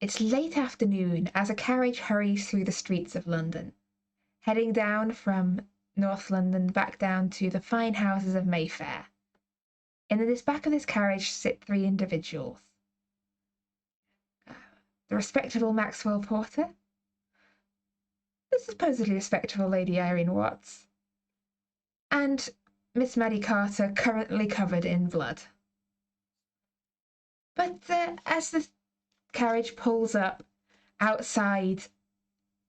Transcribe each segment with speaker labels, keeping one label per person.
Speaker 1: It's late afternoon as a carriage hurries through the streets of London, heading down from North London back down to the fine houses of Mayfair. In the back of this carriage sit three individuals. The respectable Maxwell Porter, the supposedly respectable Lady Irene Watts, and Miss Maddie Carter, currently covered in blood. But as the carriage pulls up outside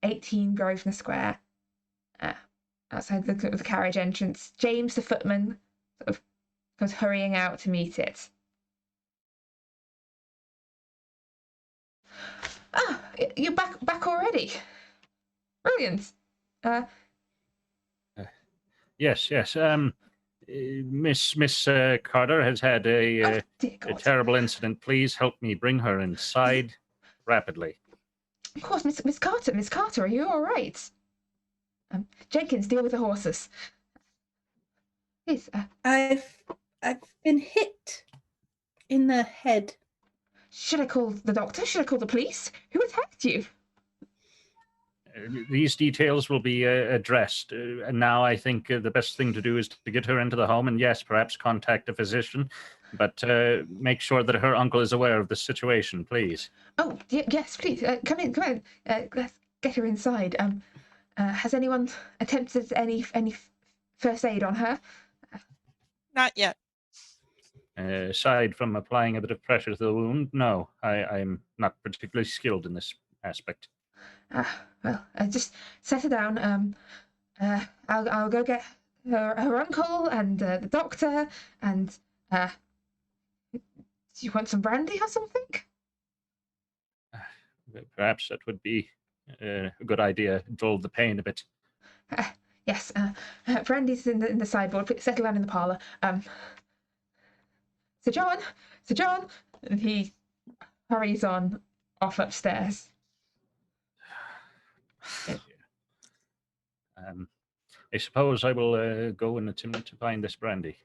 Speaker 1: 18 Grosvenor Square, outside the carriage entrance, James the footman sort of goes hurrying out to meet it. Ah, you're back already. Brilliant.
Speaker 2: Yes. Miss Carter has had a terrible incident. Please help me bring her inside rapidly.
Speaker 1: Of course, Miss Carter, are you all right? Jenkins, deal with the horses. Please.
Speaker 3: I've been hit in the head.
Speaker 1: Should I call the doctor? Should I call the police? Who attacked you?
Speaker 2: These details will be addressed. And now I think the best thing to do is to get her into the home and, yes, perhaps contact a physician, but make sure that her uncle is aware of the situation, please.
Speaker 1: Oh, yes, please. Come in. Let's get her inside. Has anyone attempted any first aid on her?
Speaker 4: Not yet.
Speaker 2: Aside from applying a bit of pressure to the wound, no. I'm not particularly skilled in this aspect.
Speaker 1: Well, just set her down. I'll go get her uncle and the doctor, and do you want some brandy or something?
Speaker 2: Perhaps that would be a good idea. Dull the pain a bit.
Speaker 1: Yes. Brandy's in the sideboard. Please settle down in the parlour. Sir John, and he hurries on off upstairs.
Speaker 2: I suppose I will go and attempt to find this brandy.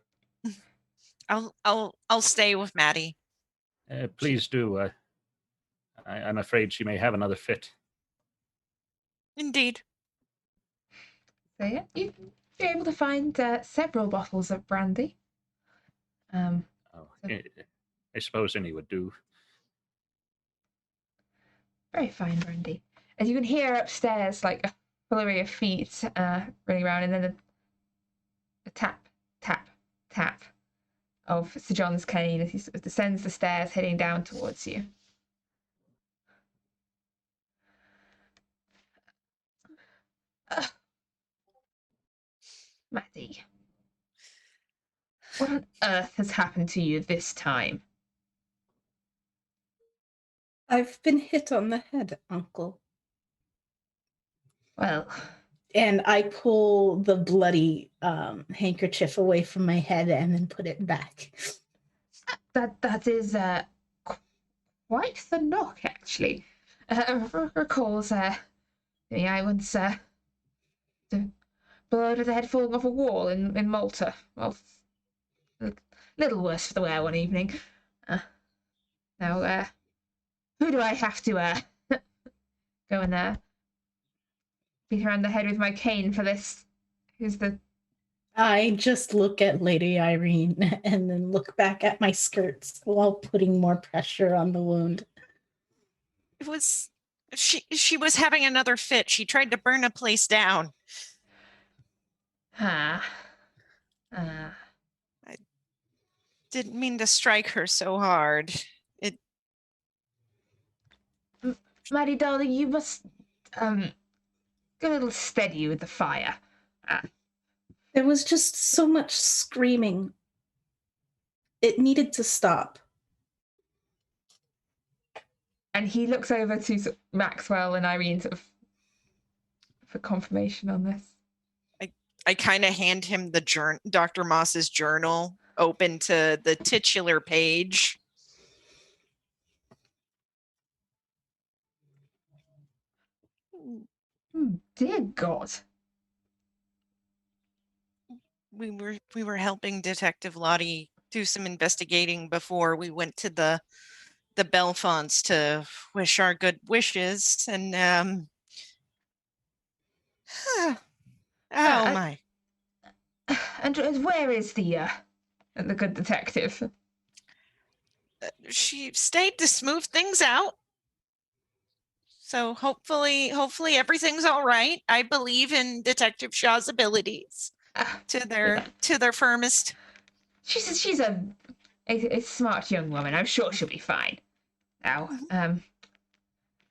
Speaker 4: I'll stay with Maddie.
Speaker 2: Please do. I'm afraid she may have another fit.
Speaker 4: Indeed.
Speaker 1: So yeah, you'd be able to find several bottles of brandy.
Speaker 2: I suppose any would do.
Speaker 1: Very fine brandy. As you can hear upstairs, like a flurry of feet running around, and then a tap, tap, tap of Sir John's cane as he sort of descends the stairs, heading down towards you. Maddie, what on earth has happened to you this time?
Speaker 3: I've been hit on the head, Uncle.
Speaker 1: Well...
Speaker 3: And I pull the bloody handkerchief away from my head and then put it back.
Speaker 1: That is quite the knock, actually. Recalls I once the blow to the head falling off a wall in Malta. Well, a little worse for the wear one evening. Now, who do I have to go and beat around the head with my cane for this? Who's the...
Speaker 3: I just look at Lady Irene and then look back at my skirts while putting more pressure on the wound.
Speaker 4: It was... She was having another fit. She tried to burn a place down. I didn't mean to strike her so hard.
Speaker 1: Maddie, darling, you must go a little steady with the fire.
Speaker 3: There was just so much screaming. It needed to stop.
Speaker 1: And he looks over to sort of Maxwell and Irene sort of for confirmation on this.
Speaker 4: I kind of hand him the Dr. Moss's journal, open to the titular page.
Speaker 1: Dear God.
Speaker 4: We were helping Detective Lottie do some investigating before we went to the the Bellfonts to wish our good wishes, and oh my.
Speaker 1: And where is the good detective?
Speaker 4: She stayed to smooth things out. So hopefully everything's all right. I believe in Detective Shaw's abilities to their firmest.
Speaker 1: She's a smart young woman. I'm sure she'll be fine. Now,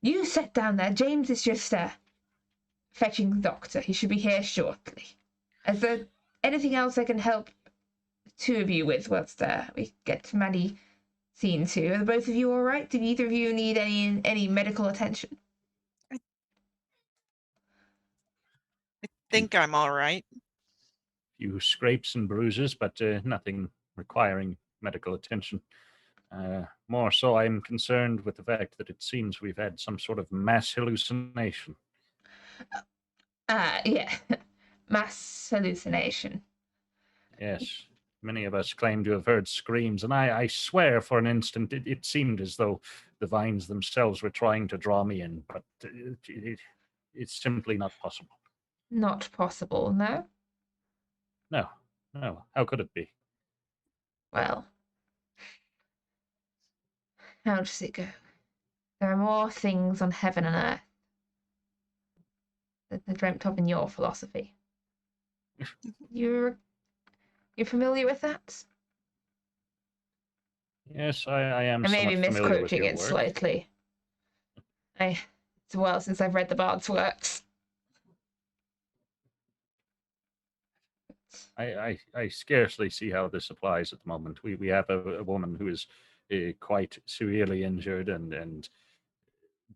Speaker 1: you sit down there. James is just fetching the doctor. He should be here shortly. Is there anything else I can help the two of you with whilst we get Maddie seen to? Are the both of you all right? Do either of you need any medical attention?
Speaker 4: I think I'm all right.
Speaker 2: Few scrapes and bruises, but nothing requiring medical attention. More so, I'm concerned with the fact that it seems we've had some sort of mass hallucination.
Speaker 1: Yeah. Mass hallucination.
Speaker 2: Yes. Many of us claim to have heard screams, and I swear for an instant it seemed as though the vines themselves were trying to draw me in, but it's simply not possible.
Speaker 1: Not possible, no?
Speaker 2: No, no. How could it be?
Speaker 1: Well, how does it go? There are more things on heaven and earth that are dreamt of in your philosophy. You're familiar with that?
Speaker 2: Yes, I am
Speaker 1: I may be
Speaker 2: somewhat familiar with
Speaker 1: misquoting
Speaker 2: your
Speaker 1: it
Speaker 2: work.
Speaker 1: slightly. It's a while since I've read the Bard's works.
Speaker 2: I scarcely see how this applies at the moment. We have a woman who is quite severely injured, and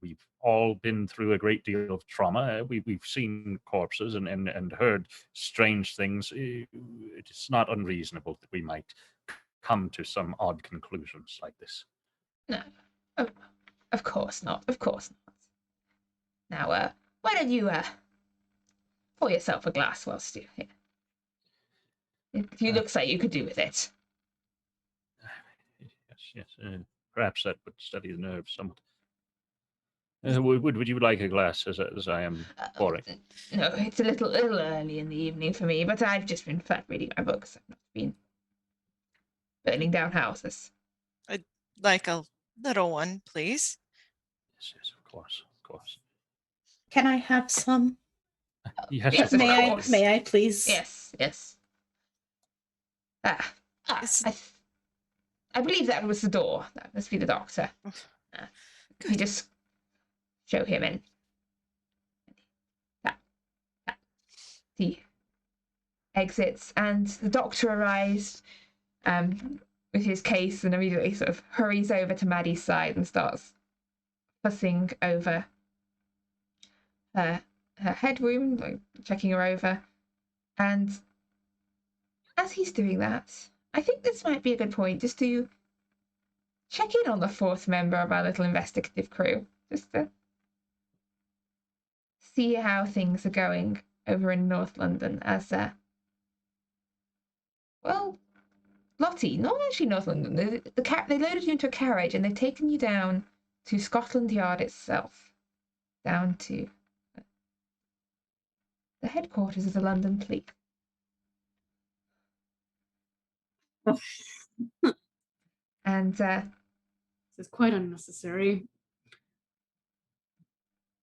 Speaker 2: we've all been through a great deal of trauma. We've seen corpses and heard strange things. It's not unreasonable that we might come to some odd conclusions like this.
Speaker 1: No, of course not. Of course not. Now, why don't you pour yourself a glass whilst you're here? It looks like you could do with it.
Speaker 2: Yes. Perhaps that would steady the nerves somewhat. Would you like a glass as I am pouring?
Speaker 1: No, it's a little early in the evening for me, but I've just been flat reading my books. I've not been burning down houses.
Speaker 4: I'd like a little one, please.
Speaker 2: Yes, of course.
Speaker 3: Can I have some?
Speaker 2: Yes,
Speaker 1: of
Speaker 3: May
Speaker 1: course.
Speaker 3: I please?
Speaker 1: Yes. I believe that was the door. That must be the doctor. We just show him in. He exits, and the doctor arrives with his case and immediately sort of hurries over to Maddie's side and starts fussing over her head wound, like checking her over. And as he's doing that, I think this might be a good point just to check in on the fourth member of our little investigative crew, just to see how things are going over in North London as well, Lottie, not actually North London. They loaded you into a carriage and they've taken you down to Scotland Yard itself, down to the headquarters of the London Police. And
Speaker 5: this is quite unnecessary.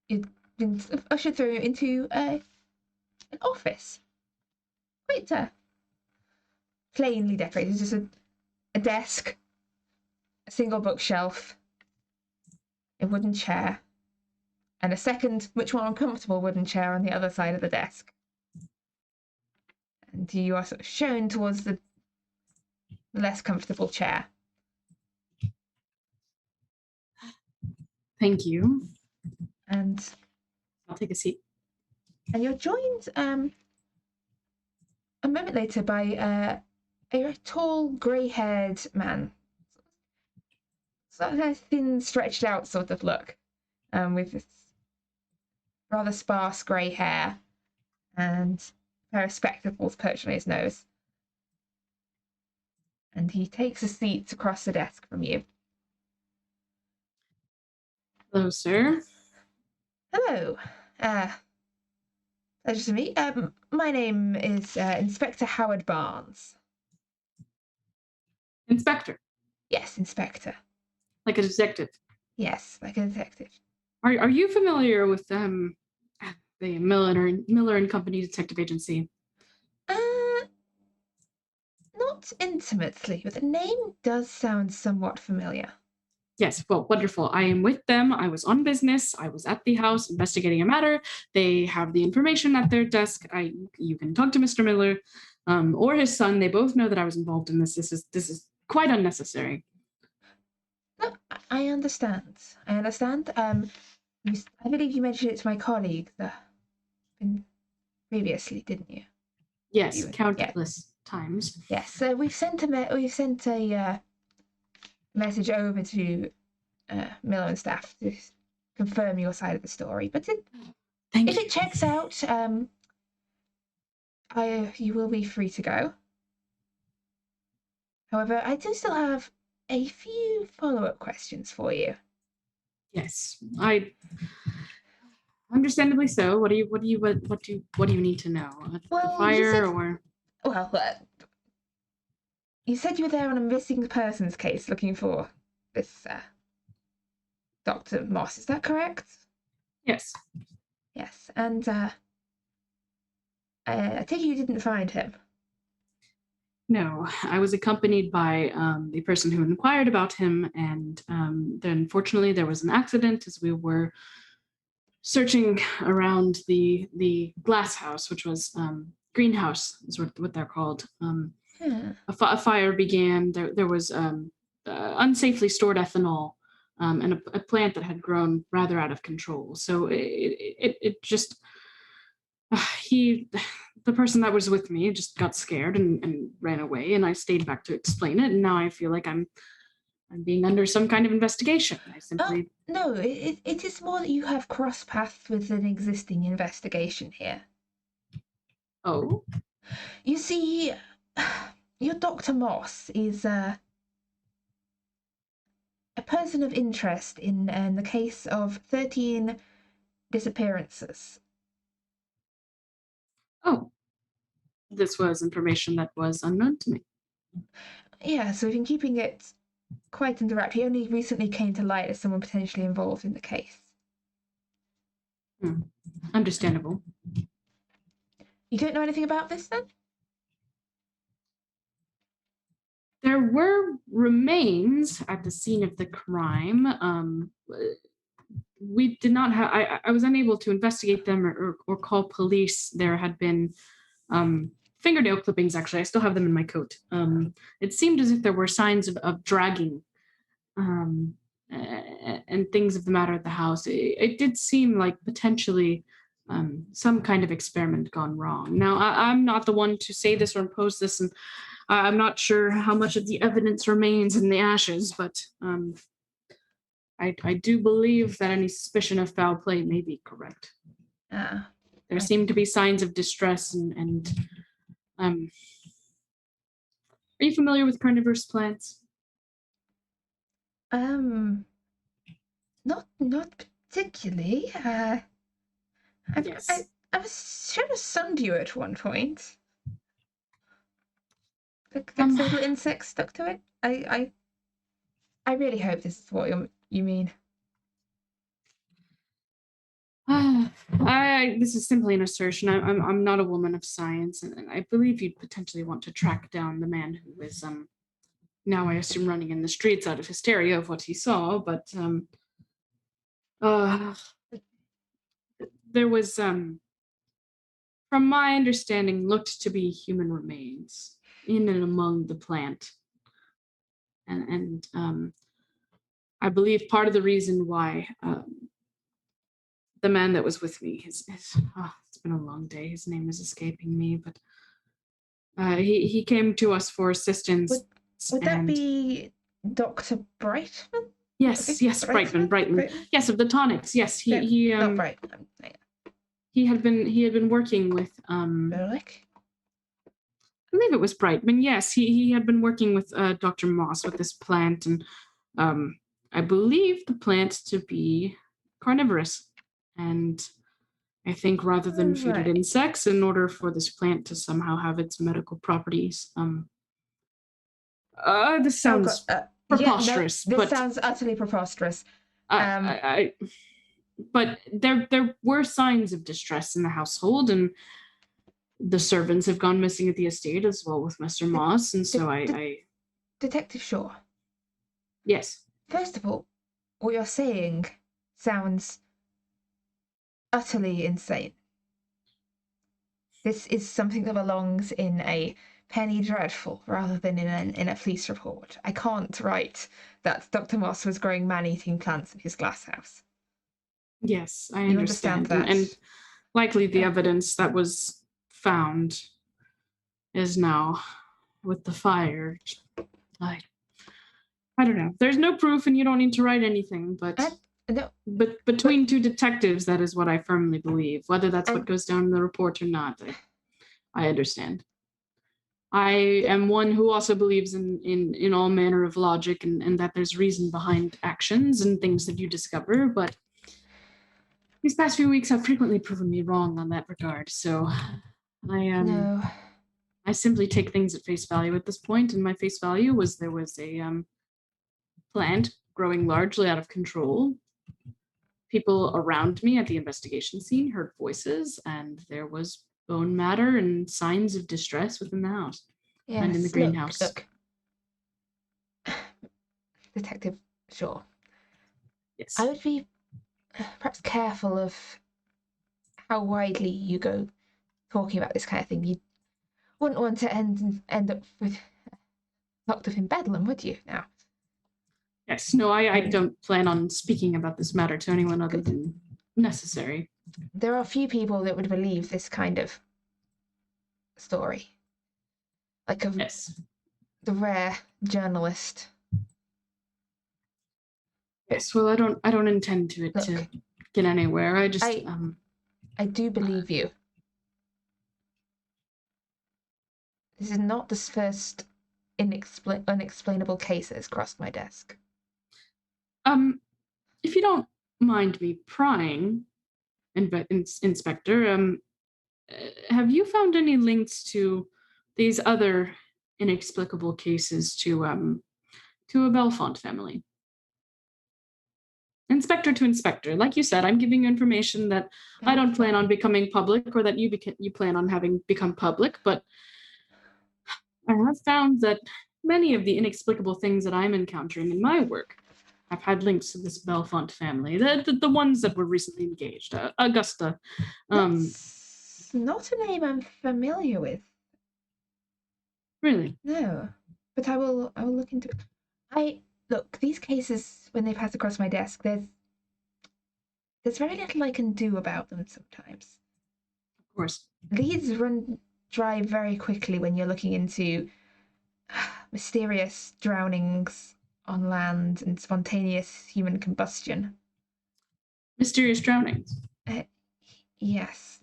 Speaker 1: you've been ushered through into an office. Quite plainly decorated, just a desk, a single bookshelf, a wooden chair, and a second, much more uncomfortable wooden chair on the other side of the desk. And you are sort of shown towards the less comfortable chair.
Speaker 5: Thank you.
Speaker 1: And
Speaker 5: I'll take a seat.
Speaker 1: And you're joined a moment later by a tall, grey-haired man. Sort of thin, stretched out sort of look, with this rather sparse grey hair and a pair of spectacles perched on his nose. And he takes a seat across the desk from you.
Speaker 5: Hello, sir.
Speaker 1: Hello. Pleasure to meet. My name is Inspector Howard Barnes.
Speaker 5: Inspector,
Speaker 1: Yes, Inspector.
Speaker 5: like a detective.
Speaker 1: Yes, like a detective.
Speaker 5: Are you familiar with the Miller and Company Detective Agency?
Speaker 1: Not intimately, but the name does sound somewhat familiar.
Speaker 5: Yes, well, wonderful. I am with them. I was on business. I was at the house investigating a matter. They have the information at their desk. You can talk to Mr. Miller or his son. They both know that I was involved in this. This is quite unnecessary.
Speaker 1: No, I understand. I understand. I believe you mentioned it to my colleague previously, didn't you?
Speaker 5: Yes,
Speaker 1: Yeah.
Speaker 5: countless times.
Speaker 1: Yes. So we've sent a message over to Miller and staff to confirm your side of the story. But if it checks out, you will be free to go. However, I do still have a few follow-up questions for you.
Speaker 5: Yes, I understandably so. What do you need to know?
Speaker 1: Well,
Speaker 5: The fire or
Speaker 1: well, you said you were there on a missing persons case looking for this Dr. Moss. Is that correct?
Speaker 5: yes.
Speaker 1: Yes, and I take it you didn't find him.
Speaker 5: No, I was accompanied by the person who inquired about him, and then unfortunately there was an accident as we were searching around the glass house, which was greenhouse, is what they're called. A fire began. There was unsafely stored ethanol and a plant that had grown rather out of control. So it just the person that was with me just got scared and ran away, and I stayed back to explain it, and now I feel like I'm being under some kind of investigation. I simply
Speaker 1: No, it is more that you have crossed paths with an existing investigation here.
Speaker 5: Oh,
Speaker 1: You see, your Dr. Moss is a person of interest in the case of 13 disappearances.
Speaker 5: oh, this was information that was unknown to me.
Speaker 1: Yeah, so we've been keeping it quite under wraps. He only recently came to light as someone potentially involved in the case.
Speaker 5: Understandable.
Speaker 1: You don't know anything about this, then?
Speaker 5: There were remains at the scene of the crime. We did not have. I was unable to investigate them or call police. There had been fingernail clippings. Actually, I still have them in my coat. It seemed as if there were signs of dragging and things of the matter at the house. It did seem like potentially some kind of experiment gone wrong. Now, I'm not the one to say this or impose this, and I'm not sure how much of the evidence remains in the ashes, but I do believe that any suspicion of foul play may be correct. There seem to be signs of distress and are you familiar with carnivorous plants?
Speaker 1: Not particularly.
Speaker 5: Yes.
Speaker 1: I was should have sunned you at one point. Like little insects stuck to it. I really hope this is what you mean.
Speaker 5: This is simply an assertion. I'm not a woman of science, and I believe you'd potentially want to track down the man who is now I assume running in the streets out of hysteria of what he saw. But there was from my understanding looked to be human remains in and among the plant, and I believe part of the reason why the man that was with me, it's been a long day. His name is escaping me, but he came to us for assistance.
Speaker 1: Would that be Dr. Brightman?
Speaker 5: Yes, Brightman. Yes, of the tonics. Yes, he
Speaker 1: not Brightman.
Speaker 5: He had been working with
Speaker 1: Berlick?
Speaker 5: I believe it was Brightman. Yes, he had been working with Dr. Moss with this plant, and I believe the plant to be carnivorous. And I think rather than feed it
Speaker 1: Right.
Speaker 5: insects, in order for this plant to somehow have its medical properties, this sounds preposterous,
Speaker 1: this
Speaker 5: but
Speaker 1: sounds utterly preposterous.
Speaker 5: but there were signs of distress in the household, and the servants have gone missing at the estate as well with Mr. Moss, and so
Speaker 1: Detective Shaw,
Speaker 5: yes.
Speaker 1: first of all, what you're saying sounds utterly insane. This is something that belongs in a penny dreadful rather than in a police report. I can't write that Dr. Moss was growing man-eating plants in his glasshouse.
Speaker 5: Yes, I
Speaker 1: You
Speaker 5: understand.
Speaker 1: understand that?
Speaker 5: And likely the evidence that was found is now with the fire. I don't know. There's no proof and you don't need to write anything, but
Speaker 1: No,
Speaker 5: but between two detectives, that is what I firmly believe. Whether that's what goes down in the report or not, I understand. I am one who also believes in all manner of logic and that there's reason behind actions and things that you discover, but these past few weeks have frequently proven me wrong on that regard. So
Speaker 1: no.
Speaker 5: I simply take things at face value at this point, and my face value was there was a plant growing largely out of control. People around me at the investigation scene heard voices, and there was bone matter and signs of distress within the house and in the greenhouse.
Speaker 1: Look. Detective Shaw.
Speaker 5: Yes.
Speaker 1: I would be perhaps careful of how widely you go talking about this kind of thing. You wouldn't want to end up with locked up in Bedlam, would you? Now.
Speaker 5: Yes. No, I don't plan on speaking about this matter to anyone other than necessary.
Speaker 1: There are few people that would believe this kind of story. Like the rare journalist.
Speaker 5: Yes. Well, I don't intend to get anywhere.
Speaker 1: I do believe you. This is not the first unexplainable case that has crossed my desk.
Speaker 5: If you don't mind me prying, Inspector, have you found any links to these other inexplicable cases to a Bellfont family? Inspector to inspector, like you said, I'm giving you information that I don't plan on becoming public, or that you plan on having become public, but I have found that many of the inexplicable things that I'm encountering in my work have had links to this Bellfont family, the ones that were recently engaged, Augusta.
Speaker 1: That's not a name I'm familiar with.
Speaker 5: Really?
Speaker 1: No, but I will look into it. Look, these cases, when they pass across my desk, there's very little I can do about them sometimes.
Speaker 5: Of course.
Speaker 1: Leads run dry very quickly when you're looking into mysterious drownings on land and spontaneous human combustion.
Speaker 5: Mysterious drownings?
Speaker 1: Yes.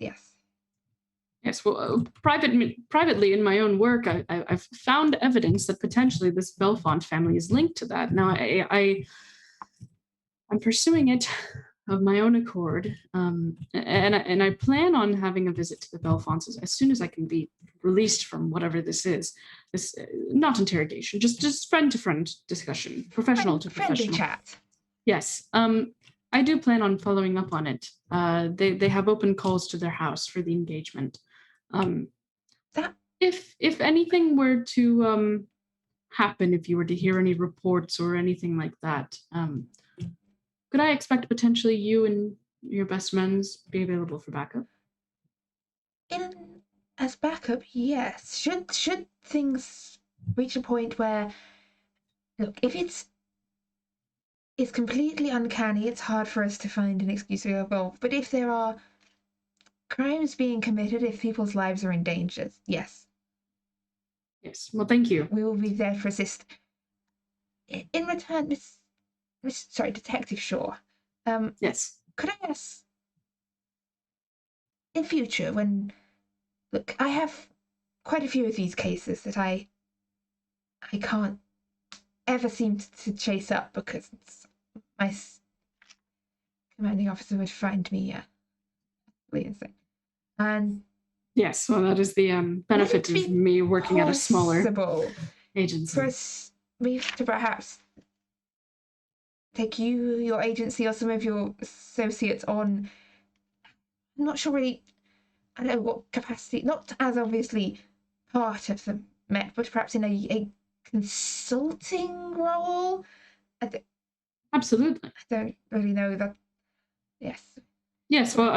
Speaker 5: Yes, well, privately in my own work, I've found evidence that potentially this Bellfont family is linked to that. Now, I'm pursuing it of my own accord, and I plan on having a visit to the Bellfonts as soon as I can be released from whatever this is. This not interrogation, just friend to friend discussion, professional to professional.
Speaker 1: Friendly chat.
Speaker 5: Yes. I do plan on following up on it. They have open calls to their house for the engagement. If anything were to happen, if you were to hear any reports or anything like that, could I expect potentially you and your best friends be available for backup?
Speaker 1: As backup, yes. Should things reach a point where, look, if it's completely uncanny, it's hard for us to find an excuse to go involved. But if there are crimes being committed, if people's lives are in danger, yes.
Speaker 5: Yes. Well, thank you.
Speaker 1: We will be there to assist. In return, Detective Shaw.
Speaker 5: Yes.
Speaker 1: Could I ask, in future, when look, I have quite a few of these cases that I can't ever seem to chase up because my commanding officer would find me and
Speaker 5: Yes, well, that is the benefit
Speaker 1: would it
Speaker 5: of
Speaker 1: be
Speaker 5: me working at a smaller
Speaker 1: possible
Speaker 5: agency.
Speaker 1: for me to perhaps take your agency or some of your associates on. I'm not sure really, I don't know what capacity, not as obviously part of the Met, but perhaps in a consulting role.
Speaker 5: Absolutely.
Speaker 1: I don't really know that. Yes.
Speaker 5: Yes, well,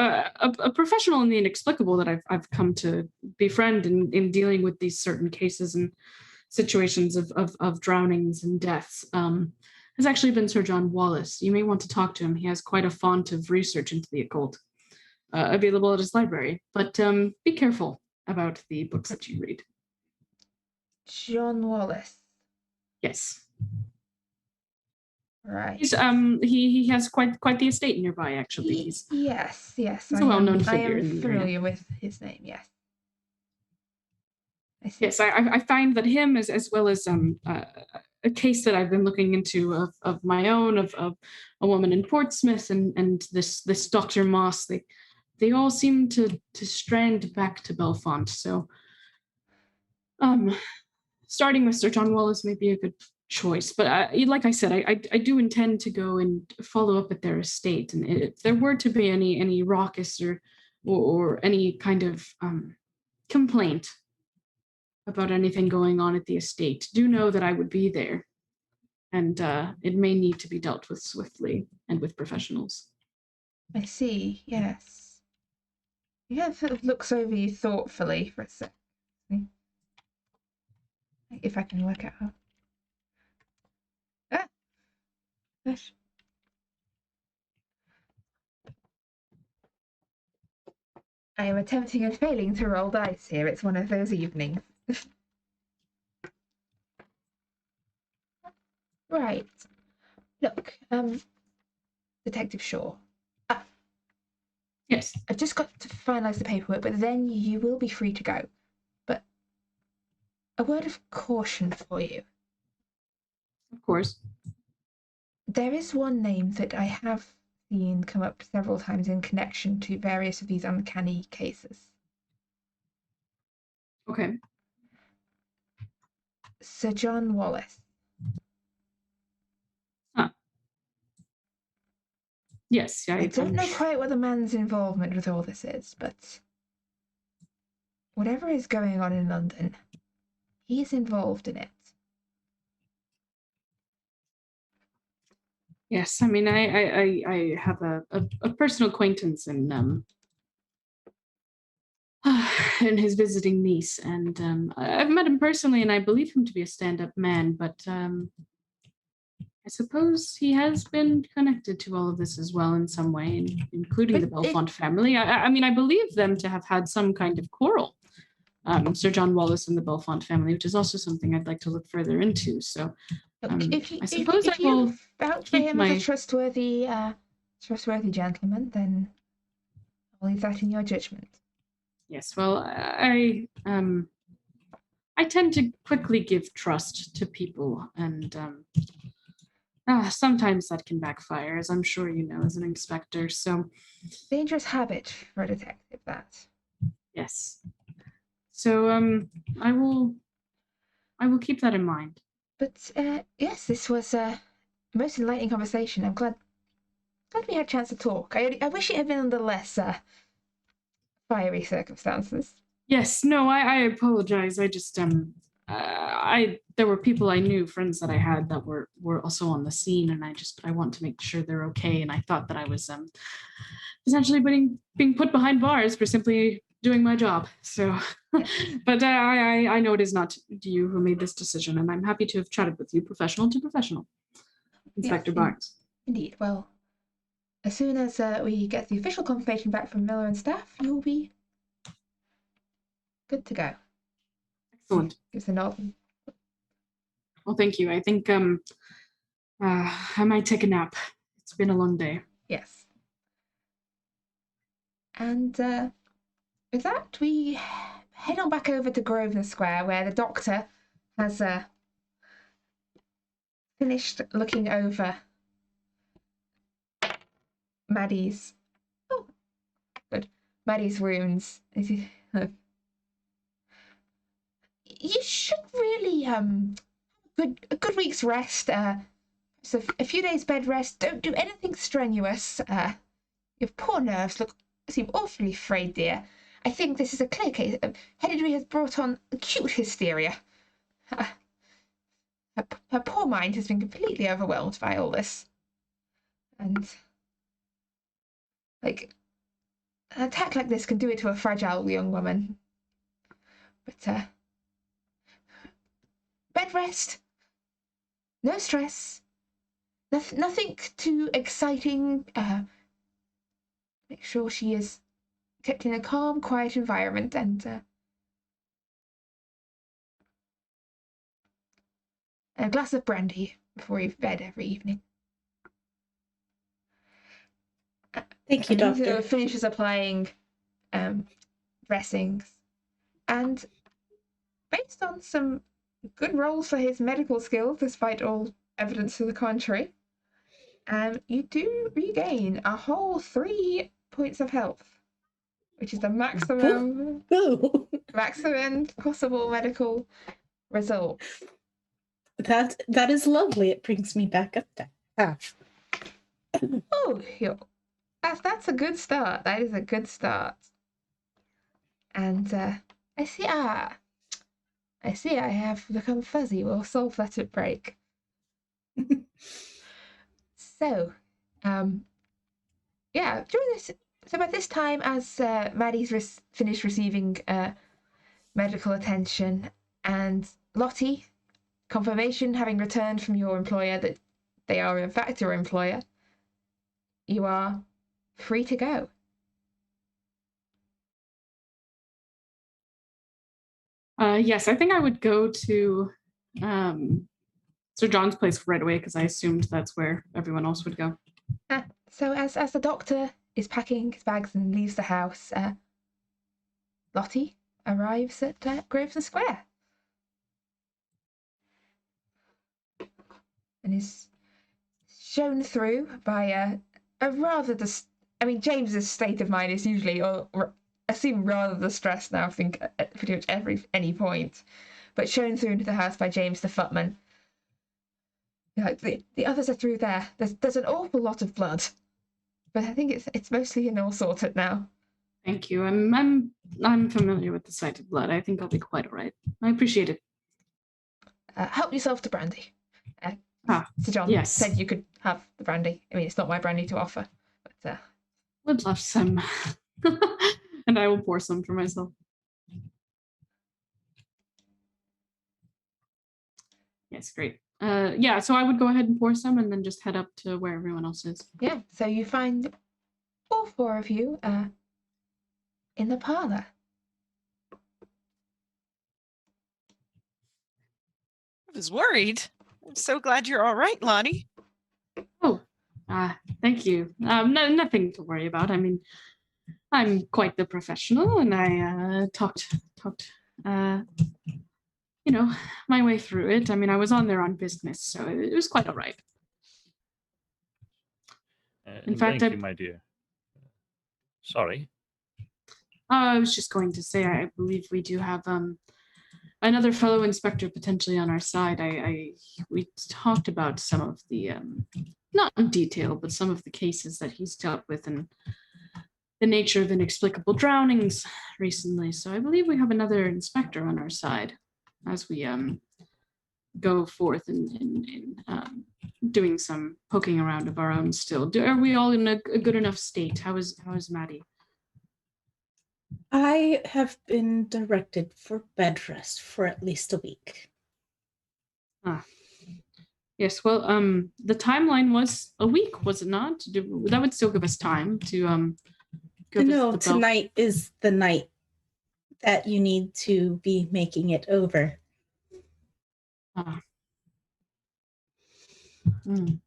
Speaker 5: a professional in the inexplicable that I've come to befriend in dealing with these certain cases and situations of drownings and deaths has actually been Sir John Wallace. You may want to talk to him. He has quite a font of research into the occult available at his library. But be careful about the books that you read.
Speaker 1: John Wallace.
Speaker 5: Yes.
Speaker 1: Right.
Speaker 5: He's he has quite the estate nearby, actually. He's
Speaker 1: yes.
Speaker 5: He's a well-known figure
Speaker 1: I
Speaker 5: in
Speaker 1: am
Speaker 5: the
Speaker 1: familiar
Speaker 5: area.
Speaker 1: with his name. Yes. I see.
Speaker 5: Yes, I find that him as well as a case that I've been looking into of my own of a woman in Portsmouth and this Dr. Moss, they all seem to strand back to Bellfont. So starting with Sir John Wallace may be a good choice. But like I said, I do intend to go and follow up at their estate. And if there were to be any raucous or any kind of complaint about anything going on at the estate, do know that I would be there. And it may need to be dealt with swiftly and with professionals.
Speaker 1: I see. Yes. Yeah, sort of looks over you thoughtfully for a sec. If I can work it out. Ah! Gosh. I am attempting and failing to roll dice here. It's one of those evenings. Right. Look, Detective Shaw.
Speaker 5: Yes.
Speaker 1: I've just got to finalise the paperwork, but then you will be free to go. But a word of caution for you.
Speaker 5: Of course.
Speaker 1: There is one name that I have seen come up several times in connection to various of these uncanny cases.
Speaker 5: Okay.
Speaker 1: Sir John Wallace.
Speaker 5: Huh. Yes,
Speaker 1: I don't know quite what the man's involvement with all this is, but whatever is going on in London, he's involved in it.
Speaker 5: Yes, I mean, I have a personal acquaintance in his visiting niece, and I've met him personally, and I believe him to be a stand-up man, but I suppose he has been connected to all of this as well in some way, including the Bellfont family. I mean, I believe them to have had some kind of quarrel, Sir John Wallace and the Bellfont family, which is also something I'd like to look further into. So I suppose I will
Speaker 1: vouch for him as a trustworthy gentleman, then I'll leave that in your judgment.
Speaker 5: Yes, well, I tend to quickly give trust to people, and sometimes that can backfire, as I'm sure you know, as an inspector. So
Speaker 1: dangerous habit for a detective, that.
Speaker 5: Yes. So I will keep that in mind.
Speaker 1: But yes, this was a most enlightening conversation. I'm glad we had a chance to talk. I wish it had been under less fiery circumstances.
Speaker 5: Yes, no, I apologize. I just there were people I knew, friends that I had that were also on the scene, and I want to make sure they're okay. And I thought that I was essentially being put behind bars for simply doing my job. So, but I know it is not you who made this decision, and I'm happy to have chatted with you, professional to professional, Inspector Barnes.
Speaker 1: Indeed. Well, as soon as we get the official confirmation back from Miller and staff, you'll be good to go.
Speaker 5: Excellent.
Speaker 1: Gives a nod.
Speaker 5: Well, thank you. I think I might take a nap. It's been a long day.
Speaker 1: Yes. And with that, we head on back over to Grosvenor Square, where the doctor has finished looking over Maddie's. Oh, good. Maddie's wounds. You should really a good week's rest. So a few days bed rest. Don't do anything strenuous. Your poor nerves seem awfully frayed, dear. I think this is a clear case. Hereditary has brought on acute hysteria. Her poor mind has been completely overwhelmed by all this. And, like, an attack like this can do it to a fragile young woman. But, bed rest. No stress. Nothing too exciting. Make sure she is kept in a calm, quiet environment, and a glass of brandy before you bed every evening.
Speaker 3: Thank you,
Speaker 1: and
Speaker 3: doctor.
Speaker 1: Finishes applying dressings, and based on some good rolls for his medical skills, despite all evidence to the contrary, you do regain a whole 3 points of health, which is the maximum possible medical result.
Speaker 3: That is lovely. It brings me back up to half.
Speaker 1: Oh, that's a good start. That is a good start. And I see. I see. I have become fuzzy. We'll solve that at break. So, yeah. During this, so by this time, as Maddie's finished receiving medical attention, and Lottie, confirmation having returned from your employer that they are in fact your employer, you are free to go.
Speaker 5: Yes, I think I would go to Sir John's place right away because I assumed that's where everyone else would go.
Speaker 1: So as the doctor is packing his bags and leaves the house, Lottie arrives at Grosvenor Square and is shown through by a rather James's state of mind is usually, or I seem rather distressed now, I think, at pretty much any point, but shown through into the house by James the footman. The others are through there. There's an awful lot of blood, but I think it's mostly all sorted now.
Speaker 5: Thank you. I'm familiar with the sight of blood. I think I'll be quite all right. I appreciate it.
Speaker 1: Help yourself to brandy. Sir John said you could have the brandy. I mean, it's not my brandy to offer, but
Speaker 5: would love some. And I will pour some for myself. Yes, great. Yeah, so I would go ahead and pour some and then just head up to where everyone else is.
Speaker 1: Yeah, so you find all 4 of you in the parlor.
Speaker 4: I was worried. I'm so glad you're all right, Lottie.
Speaker 5: Oh, thank you. No, nothing to worry about. I mean, I'm quite the professional, and I talked, my way through it. I mean, I was on there on business, so it was quite all right. In fact,
Speaker 2: thank you, my dear. Sorry.
Speaker 5: I was just going to say, I believe we do have another fellow inspector potentially on our side. We talked about some of the, not in detail, but some of the cases that he's dealt with and the nature of inexplicable drownings recently. So I believe we have another inspector on our side as we go forth in doing some poking around of our own still. Are we all in a good enough state? How is Maddie?
Speaker 3: I have been directed for bed rest for at least a week.
Speaker 5: Yes, well, the timeline was a week, was it not? That would still give us time to go.
Speaker 3: No, tonight is the night that you need to be making it over.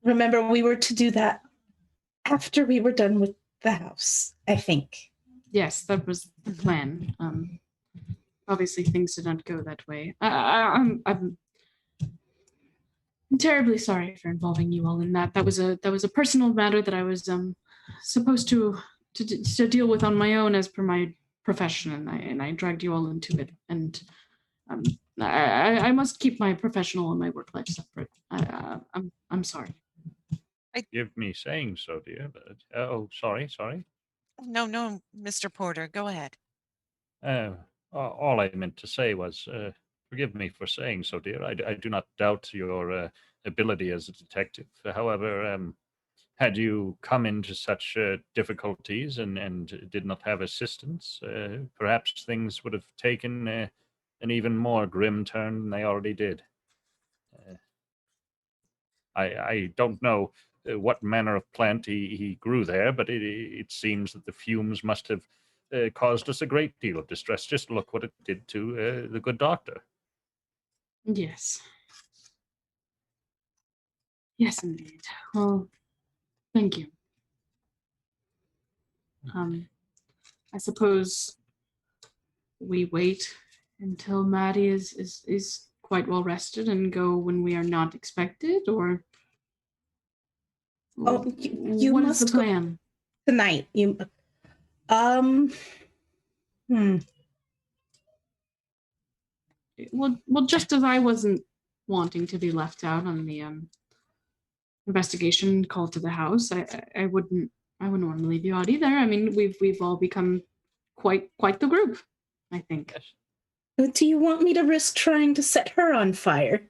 Speaker 3: Remember, we were to do that after we were done with the house, I think.
Speaker 5: Yes, that was the plan. Obviously, things did not go that way. I'm terribly sorry for involving you all in that. That was a personal matter that I was supposed to deal with on my own as per my profession, and I dragged you all into it. And I must keep my professional and my work life separate. I'm sorry.
Speaker 2: Give me saying so, dear. But, sorry.
Speaker 4: No, Mr. Porter, go ahead.
Speaker 2: All I meant to say was, forgive me for saying so, dear. I do not doubt your ability as a detective. However, had you come into such difficulties and did not have assistance, perhaps things would have taken an even more grim turn than they already did. I don't know what manner of plant he grew there, but it seems that the fumes must have caused us a great deal of distress. Just look what it did to the good doctor.
Speaker 5: Yes. Yes, indeed. Well, thank you. I suppose we wait until Maddie is quite well rested and go when we are not expected, or
Speaker 3: You
Speaker 5: what
Speaker 3: must
Speaker 5: is the plan?
Speaker 3: go tonight.
Speaker 5: Well, just as I wasn't wanting to be left out on the investigation call to the house, I wouldn't want to leave you out either. I mean, we've all become quite the group, I think.
Speaker 2: Yes.
Speaker 3: Do you want me to risk trying to set her on fire?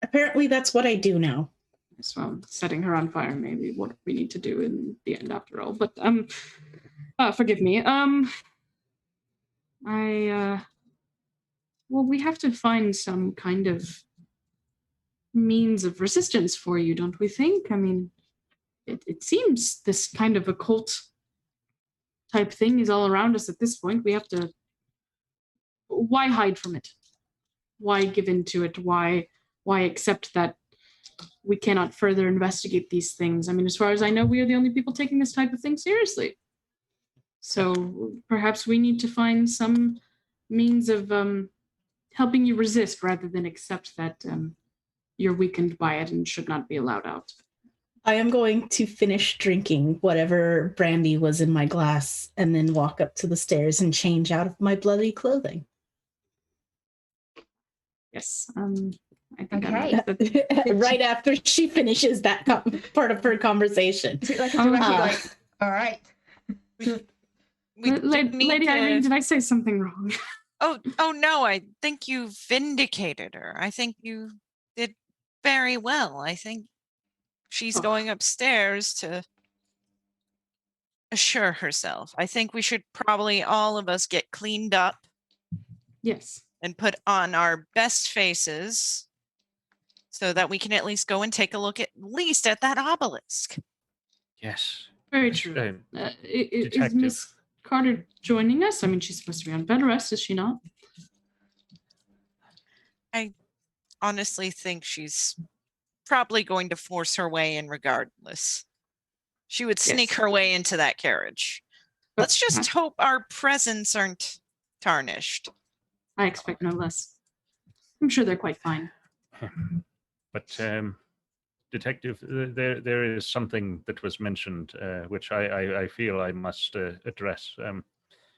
Speaker 3: Apparently, that's what I do now.
Speaker 5: So setting her on fire may be what we need to do in the end, after all. But forgive me. Well, we have to find some kind of means of resistance for you, don't we think? I mean, it seems this kind of occult type thing is all around us at this point. We have to. Why hide from it? Why give in to it? Why accept that we cannot further investigate these things? I mean, as far as I know, we are the only people taking this type of thing seriously. So perhaps we need to find some means of helping you resist rather than accept that you're weakened by it and should not be allowed out.
Speaker 3: I am going to finish drinking whatever brandy was in my glass and then walk up to the stairs and change out of my bloody clothing.
Speaker 5: Yes. I think
Speaker 1: Okay.
Speaker 3: Right after she finishes that part of her conversation.
Speaker 1: Is it like a dramatic, like, all right.
Speaker 5: Lady Irene, did I say something wrong?
Speaker 4: Oh no, I think you vindicated her. I think you did very well. I think she's going upstairs to assure herself. I think we should probably all of us get cleaned up.
Speaker 5: Yes.
Speaker 4: And put on our best faces so that we can at least go and take a look at least at that obelisk.
Speaker 2: Yes.
Speaker 5: Very true. Is Miss Carter joining us? I mean, she's supposed to be on bed rest, is she not?
Speaker 4: I honestly think she's probably going to force her way in regardless. She would sneak her way into that carriage. Let's just hope our presents aren't tarnished.
Speaker 5: I expect no less. I'm sure they're quite fine.
Speaker 2: But Detective, there is something that was mentioned which I feel I must address.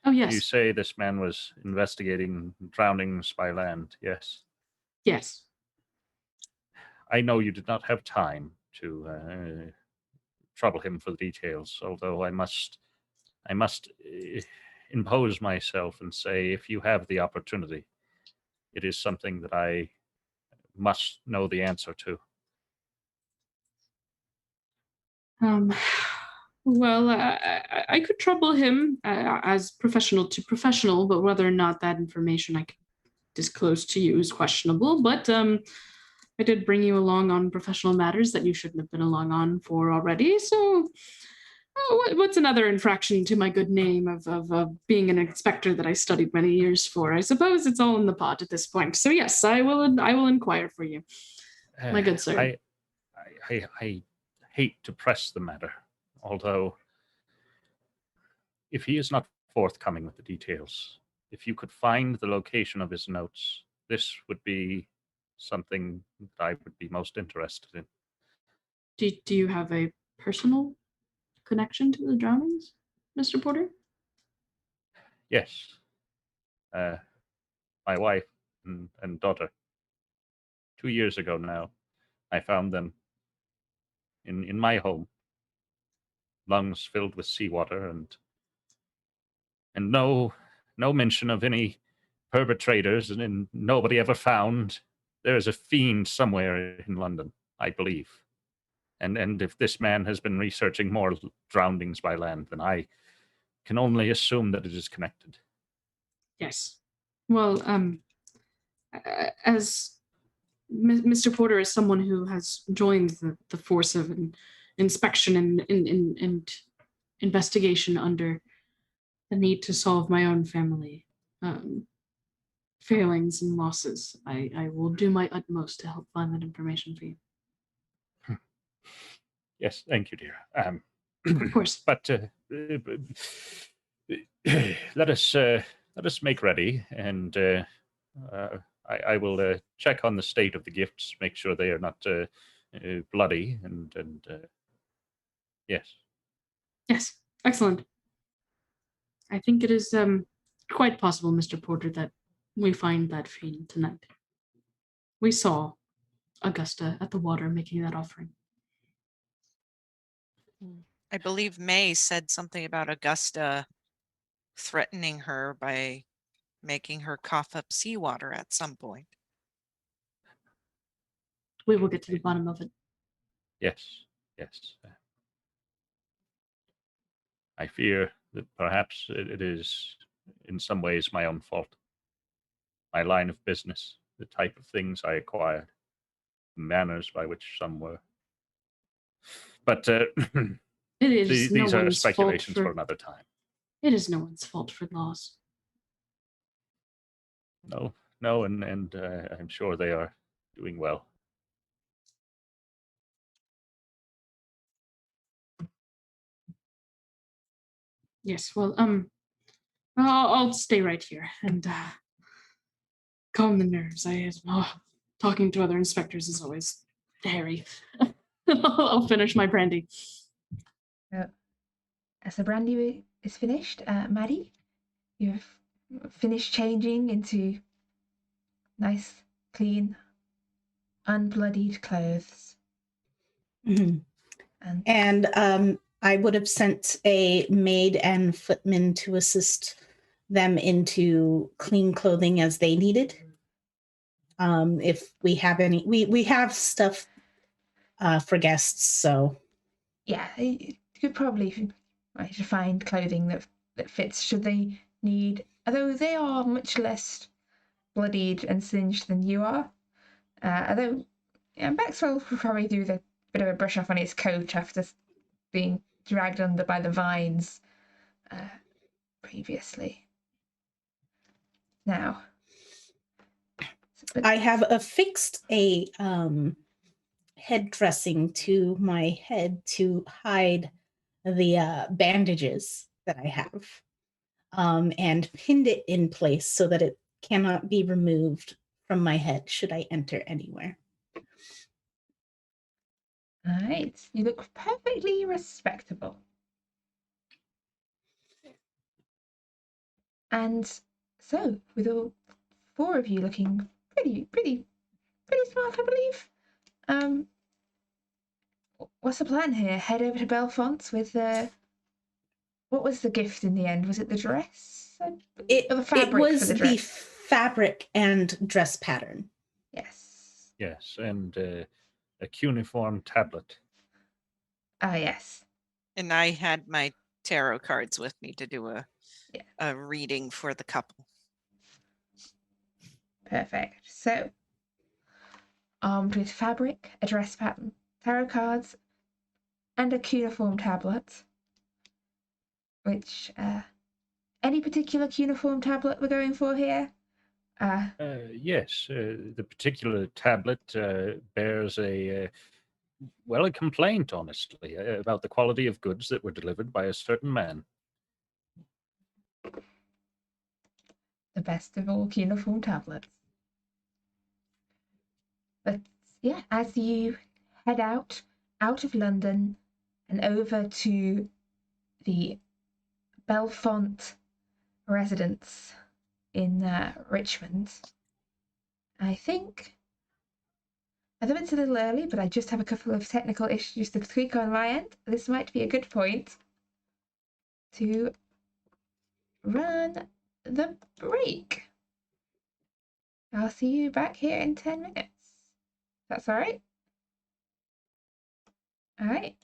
Speaker 5: Oh, yes.
Speaker 2: You say this man was investigating drownings by land, yes?
Speaker 5: Yes.
Speaker 2: I know you did not have time to trouble him for the details, although I must impose myself and say, if you have the opportunity, it is something that I must know the answer to.
Speaker 5: Well, I could trouble him as professional to professional, but whether or not that information I could disclose to you is questionable. But I did bring you along on professional matters that you shouldn't have been along on for already. So what's another infraction to my good name of being an inspector that I studied many years for? I suppose it's all in the pot at this point. So yes, I will inquire for you, my good sir.
Speaker 2: I hate to press the matter, although if he is not forthcoming with the details, if you could find the location of his notes, this would be something that I would be most interested in.
Speaker 5: Do you have a personal connection to the drownings, Mr. Porter?
Speaker 2: Yes. My wife and daughter. 2 years ago now, I found them in my home, lungs filled with seawater, and no mention of any perpetrators, and nobody ever found. There is a fiend somewhere in London, I believe. And if this man has been researching more drownings by land, then I can only assume that it is connected.
Speaker 5: Yes. Well, as Mr. Porter is someone who has joined the force of inspection and investigation under the need to solve my own family failings and losses. I will do my utmost to help find that information for you.
Speaker 2: Yes, thank you, dear.
Speaker 5: Of course.
Speaker 2: But let us make ready, and I will check on the state of the gifts, make sure they are not bloody, and yes.
Speaker 5: Yes, excellent. I think it is quite possible, Mr. Porter, that we find that fiend tonight. We saw Augusta at the water making that offering.
Speaker 4: I believe May said something about Augusta threatening her by making her cough up seawater at some point.
Speaker 5: We will get to the bottom of it.
Speaker 2: Yes. I fear that perhaps it is in some ways my own fault. My line of business, the type of things I acquired, the manners by which some were. But
Speaker 5: It is
Speaker 2: these
Speaker 5: no
Speaker 2: are
Speaker 5: one's
Speaker 2: speculations
Speaker 5: fault
Speaker 2: for another time.
Speaker 5: It is no one's fault for loss.
Speaker 2: No, and I'm sure they are doing well.
Speaker 5: Yes, well, I'll stay right here and calm the nerves. Talking to other inspectors is always hairy. I'll finish my brandy.
Speaker 1: As the brandy is finished, Maddie, you've finished changing into nice, clean, unbloodied clothes.
Speaker 3: Mm-hmm. And I would have sent a maid and footman to assist them into clean clothing as they needed. If we have any, we have stuff for guests, so
Speaker 1: yeah, you could probably find clothing that fits should they need. Although they are much less bloodied and singed than you are. Although Maxwell will probably do the bit of a brush off on his coat after being dragged under by the vines previously. Now,
Speaker 3: I have affixed a head dressing to my head to hide the bandages that I have, and pinned it in place so that it cannot be removed from my head should I enter anywhere.
Speaker 1: All right, you look perfectly respectable. And so, with all four of you looking pretty smart, I believe. What's the plan here? Head over to Bellfont with what was the gift in the end? Was it the dress? The fabric
Speaker 3: it was
Speaker 1: for the
Speaker 3: the
Speaker 1: dress?
Speaker 3: fabric and dress pattern.
Speaker 1: Yes.
Speaker 2: Yes, and a cuneiform tablet.
Speaker 1: Ah, yes.
Speaker 4: And I had my tarot cards with me to do a reading for the couple.
Speaker 1: Perfect. So, armed with fabric, a dress pattern, tarot cards, and a cuneiform tablet. Which, any particular cuneiform tablet we're going for here?
Speaker 2: Yes, the particular tablet bears a complaint, honestly, about the quality of goods that were delivered by a certain man.
Speaker 1: The best of all cuneiform tablets. But yeah, as you head out of London and over to the Bellfont residence in Richmond. I think I know it's a little early, but I just have a couple of technical issues to tweak on my end. This might be a good point to run the break. I'll see you back here in 10 minutes. That's all right? All right.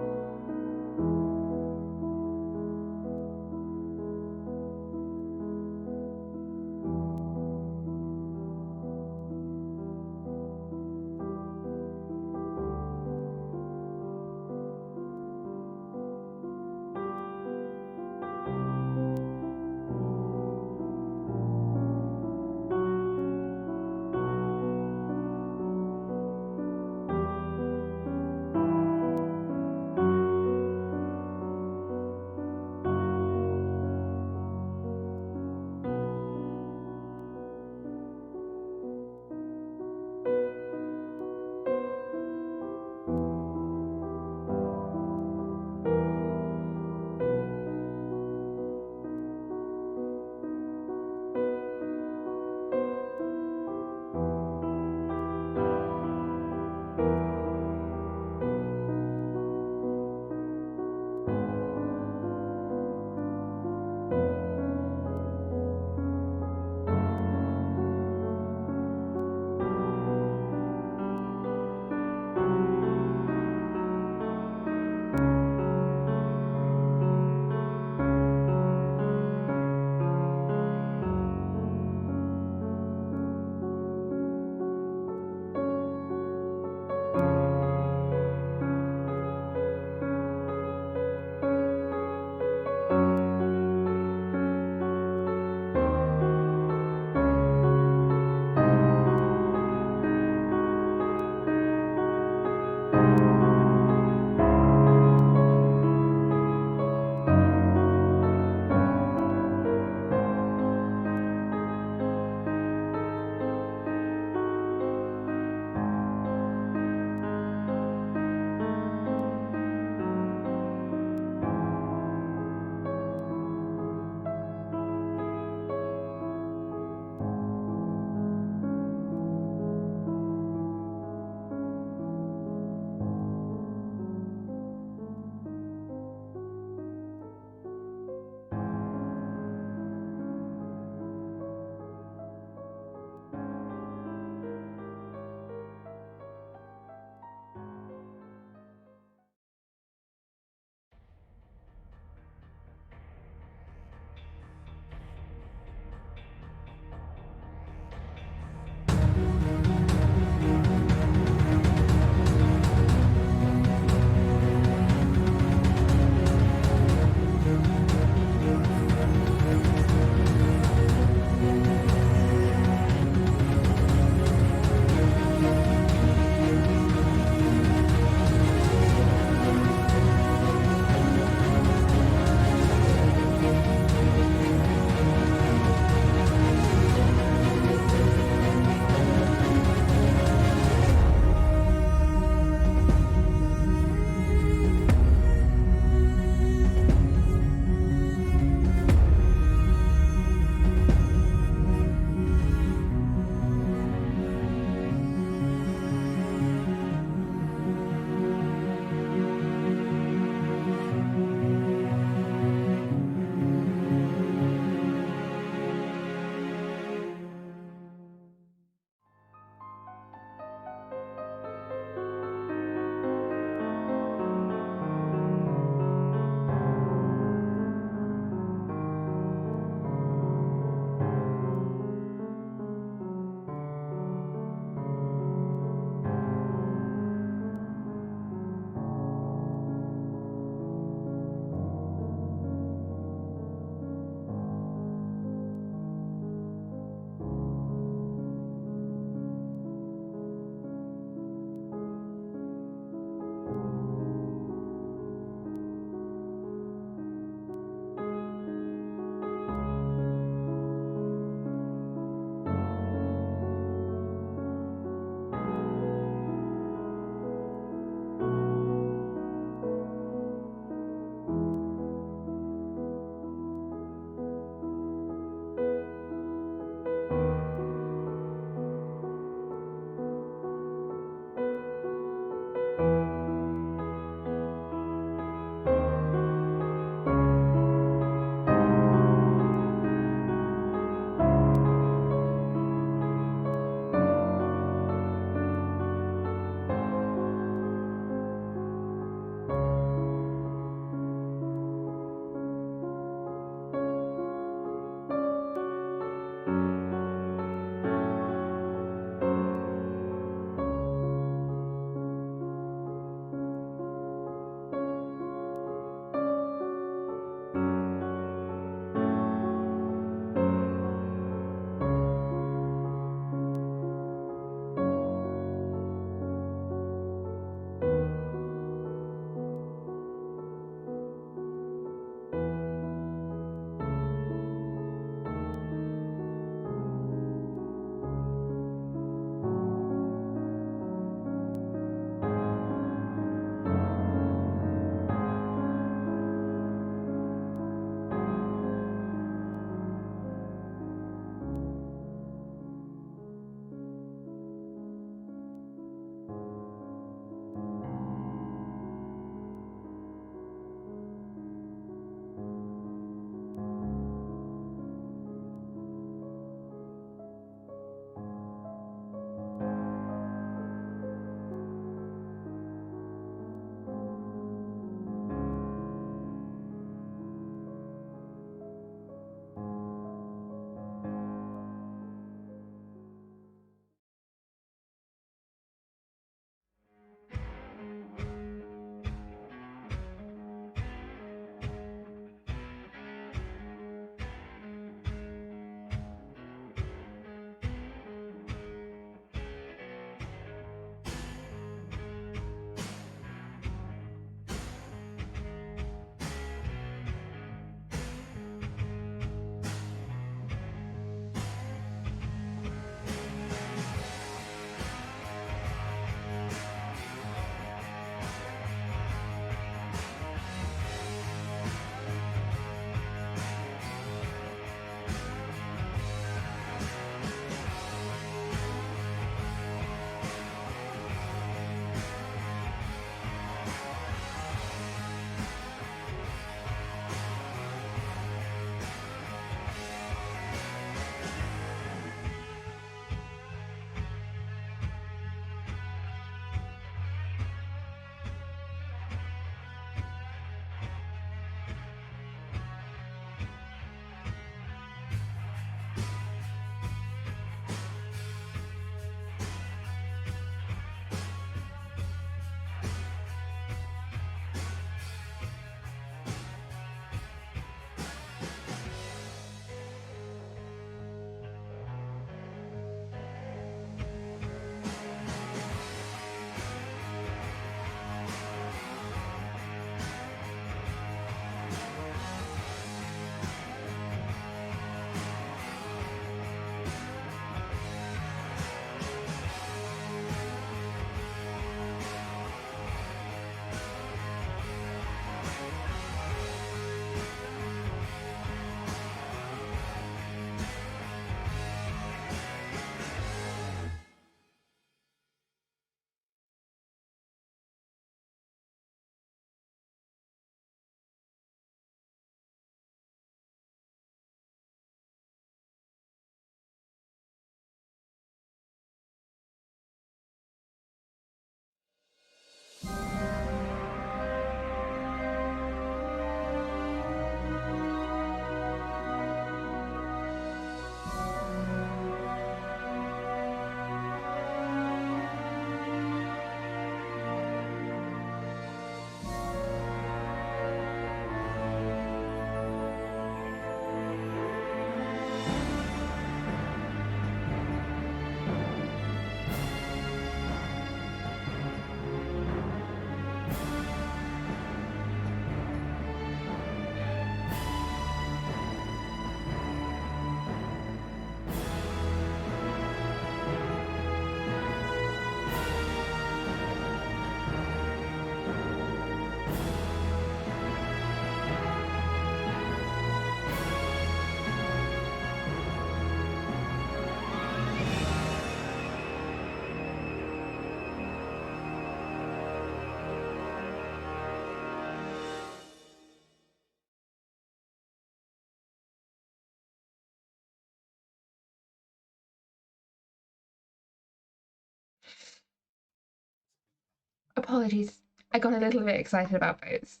Speaker 1: apologies. I got a little bit excited about boats.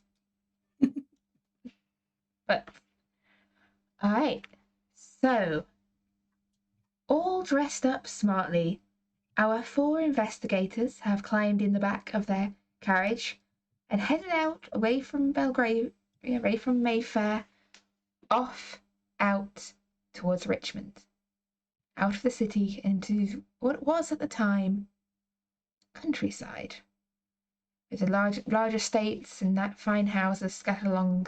Speaker 1: But, alright. So, all dressed up smartly, our 4 investigators have climbed in the back of their carriage and headed out away from Belgrave, away from Mayfair, off out towards Richmond, out of the city into what was at the time countryside. There's a large estates and that fine houses scattered along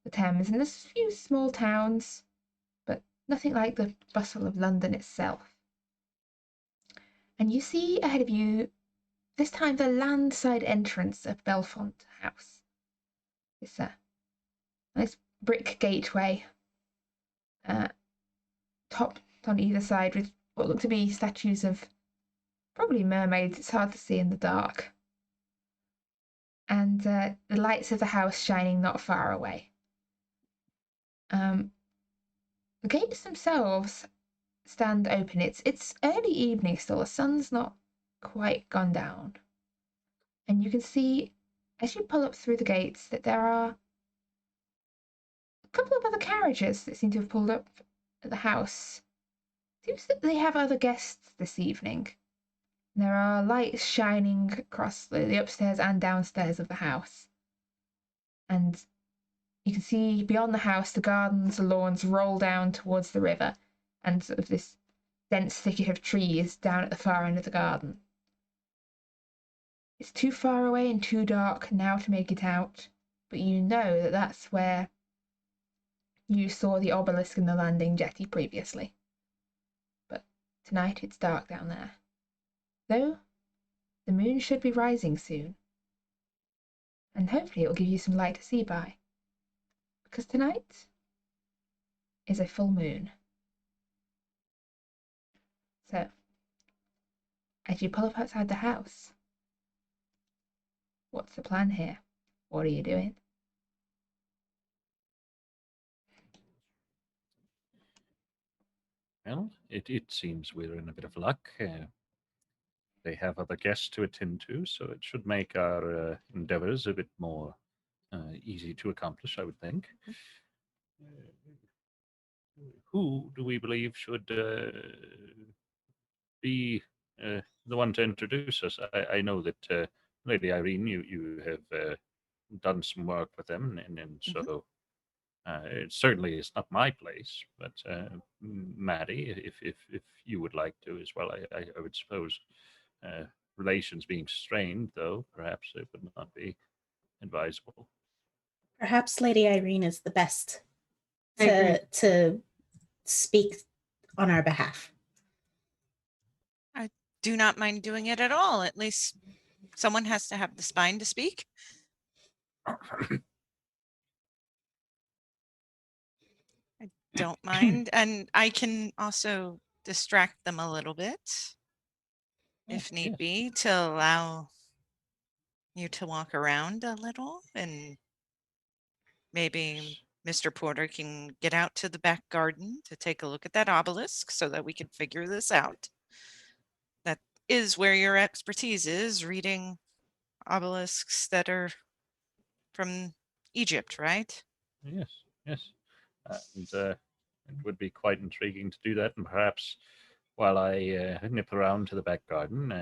Speaker 1: the Thames, and there's a few small towns, but nothing like the bustle of London itself. And you see ahead of you, this time, the landside entrance of Bellfont House. It's a nice brick gateway, topped on either side with what look to be statues of probably mermaids. It's hard to see in the dark. And the lights of the house shining not far away. The gates themselves stand open. It's early evening still. The sun's not quite gone down. And you can see, as you pull up through the gates, that there are a couple of other carriages that seem to have pulled up at the house. Seems that they have other guests this evening. There are lights shining across the upstairs and downstairs of the house. And you can see beyond the house the gardens, the lawns roll down towards the river, and sort of this dense thicket of trees down at the far end of the garden. It's too far away and too dark now to make it out, but you know that that's where you saw the obelisk in the landing jetty previously. But tonight it's dark down there. Though the moon should be rising soon, and hopefully it will give you some light to see by, because tonight is a full moon. So, as you pull up outside the house, what's the plan here? What are you doing?
Speaker 2: Well, it seems we're in a bit of luck. They have other guests to attend to, so it should make our endeavors a bit more easy to accomplish, I would think. Who do we believe should be the one to introduce us? I know that Lady Irene, you have done some work with them, and so it certainly is not my place. But Maddie, if you would like to as well, I would suppose. Relations being strained, though, perhaps it would not be advisable.
Speaker 3: Perhaps Lady Irene is the best
Speaker 5: I agree.
Speaker 3: to speak on our behalf.
Speaker 4: I do not mind doing it at all. At least someone has to have the spine to speak. I don't mind. And I can also distract them a little bit if need
Speaker 2: Yes.
Speaker 4: be, to allow you to walk around a little, and maybe Mr. Porter can get out to the back garden to take a look at that obelisk so that we can figure this out. That is where your expertise is, reading obelisks that are from Egypt, right?
Speaker 2: Yes, yes. And it would be quite intriguing to do that, and perhaps while I nip around to the back garden,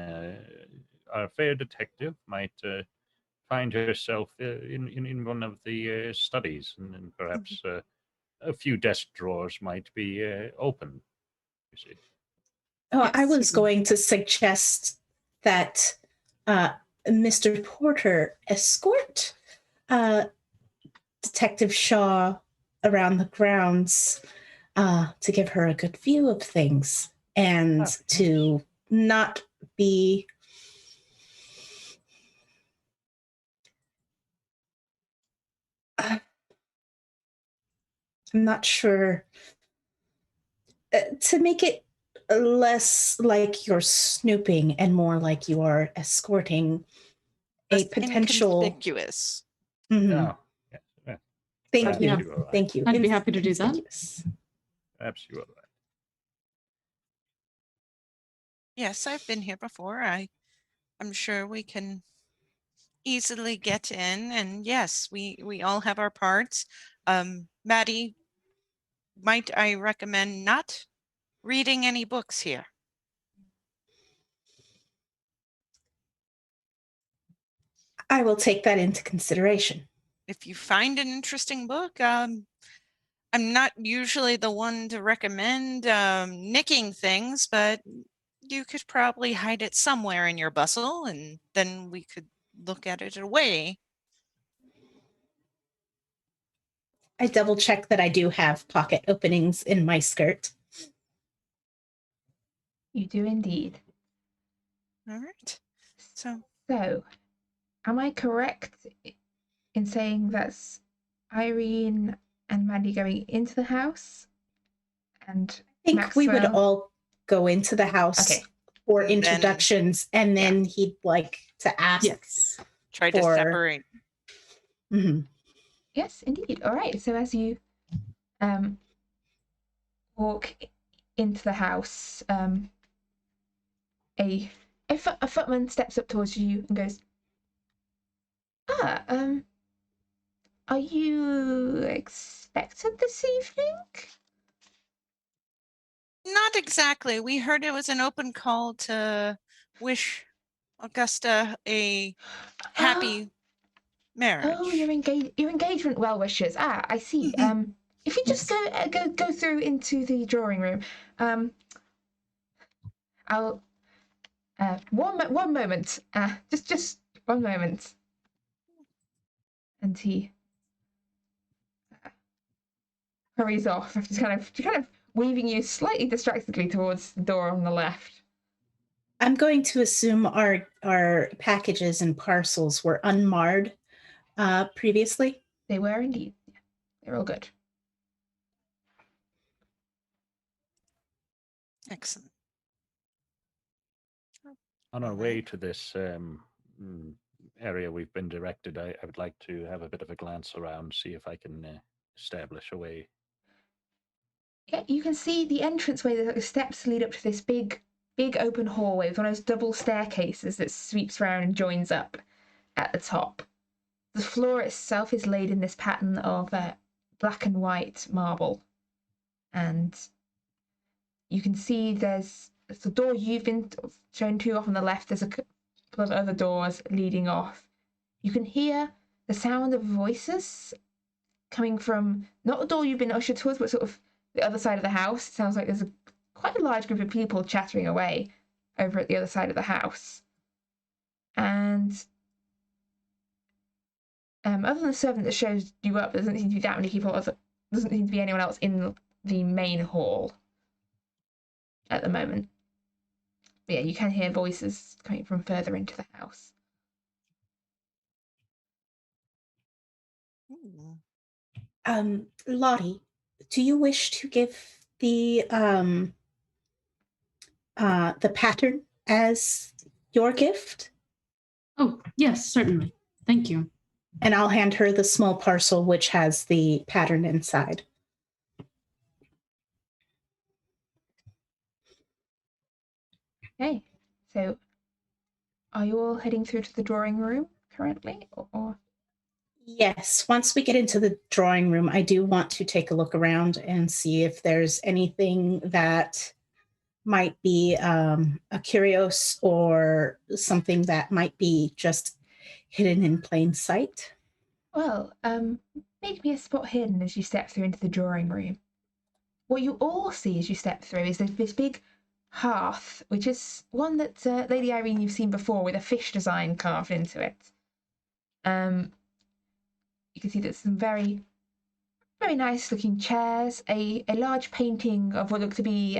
Speaker 2: our fair detective might find herself in one of the studies, and perhaps a few desk drawers might be open. You see.
Speaker 3: Oh,
Speaker 4: Yes.
Speaker 3: I was going to suggest that Mr. Porter escort Detective Shaw around the grounds to give her a good view of things and to not be I'm not sure, to make it less like you're snooping and more like you are escorting a
Speaker 4: Less
Speaker 3: potential.
Speaker 4: inconspicuous.
Speaker 3: Mhm.
Speaker 2: Oh, yes.
Speaker 3: Thank
Speaker 2: Perhaps
Speaker 3: you.
Speaker 2: you are right.
Speaker 3: Thank you.
Speaker 5: I'd be happy to do that.
Speaker 3: Inconspicuous.
Speaker 2: Perhaps you are right.
Speaker 4: Yes, I've been here before. I'm sure we can easily get in, and yes, we all have our parts. Maddie, might I recommend not reading any books here?
Speaker 3: I will take that into consideration.
Speaker 4: If you find an interesting book, I'm not usually the one to recommend nicking things, but you could probably hide it somewhere in your bustle, and then we could look at it away.
Speaker 3: I double check that I do have pocket openings in my skirt.
Speaker 1: You do indeed.
Speaker 4: All right. So
Speaker 1: Am I correct in saying that's Irene and Maddie going into the house? And
Speaker 3: I think
Speaker 1: Maxwell?
Speaker 3: we would all go into the house for
Speaker 4: And then-
Speaker 3: introductions, and then he'd like to ask.
Speaker 5: Yes.
Speaker 4: try to
Speaker 3: For-
Speaker 4: separate.
Speaker 3: Mhm.
Speaker 1: Yes, indeed. All right. So as you walk into the house, a footman steps up towards you and goes, are you expected this evening?
Speaker 4: Not exactly. We heard it was an open call to wish Augusta a happy marriage.
Speaker 1: Oh, your engagement well wishers. I see. If you just go through into the drawing room, I'll one moment. Just one moment. And he hurries off, just kind of waving you slightly distractedly towards the door on the left.
Speaker 3: I'm going to assume our packages and parcels were unmarred previously.
Speaker 1: They were indeed. Yeah, they're all good.
Speaker 4: Excellent.
Speaker 2: On our way to this area we've been directed, I would like to have a bit of a glance around, see if I can establish a way.
Speaker 1: Yeah, you can see the entranceway. The steps lead up to this big open hallway with one of those double staircases that sweeps around and joins up at the top. The floor itself is laid in this pattern of black and white marble, and you can see there's the door you've been shown to off on the left. There's a couple of other doors leading off. You can hear the sound of voices coming from not the door you've been ushered towards, but sort of the other side of the house. It sounds like there's quite a large group of people chattering away over at the other side of the house. And other than the servant that shows you up, there doesn't seem to be that many people. There doesn't seem to be anyone else in the main hall at the moment. But yeah, you can hear voices coming from further into the house.
Speaker 4: Ooh.
Speaker 3: Lottie, do you wish to give the pattern as your gift?
Speaker 5: Oh, yes, certainly. Thank you.
Speaker 3: And I'll hand her the small parcel which has the pattern inside.
Speaker 1: Okay, so are you all heading through to the drawing room currently, or?
Speaker 3: Yes, once we get into the drawing room, I do want to take a look around and see if there's anything that might be a curios or something that might be just hidden in plain sight.
Speaker 1: Well, make me a spot hidden as you step through into the drawing room. What you all see as you step through is this big hearth, which is one that Lady Irene you've seen before with a fish design carved into it. You can see there's some very, very nice looking chairs, a large painting of what looks to be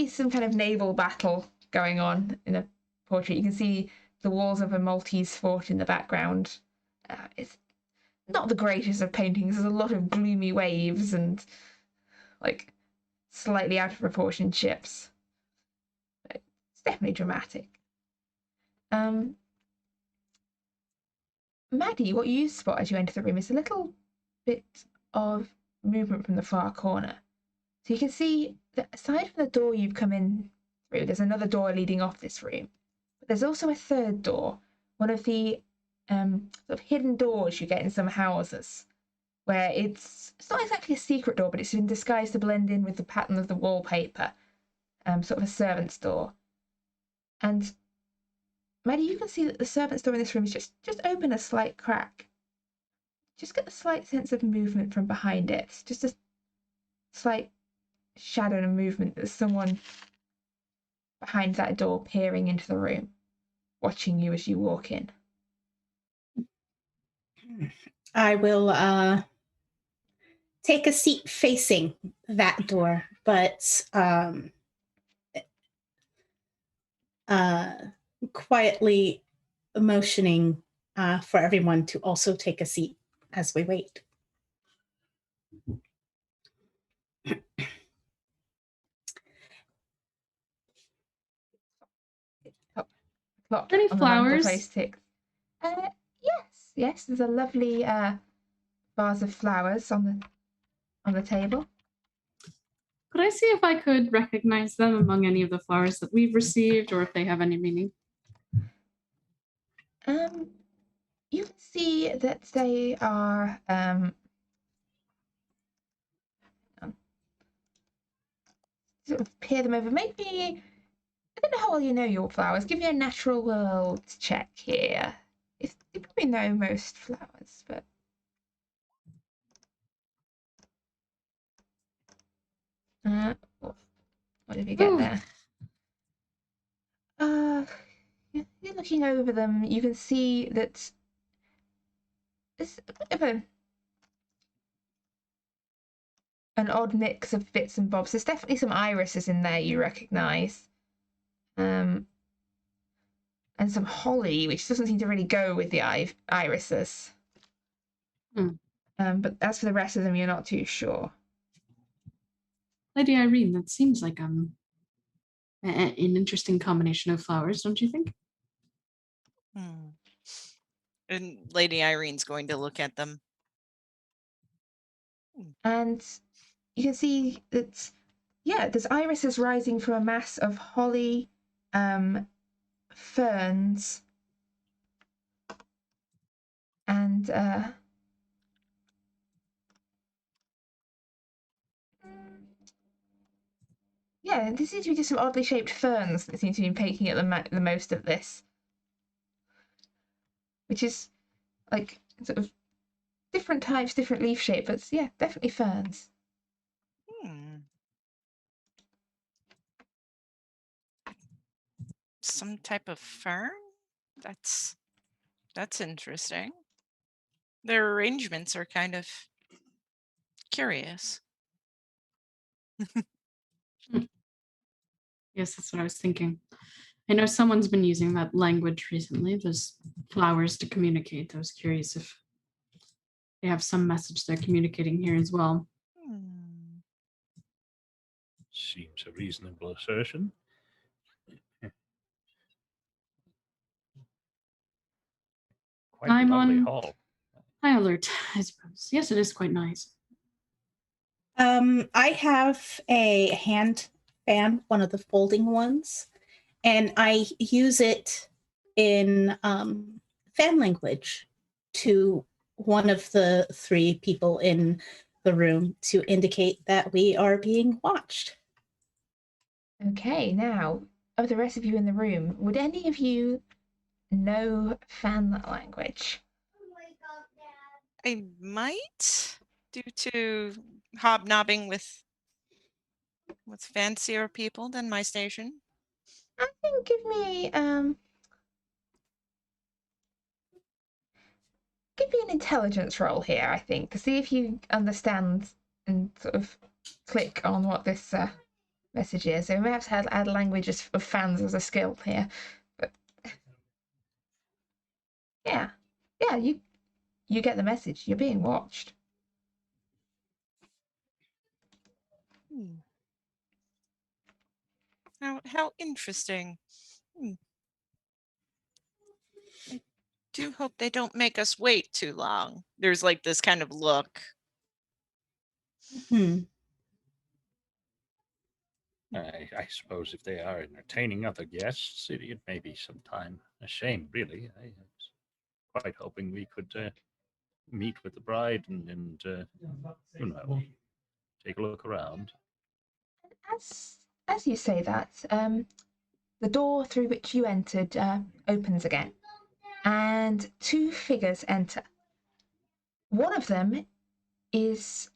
Speaker 1: some kind of naval battle going on in a portrait. You can see the walls of a Maltese fort in the background. It's not the greatest of paintings. There's a lot of gloomy waves and slightly out of proportion ships. It's definitely dramatic. Maddie, what you spot as you enter the room is a little bit of movement from the far corner. So you can see that aside from the door you've come in through, there's another door leading off this room. But there's also a third door, one of the sort of hidden doors you get in some houses, where it's not exactly a secret door, but it's been disguised to blend in with the pattern of the wallpaper, sort of a servant's door. And Maddie, you can see that the servant's door in this room is just open a slight crack. Just get a slight sense of movement from behind it. It's just a slight shadow and movement. There's someone behind that door peering into the room, watching you as you walk in.
Speaker 3: I will take a seat facing that door, but quietly motioning for everyone to also take a seat as we wait.
Speaker 1: Clock
Speaker 5: Any
Speaker 1: on
Speaker 5: flowers?
Speaker 1: the mantelpiece ticks. Yes. There's a lovely vase of flowers on the table.
Speaker 5: Could I see if I could recognize them among any of the flowers that we've received, or if they have any meaning?
Speaker 1: You can see that they are sort of peer them over. Maybe, I don't know how well you know your flowers. Give me a natural world check here. You probably know most flowers, but what did we get there? You're looking over them. You can see that it's a bit of an odd mix of bits and bobs. There's definitely some irises in there you recognise. And some holly, which doesn't seem to really go with the irises. But as for the rest of them, you're not too sure.
Speaker 5: Lady Irene, that seems like an interesting combination of flowers, don't you think?
Speaker 4: And Lady Irene's going to look at them.
Speaker 1: And you can see that, there's irises rising from a mass of holly, ferns, and there seems to be just some oddly shaped ferns that seem to be taking at the most of this, which is like sort of different types, different leaf shape, but yeah, definitely ferns.
Speaker 4: Some type of fern? That's interesting. Their arrangements are kind of curious.
Speaker 5: Yes, that's what I was thinking. I know someone's been using that language recently, those flowers to communicate. I was curious if they have some message they're communicating here as well.
Speaker 2: Seems a reasonable assertion. Quite
Speaker 5: I'm
Speaker 2: a lovely
Speaker 5: on
Speaker 2: hall.
Speaker 5: high alert, I suppose. Yes, it is quite nice.
Speaker 3: I have a hand fan, one of the folding ones, and I use it in fan language to one of the three people in the room to indicate that we are being watched.
Speaker 1: Okay, now, of the rest of you in the room, would any of you know fan language?
Speaker 4: I might, due to hobnobbing with fancier people than my station.
Speaker 1: I think give me an intelligence roll here, I think, to see if you understand and sort of click on what this message is. So we may have to add language of fans as a skill here. But yeah, you get the message. You're being watched.
Speaker 4: How interesting. I do hope they don't make us wait too long. There's like this kind of look.
Speaker 2: I suppose if they are entertaining other guests, it may be some time. A shame, really. I was quite hoping we could meet with the bride and take a look around.
Speaker 1: As you say that, the door through which you entered opens again, and two figures enter. One of them is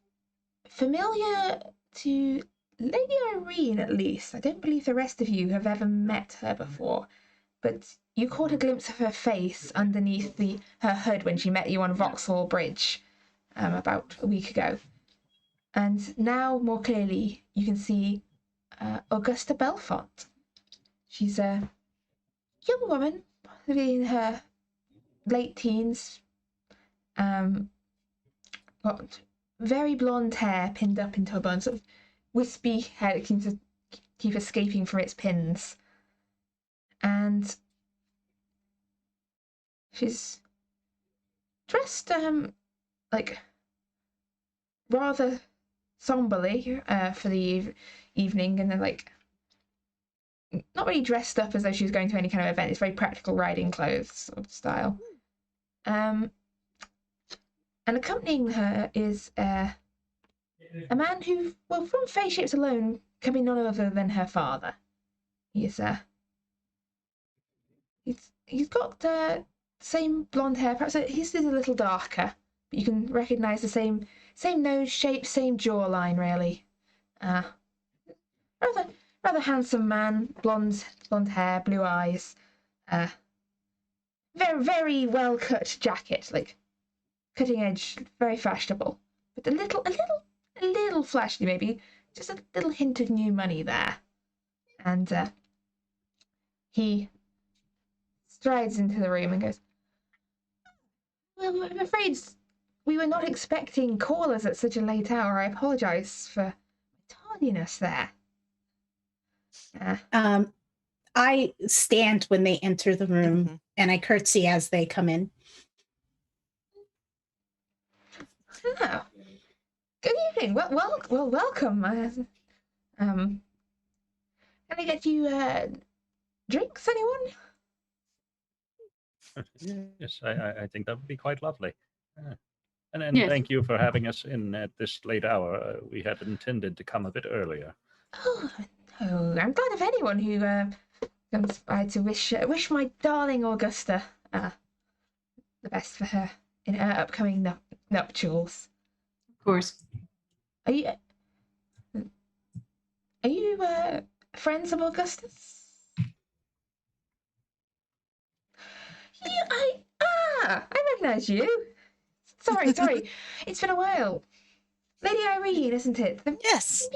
Speaker 1: familiar to Lady Irene, at least. I don't believe the rest of you have ever met her before, but you caught a glimpse of her face underneath her hood when she met you on Vauxhall Bridge about a week ago. And now, more clearly, you can see Augusta Bellfont. She's a young woman, in her late teens, got very blonde hair pinned up into a bun, sort of wispy hair that seems to keep escaping from its pins. And she's dressed like rather somberly for the evening, and then like not really dressed up as though she was going to any kind of event. It's very practical riding clothes sort of style. And accompanying her is a man who, well, from face shapes alone, can be none other than her father. He's got the same blonde hair. Perhaps his is a little darker, but you can recognise the same nose shape, same jawline, really. Rather handsome man, blonde hair, blue eyes. Very very well cut jacket, like cutting edge, very fashionable, but a little flashy, maybe just a little hint of new money there. And he strides into the room and goes, "Well, I'm afraid we were not expecting callers at such a late hour. I apologise for tardiness there."
Speaker 3: I stand when they enter the room and I curtsy as they come in.
Speaker 1: Oh, good evening. Well, welcome. Can I get you drinks, anyone?
Speaker 2: Yes, I think that would be quite lovely. And
Speaker 5: Yes.
Speaker 2: thank you for having us in at this late hour. We had intended to come a bit earlier.
Speaker 1: Oh, no, I'm glad of anyone who comes by to wish my darling Augusta the best for her in her upcoming nuptials.
Speaker 5: Of course.
Speaker 1: Are you friends of Augustus? I recognise you. Sorry. It's been a while. Lady Irene, isn't it?
Speaker 4: Yes.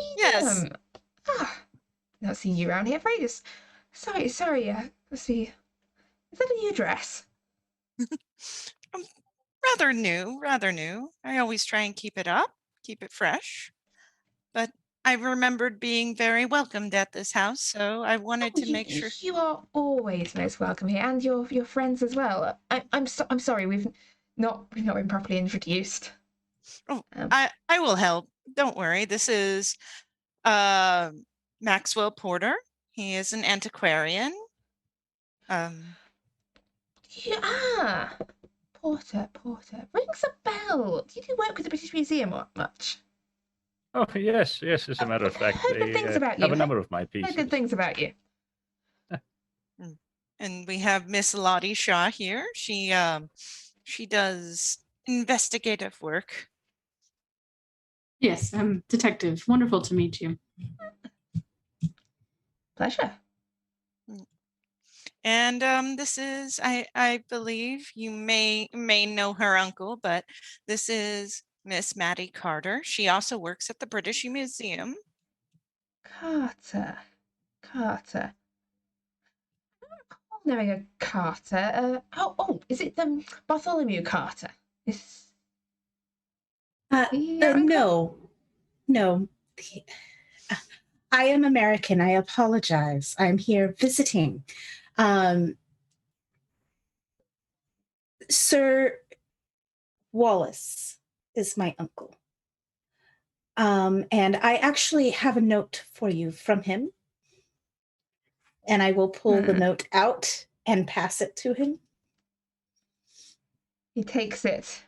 Speaker 1: Not seen you around here for ages. Sorry. Let's see. Is that a new dress?
Speaker 4: Rather new. I always try and keep it up, keep it fresh. But I remembered being very welcomed at this house, so I wanted to make sure.
Speaker 1: You are always most welcome here, and your friends as well. I'm sorry, we've not been properly introduced.
Speaker 4: Oh, I will help. Don't worry. This is Maxwell Porter. He is an antiquarian.
Speaker 1: Porter. Rings a bell. Do you do work with the British Museum or much?
Speaker 2: Oh, yes, as a matter of fact, they have a number of my pieces.
Speaker 1: Good things about you.
Speaker 4: And we have Miss Lottie Shaw here. She does investigative work.
Speaker 5: Yes, I'm detective. Wonderful to meet you.
Speaker 1: Pleasure.
Speaker 4: And this is, I believe you may know her uncle, but this is Miss Maddie Carter. She also works at the British Museum.
Speaker 1: Carter. Knowing a Carter. Is it Bartholomew Carter?
Speaker 3: No. I am American. I apologize. I'm here visiting. Sir Wallace is my uncle. And I actually have a note for you from him. And I will pull the note out and pass it to him.
Speaker 1: He takes it.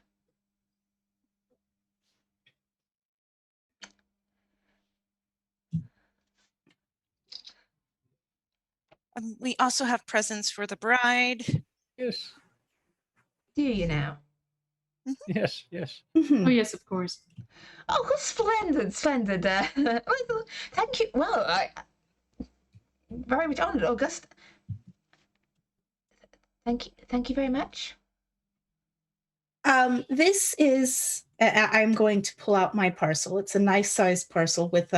Speaker 4: We also have presents for the bride.
Speaker 2: Yes,
Speaker 1: Do you now?
Speaker 2: yes, yes.
Speaker 3: Mhm.
Speaker 5: Oh, yes, of course.
Speaker 1: Oh, splendid, splendid. Well, thank you. Well, I very much honoured, August. Thank you very much.
Speaker 3: This is. I'm going to pull out my parcel. It's a nice sized parcel with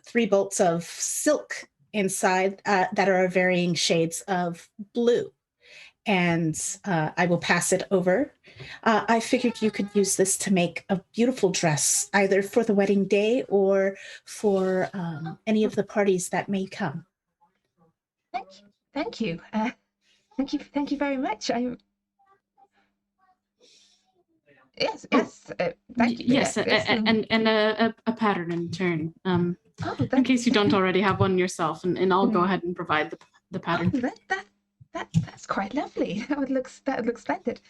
Speaker 3: 3 bolts of silk inside that are varying shades of blue. And I will pass it over. I figured you could use this to make a beautiful dress, either for the wedding day or for any of the parties that may come.
Speaker 1: Thank you. Thank you very much. Yes. Thank you.
Speaker 5: Yes,
Speaker 1: Yes,
Speaker 5: and a pattern in turn.
Speaker 1: oh,
Speaker 5: In case you don't already have one yourself, and I'll go ahead and provide the pattern.
Speaker 1: Oh, that's quite lovely. That would look splendid.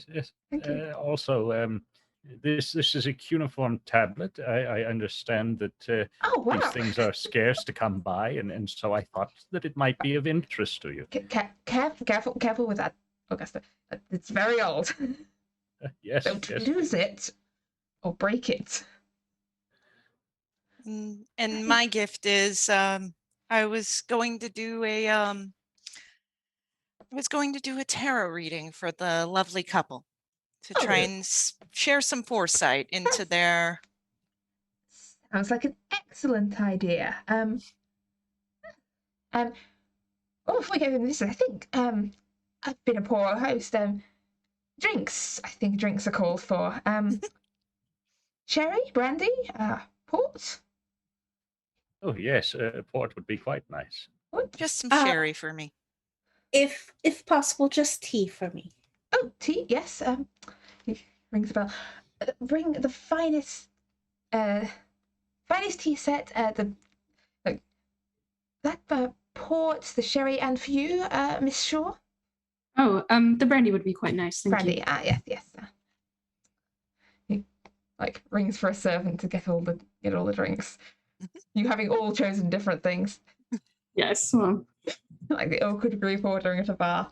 Speaker 2: Yes.
Speaker 1: Thank you.
Speaker 2: Also, this is a cuneiform tablet. I understand that
Speaker 1: Oh wow.
Speaker 2: these things are scarce to come by, and so I thought that it might be of interest to you.
Speaker 1: Careful with that, Augusta. It's very old.
Speaker 2: Yes,
Speaker 1: Don't
Speaker 2: yes.
Speaker 1: lose it or break it.
Speaker 4: And my gift is I was going to do a tarot reading for the lovely couple to try and share some foresight into their.
Speaker 1: Sounds like an excellent idea. Oh, before we get into this, I think I've been a poor host. Drinks. I think drinks are called for. Sherry, brandy, port.
Speaker 2: Oh, yes. Port would be quite nice.
Speaker 4: Just some sherry for me.
Speaker 3: If possible, just tea for me.
Speaker 1: Oh, tea. Yes. Rings a bell. Bring the finest tea set. That port, the sherry, and for you, Miss Shaw.
Speaker 5: Oh, the brandy would be quite nice. Thank
Speaker 1: Brandy.
Speaker 5: you.
Speaker 1: Yes. He rings for a servant to get all the drinks. You having all chosen different things.
Speaker 5: Yes. Well.
Speaker 1: Like the awkward group ordering at a bar.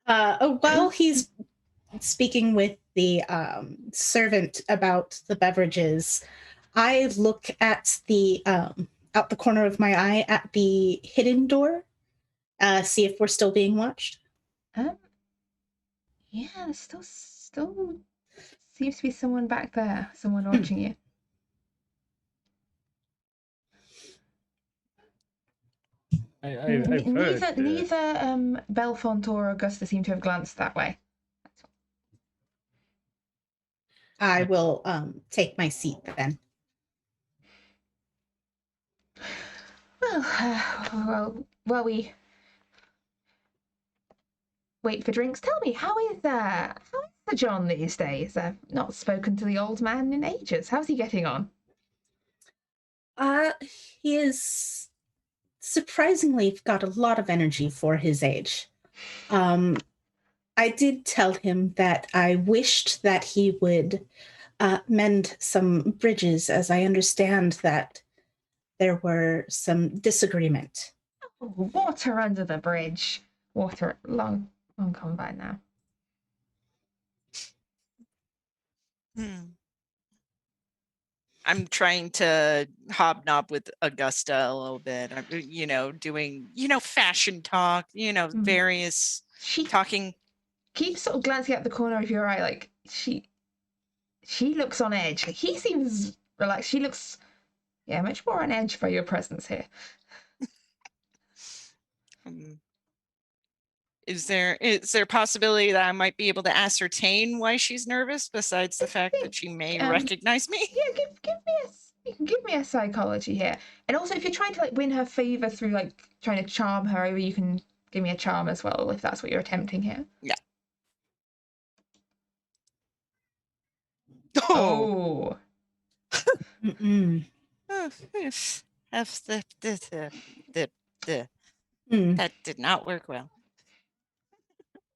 Speaker 3: While he's speaking with the servant about the beverages, I look at the out the corner of my eye at the hidden door, see if we're still being watched.
Speaker 1: Yeah, there's still seems to be someone back there, someone watching you.
Speaker 2: I've heard.
Speaker 1: Neither Bellfont or Augusta seem to have glanced that way.
Speaker 3: I will take my seat then.
Speaker 1: Well, we wait for drinks. Tell me, how is the John these days? I've not spoken to the old man in ages. How's he getting on?
Speaker 3: He is surprisingly got a lot of energy for his age. I did tell him that I wished that he would mend some bridges, as I understand that there were some disagreement.
Speaker 1: Oh, water under the bridge. Water long gone by now.
Speaker 4: I'm trying to hobnob with Augusta a little bit. I'm, doing, fashion talk, various talking.
Speaker 1: Keeps sort of glancing at the corner of your eye, like she looks on edge. He seems relaxed. She looks, much more on edge by your presence here.
Speaker 4: Is there a possibility that I might be able to ascertain why she's nervous, besides the fact that she may recognize me?
Speaker 1: Yeah, give me a psychology here. And also, if you're trying to win her favor through trying to charm her over, you can give me a charm as well, if that's what you're attempting here.
Speaker 4: Yeah. Oh.
Speaker 3: Mm-mm.
Speaker 4: That did not work well.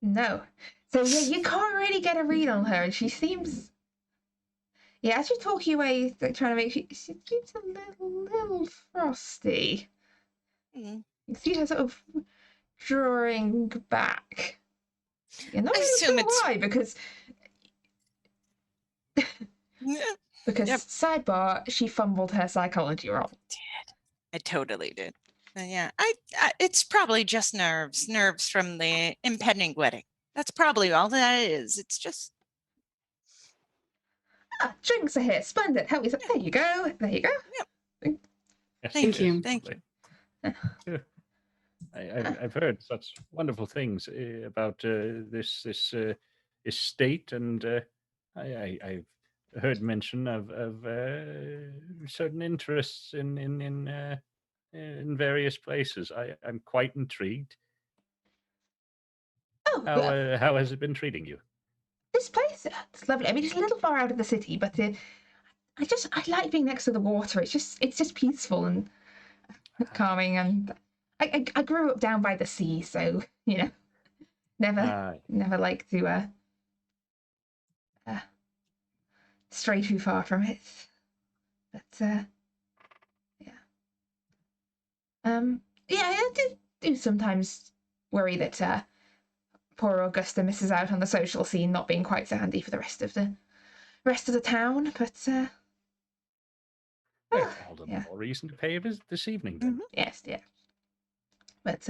Speaker 1: No. So yeah, you can't really get a read on her, and she seems. Yeah, as you talk your way, like, trying to make she seems a little frosty.
Speaker 4: Mm.
Speaker 1: You see her sort of drawing back. You're not
Speaker 4: I
Speaker 1: really
Speaker 4: assume
Speaker 1: sure
Speaker 4: it's-
Speaker 1: why, because
Speaker 4: Yep.
Speaker 1: sidebar, she fumbled her psychology roll.
Speaker 4: I totally did. Yeah, I it's probably just nerves from the impending wedding. That's probably all that is. It's just
Speaker 1: Drinks are here. Splendid. Help me. There you go. There you go.
Speaker 2: Yes,
Speaker 4: Thank
Speaker 5: you.
Speaker 4: Thank you.
Speaker 2: lovely. I've heard such wonderful things about this estate, and I've heard mention of certain interests in various places. I'm quite intrigued.
Speaker 1: Oh, well,
Speaker 2: How has it been treating you?
Speaker 1: this place, it's lovely. I mean, it's a little far out of the city, but I like being next to the water. It's just peaceful and calming. And I grew up down by the sea, so never like to stray too far from it. But yeah, I do sometimes worry that poor Augusta misses out on the social scene not being quite so handy for the rest of the town. But
Speaker 2: All the
Speaker 1: yeah.
Speaker 2: more reason to pay a visit this evening, then.
Speaker 1: Yes, yeah. But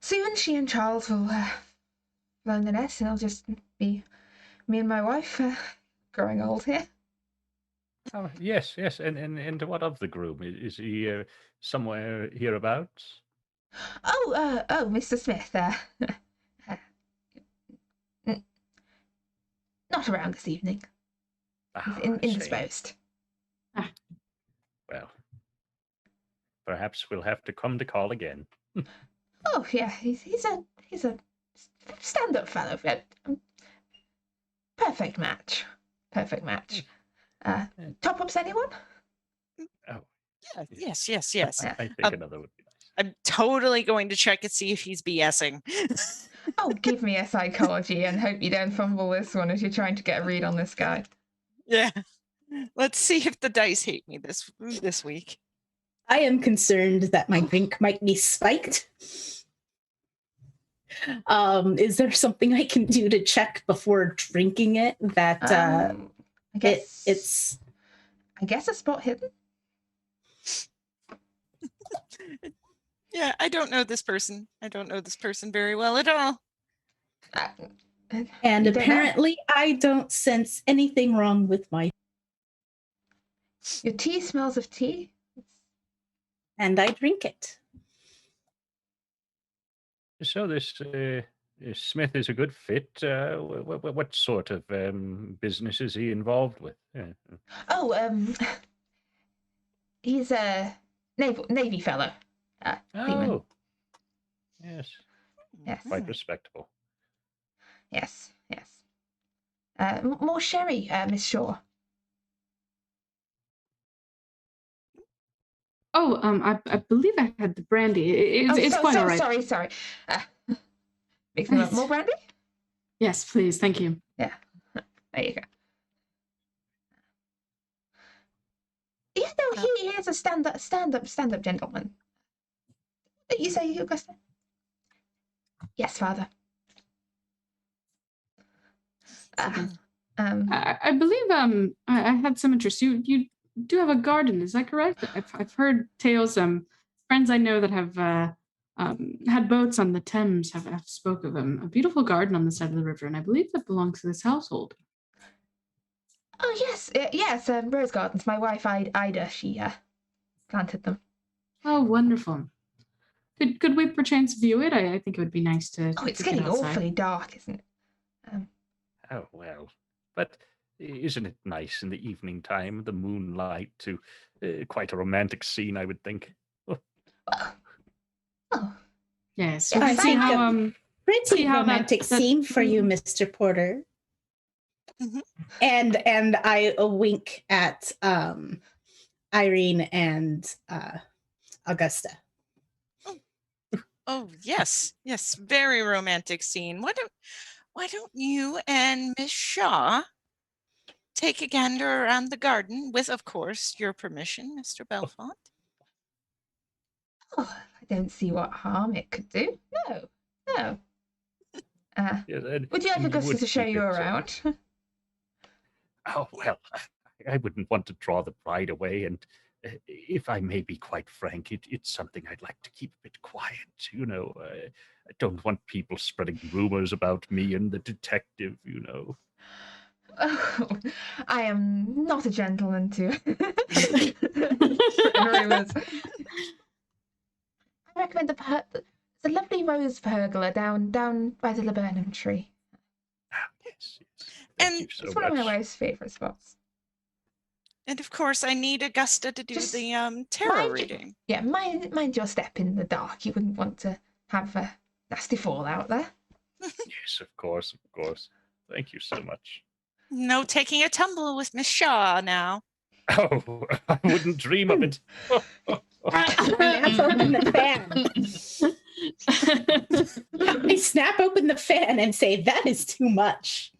Speaker 1: soon she and Charles will learn the nest, and it'll just be me and my wife growing old here.
Speaker 2: Oh, yes, and what of the groom? Is he somewhere hereabouts?
Speaker 1: Oh, Mr. Smith. Not around this evening. He's
Speaker 2: Ah, I see.
Speaker 1: indisposed.
Speaker 2: Well, perhaps we'll have to come to call again.
Speaker 1: Oh yeah, he's a stand-up fellow. Perfect match. Perfect match. Top-ups, anyone?
Speaker 2: Oh,
Speaker 4: Yeah, yes.
Speaker 2: I think another would be nice.
Speaker 4: I'm totally going to check and see if he's BSing.
Speaker 1: Oh, give me a psychology and hope you don't fumble this one as you're trying to get a read on this guy.
Speaker 4: Yeah. Let's see if the dice hate me this week.
Speaker 3: I am concerned that my drink might be spiked. Is there something I can do to check before drinking it that
Speaker 1: I guess
Speaker 3: it's
Speaker 1: I guess a spot hidden.
Speaker 4: Yeah, I don't know this person. I don't know this person very well at all.
Speaker 3: and
Speaker 1: You don't know?
Speaker 3: apparently I don't sense anything wrong with my
Speaker 1: Your tea smells of tea.
Speaker 3: and I drink it.
Speaker 2: So this Smith is a good fit. What sort of business is he involved with?
Speaker 1: Oh, he's a Navy fellow. Seaman.
Speaker 2: Oh, yes,
Speaker 1: Yes.
Speaker 2: quite respectable.
Speaker 1: Yes. More sherry, Miss Shaw.
Speaker 5: Oh, I believe I had the brandy. It's quite all right.
Speaker 1: Sorry. Mix them up. More brandy?
Speaker 5: Yes, please. Thank you.
Speaker 1: Yeah. There you go. Yeah, no, he is a stand-up gentleman. You say, Augusta? Yes, Father.
Speaker 5: I believe I had some interest. You do have a garden, is that correct? I've heard tales. Friends I know that have had boats on the Thames have spoke of a beautiful garden on the side of the river, and I believe that belongs to this household.
Speaker 1: Oh yes, rose gardens. My wife Ida, she planted them.
Speaker 5: Oh, wonderful. Could we perchance view it? I think it would be nice to.
Speaker 1: Oh, it's
Speaker 5: to get
Speaker 1: getting
Speaker 5: outside.
Speaker 1: awfully dark, isn't it?
Speaker 2: Oh well, but isn't it nice in the evening time, the moonlight, to quite a romantic scene, I would think.
Speaker 1: Oh.
Speaker 5: Yes,
Speaker 1: Yeah,
Speaker 5: we
Speaker 1: I
Speaker 5: can see
Speaker 1: think
Speaker 5: how
Speaker 3: Pretty
Speaker 5: see how
Speaker 3: romantic
Speaker 5: that
Speaker 3: scene for you, Mr. Porter. And I wink at Irene and Augusta.
Speaker 4: Oh yes, yes, very romantic scene. Why don't you and Miss Shaw take a gander around the garden with, of course, your permission, Mr. Bellfont?
Speaker 1: Oh, I don't see what harm it could do. No, no.
Speaker 2: Yes,
Speaker 1: Would you like
Speaker 2: and
Speaker 1: Augusta
Speaker 2: would
Speaker 1: to show
Speaker 2: keep
Speaker 1: you
Speaker 2: it,
Speaker 1: around?
Speaker 2: Oh, well, I wouldn't want to draw the pride away, and if I may be quite frank, it's something I'd like to keep a bit quiet. You know, I don't want people spreading rumors about me and the detective, you know.
Speaker 1: Oh, I am not a gentleman to spread rumours. I recommend there's a lovely rose pergola down by the laburnum tree.
Speaker 2: Yes, yes. Thank
Speaker 4: And
Speaker 2: you so
Speaker 1: It's one of my
Speaker 2: much.
Speaker 1: wife's favourite spots.
Speaker 4: And of course, I need Augusta to do
Speaker 1: Just
Speaker 4: the tarot
Speaker 1: mind
Speaker 4: reading.
Speaker 1: Yeah, mind your step in the dark. You wouldn't want to have a nasty fallout there.
Speaker 2: Yes, of course, of course. Thank you so much.
Speaker 4: No taking a tumble with Miss Shaw now.
Speaker 2: Oh, I wouldn't dream of it.
Speaker 3: Snap open the fan. I snap open the fan and say, "That is too much."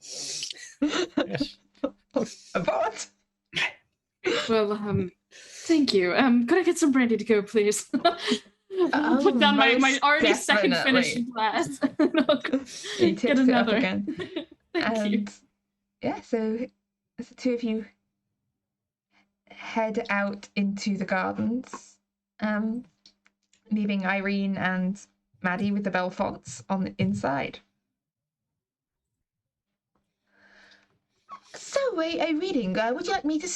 Speaker 2: Yes.
Speaker 1: What?
Speaker 5: Well, thank you. Could I get some brandy to go, please?
Speaker 1: Oh,
Speaker 5: Put down my
Speaker 1: most
Speaker 5: already second
Speaker 1: definitely.
Speaker 5: finished glass.
Speaker 1: He
Speaker 5: Get
Speaker 1: tips it up
Speaker 5: another.
Speaker 1: again.
Speaker 5: Thank you.
Speaker 1: And yeah, so as the two of you head out into the gardens, leaving Irene and Maddie with the Bellfonts on the inside. So, a reading. Would you like me to?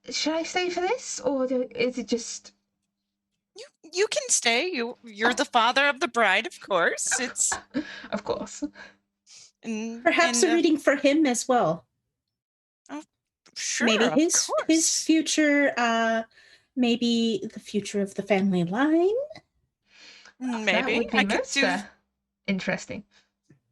Speaker 1: Should I stay for this, or is it just?
Speaker 4: You can stay. You're the father of the bride, of course. It's
Speaker 1: Of course.
Speaker 3: Perhaps a reading for him as well.
Speaker 4: Oh, sure.
Speaker 3: Maybe
Speaker 4: of
Speaker 3: his
Speaker 4: course.
Speaker 3: future. Maybe the future of the family line.
Speaker 4: Maybe
Speaker 1: That would be
Speaker 4: I could
Speaker 1: most
Speaker 4: do.
Speaker 1: interesting.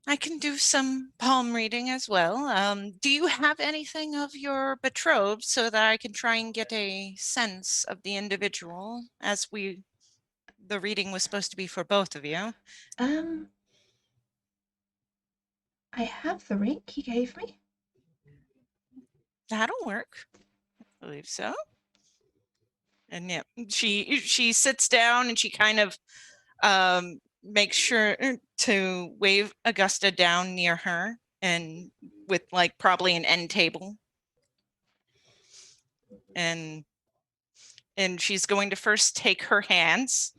Speaker 4: I can do some palm reading as well. Do you have anything of your betrothed so that I can try and get a sense of the individual as the reading was supposed to be for both of you?
Speaker 1: I have the ring he gave me.
Speaker 4: That'll work. I believe so. And yeah, she sits down and she kind of makes sure to wave Augusta down near her and with like probably an end table. And she's going to first take her hands,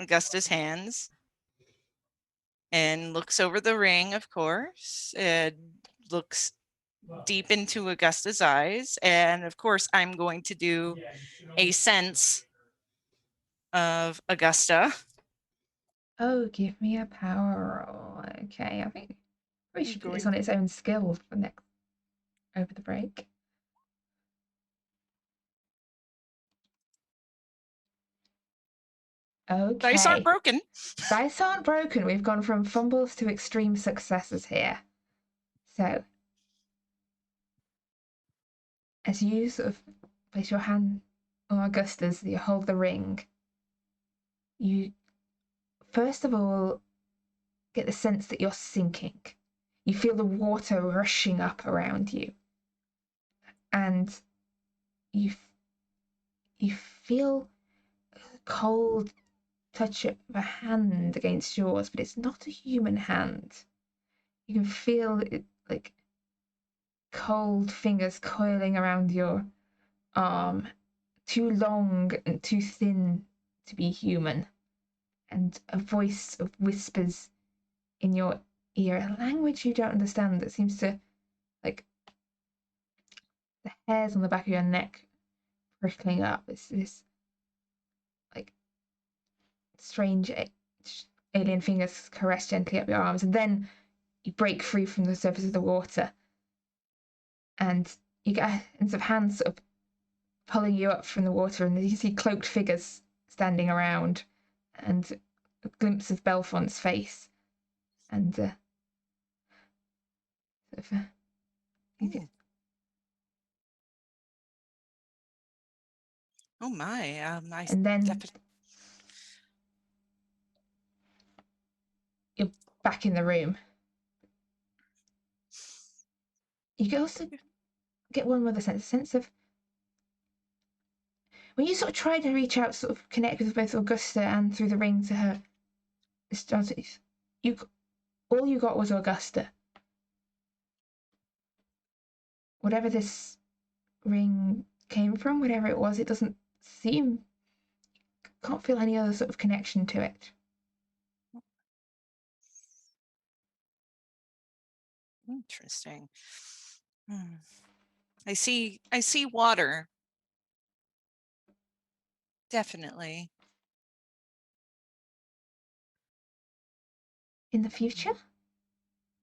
Speaker 4: Augusta's hands, and looks over the ring, of course, and looks deep into Augusta's eyes. And of course, I'm going to do a sense of Augusta.
Speaker 1: Oh, give me a power roll. Okay, I think we should put this on its own skill for next over the break. Okay.
Speaker 4: Dice aren't broken.
Speaker 1: Dice aren't broken. We've gone from fumbles to extreme successes here. So, as you sort of place your hand on Augusta's, you hold the ring, you first of all get the sense that you're sinking. You feel the water rushing up around you. And you feel a cold touch of a hand against yours, but it's not a human hand. You can feel it like cold fingers coiling around your arm, too long and too thin to be human, and a voice of whispers in your ear, a language you don't understand that seems to, like, the hairs on the back of your neck prickling up. It's this, like, strange alien fingers caress gently up your arms, and then you break free from the surface of the water, and you get a sense of hands sort of pulling you up from the water, and you see cloaked figures standing around, and a glimpse of Bellfont's face, and Okay.
Speaker 4: Oh my!
Speaker 1: And then you're back in the room. You can also get one other sense of when you sort of try to reach out, sort of connect with both Augusta and through the ring to her. All you got was Augusta. Whatever this ring came from, whatever it was, it doesn't seem. Can't feel any other sort of connection to it.
Speaker 4: Interesting. I see water. Definitely.
Speaker 1: In the future?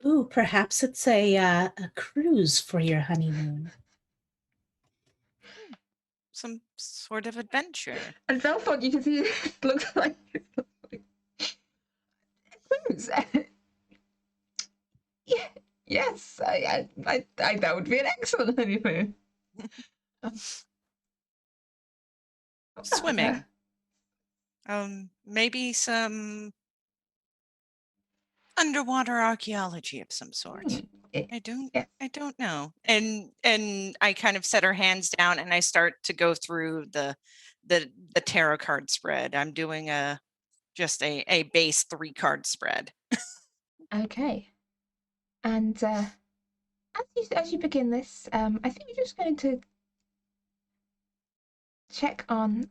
Speaker 3: Ooh, perhaps it's a cruise for your honeymoon.
Speaker 4: Some sort of adventure.
Speaker 1: And Bellfont, you can see it looks like cruise. Yeah, yes, I that would be an excellent honeymoon.
Speaker 4: Swimming. Maybe some underwater archaeology of some sort. I don't know. And I kind of set her hands down and I start to go through the tarot card spread. I'm doing just a base 3-card spread.
Speaker 1: Okay. And as you begin this, I think you're just going to check on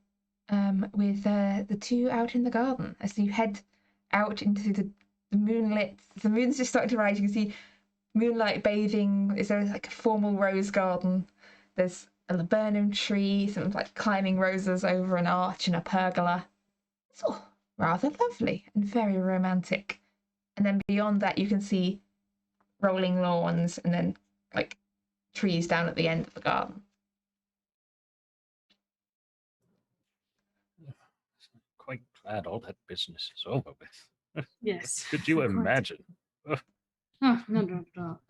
Speaker 1: with the two out in the garden as you head out into the moonlit. The moon's just starting to rise. You can see moonlight bathing. Is there like a formal rose garden? There's a laburnum tree, some like climbing roses over an arch and a pergola. It's all rather lovely and very romantic. And then beyond that, you can see rolling lawns and then like trees down at the end of the garden.
Speaker 2: Quite glad all that business is over with.
Speaker 5: Yes.
Speaker 2: Could you imagine?
Speaker 5: Oh, no, not at all.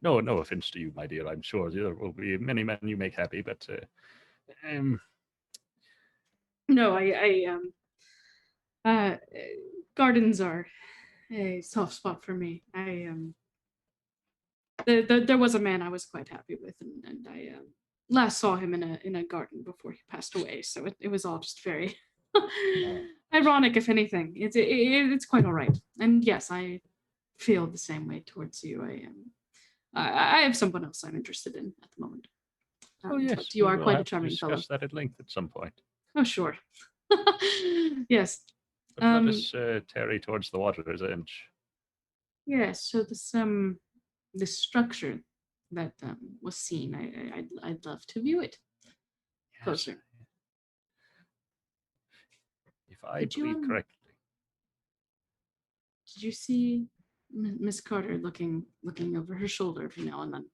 Speaker 2: No offense to you, my dear. I'm sure there will be many men you make happy, but
Speaker 5: no, gardens are a soft spot for me. There was a man I was quite happy with, and I last saw him in a garden before he passed away. So it was all just very ironic, if anything. It's quite all right. And yes, I feel the same way towards you. I have someone else I'm interested in at the moment.
Speaker 2: yes,
Speaker 5: but you are
Speaker 2: we'll
Speaker 5: quite a
Speaker 2: have to
Speaker 5: charming fellow.
Speaker 2: discuss that at length at some point.
Speaker 5: Oh, sure. Yes.
Speaker 2: But let us tarry towards the water's edge.
Speaker 5: Yes. So this structure that was seen, I'd love to view it closer.
Speaker 2: Yes. If I believe correctly.
Speaker 5: Did you see Miss Carter looking over her shoulder every now and then?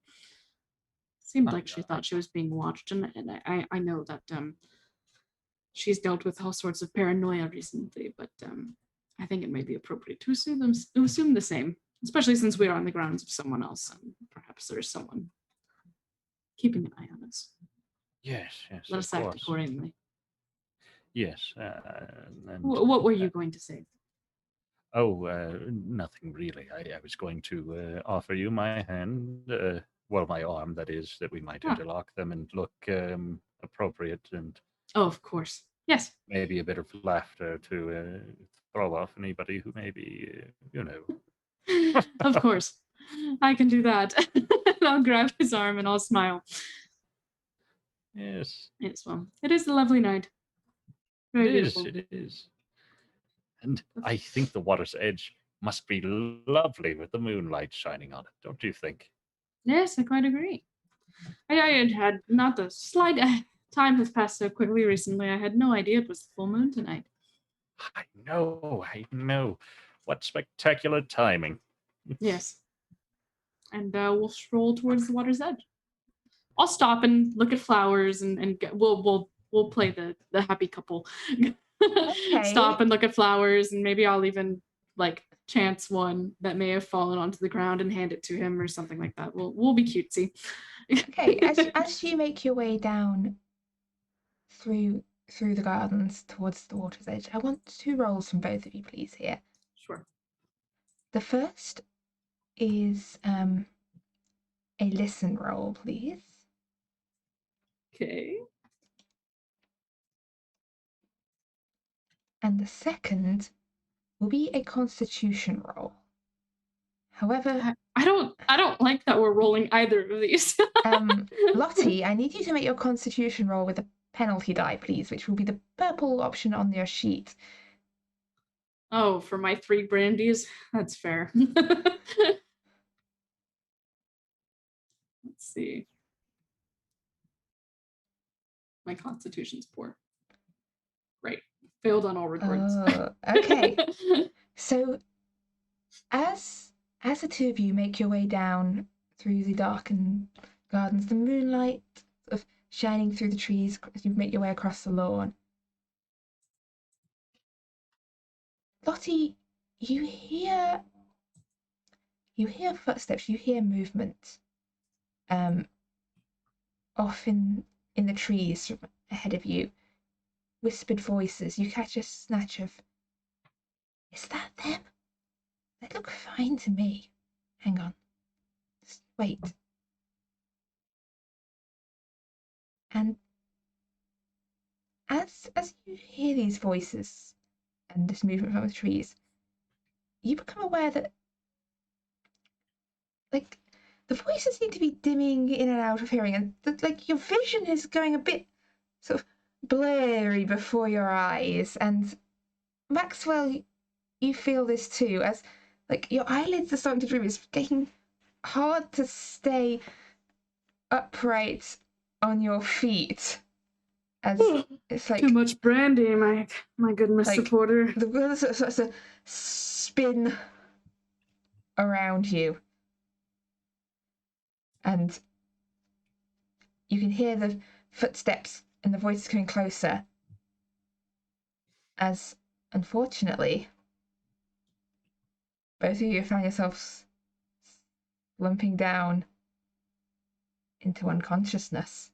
Speaker 5: Seemed like she thought she was being watched, and I know that she's dealt with all sorts of paranoia recently, but I think it may be appropriate to assume the same, especially since we are on the grounds of someone else, and perhaps there's someone keeping an eye on us.
Speaker 2: Yes.
Speaker 5: Let us act accordingly.
Speaker 2: Yes.
Speaker 5: What were you going to say?
Speaker 2: Oh, nothing really. I was going to offer you my hand, my arm, that is, that we might interlock them and look appropriate, and
Speaker 5: oh, of course. Yes.
Speaker 2: maybe a bit of laughter to throw off anybody who may be,
Speaker 5: Of course. I can do that. I'll grab his arm and I'll smile.
Speaker 2: Yes.
Speaker 5: Yes, well, it is a lovely night. Very beautiful.
Speaker 2: It is. And I think the water's edge must be lovely with the moonlight shining on it, don't you think?
Speaker 5: Yes, I quite agree. I had not the slight time has passed so quickly recently. I had no idea it was the full moon tonight.
Speaker 2: I know. What spectacular timing.
Speaker 5: Yes. And we'll stroll towards the water's edge. I'll stop and look at flowers and we'll play the happy couple. Okay. Stop and look at flowers, and maybe I'll even like chance one that may have fallen onto the ground and hand it to him or something like that. We'll be cutesy.
Speaker 1: Okay, as you make your way down through the gardens towards the water's edge, I want 2 rolls from both of you, please. Here,
Speaker 5: Sure.
Speaker 1: the first is a listen roll, please,
Speaker 5: Okay.
Speaker 1: and the second will be a Constitution roll. However,
Speaker 5: I don't like that we're rolling either of these.
Speaker 1: Lottie, I need you to make your Constitution roll with a penalty die, please, which will be the purple option on your sheet.
Speaker 5: Oh, for my 3 brandies? That's fair. Let's see. My constitution's poor. Great. Failed on all records.
Speaker 1: Oh, okay. So, as the 2 of you make your way down through the darkened gardens, the moonlight sort of shining through the trees as you make your way across the lawn, Lottie, you hear footsteps, you hear movement, off in the trees ahead of you. Whispered voices. You catch a snatch of, is that them? They look fine to me. Hang on. Just wait. And as you hear these voices and this movement from the trees, you become aware that, like, the voices seem to be dimming in and out of hearing, and like your vision is going a bit sort of blurry before your eyes. And Maxwell, you feel this too, as like your eyelids are starting to droop. It's getting hard to stay upright on your feet, as it's like
Speaker 5: Too much brandy, my good Mr.
Speaker 1: like,
Speaker 5: Porter.
Speaker 1: the world starts to spin around you, and you can hear the footsteps and the voices coming closer, as unfortunately both of you find yourselves slumping down into unconsciousness.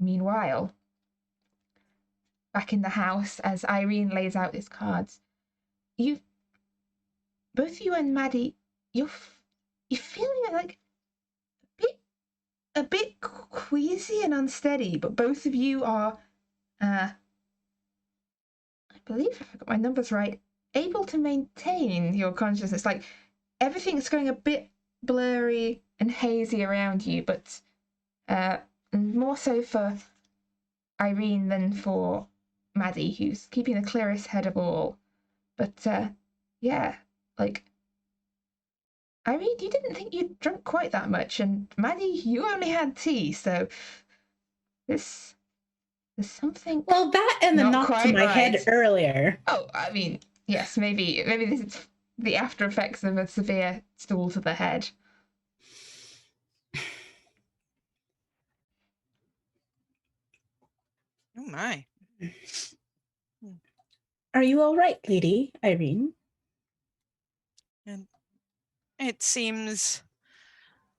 Speaker 1: Meanwhile, back in the house, as Irene lays out these cards, both you and Maddie, you're feeling like a bit queasy and unsteady, but both of you are, I believe if I got my numbers right, able to maintain your consciousness. Like, everything's going a bit blurry and hazy around you, but more so for Irene than for Maddie, who's keeping the clearest head of all. But yeah, like, Irene, you didn't think you'd drunk quite that much, and Maddie, you only had tea, so there's something.
Speaker 3: Well, that and the
Speaker 1: Not
Speaker 3: knock to
Speaker 1: quite
Speaker 3: my head
Speaker 1: right.
Speaker 3: earlier.
Speaker 1: Oh, I mean, yes, maybe this is the after effects of a severe stool to the head.
Speaker 4: Oh my.
Speaker 3: Are you all right, Lady Irene?
Speaker 4: And it seems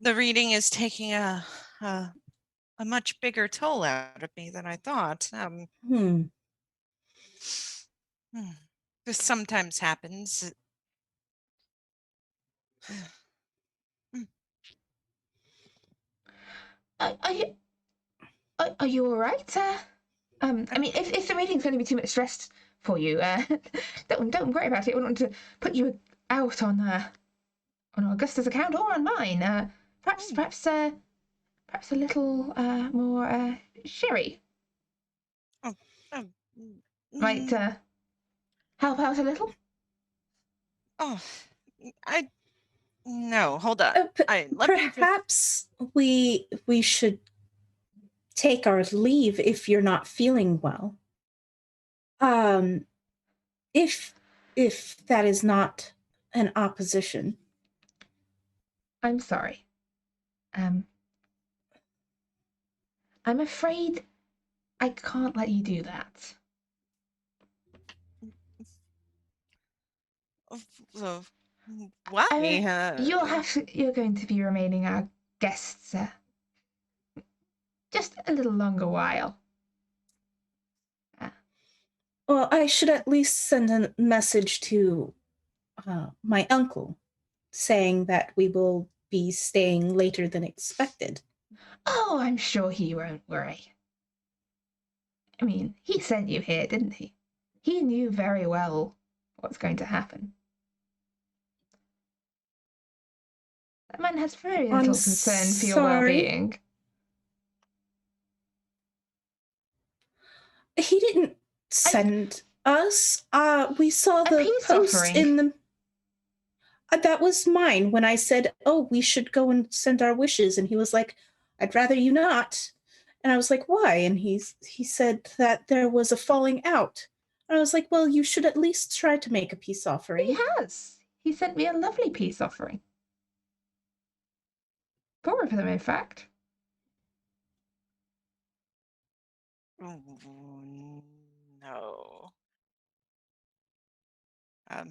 Speaker 4: the reading is taking a much bigger toll out of me than I thought. This sometimes happens.
Speaker 1: Are you all right? I mean, if the reading's going to be too much stress for you, don't worry about it. I don't want to put you out on Augusta's account or on mine. Perhaps a little more sherry might help out a little.
Speaker 4: No, hold on.
Speaker 3: Perhaps we should take our leave if you're not feeling well. If that is not an opposition.
Speaker 1: I'm sorry. I'm afraid I can't let you do that.
Speaker 4: Why?
Speaker 1: I mean, you're going to be remaining our guests just a little longer while.
Speaker 3: Well, I should at least send a message to my uncle saying that we will be staying later than expected.
Speaker 1: Oh, I'm sure he won't worry. I mean, he sent you here, didn't he? He knew very well what's going to happen. That man has very little
Speaker 3: I'm
Speaker 1: concern for your
Speaker 3: sorry.
Speaker 1: well-being.
Speaker 3: He didn't send us. We saw
Speaker 1: A
Speaker 3: the
Speaker 1: peace
Speaker 3: post
Speaker 1: offering.
Speaker 3: in the. That was mine when I said, "Oh, we should go and send our wishes," and he was like, "I'd rather you not." And I was like, "Why?" And he said that there was a falling out. And I was like, "Well, you should at least try to make a peace offering."
Speaker 1: He has. He sent me a lovely peace offering. 4 of them, in fact.
Speaker 4: Oh, no.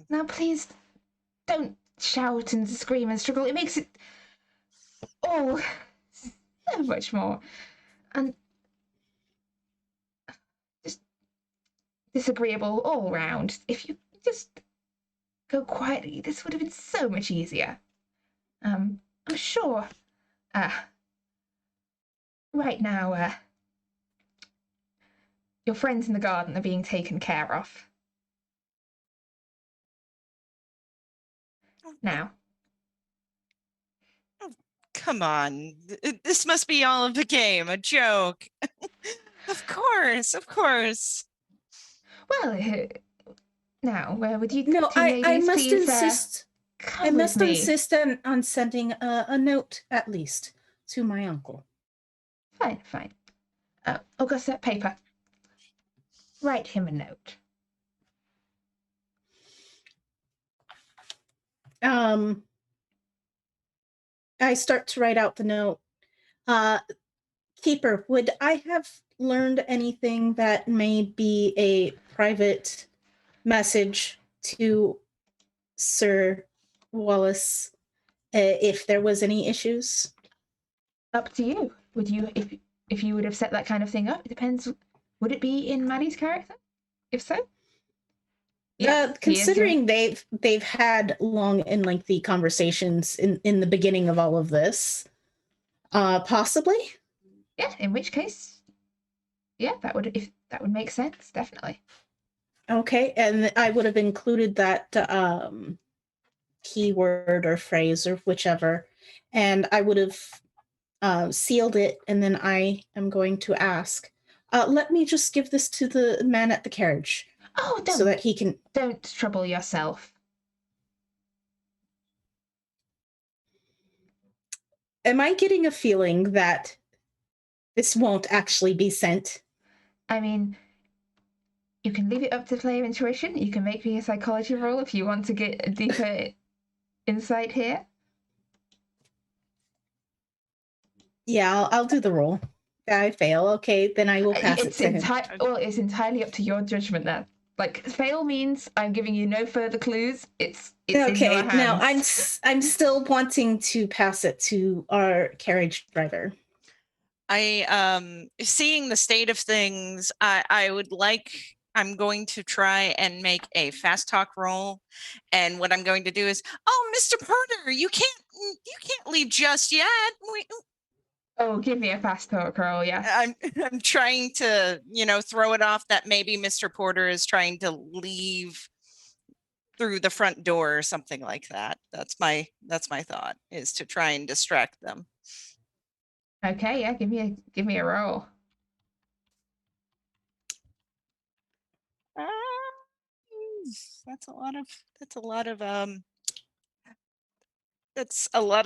Speaker 1: Now, please, don't shout and scream and struggle. It makes it all so much more. And just disagreeable all round. If you just go quietly, this would have been so much easier. I'm sure. Right now, your friends in the garden are being taken care of. Now.
Speaker 4: Oh, come on. This must be all of a game, a joke. Of course, of course.
Speaker 1: Well, now, would you
Speaker 3: No,
Speaker 1: two
Speaker 3: I
Speaker 1: ladies
Speaker 3: must
Speaker 1: please,
Speaker 3: insist.
Speaker 1: come
Speaker 3: I
Speaker 1: with
Speaker 3: must
Speaker 1: me?
Speaker 3: insist on sending a note at least to my uncle.
Speaker 1: Fine. Augusta, paper. Write him a note.
Speaker 3: I start to write out the note. Keeper, would I have learned anything that may be a private message to Sir Wallace if there was any issues?
Speaker 1: Up to you. Would you, if you would have set that kind of thing up? It depends. Would it be in Maddie's character? If so, yes.
Speaker 3: Considering they've had long and lengthy conversations in the beginning of all of this, possibly.
Speaker 1: Yeah. In which case, yeah, that would make sense, definitely.
Speaker 3: Okay, and I would have included that keyword or phrase or whichever, and I would have sealed it, and then I am going to ask, let me just give this to the man at the carriage.
Speaker 1: Oh,
Speaker 3: so that he can.
Speaker 1: Don't trouble yourself.
Speaker 3: Am I getting a feeling that this won't actually be sent?
Speaker 1: I mean, you can leave it up to player intuition. You can make me a psychology roll if you want to get a deeper insight here.
Speaker 3: Yeah, I'll do the roll. I fail. Okay, then I will pass it to him.
Speaker 1: Well, it's entirely up to your judgment there. Like, fail means I'm giving you no further clues. It's okay. In your hands.
Speaker 3: Now I'm still wanting to pass it to our carriage driver.
Speaker 4: Seeing the state of things, I'm going to try and make a fast talk roll, and what I'm going to do is, oh, Mr. Porter, you can't leave just yet.
Speaker 1: Oh, give me a fast talk roll, yeah.
Speaker 4: I'm trying to, throw it off that maybe Mr. Porter is trying to leave through the front door or something like that. That's my thought, is to try and distract them.
Speaker 1: Okay, yeah, give me a roll.
Speaker 4: That's a lot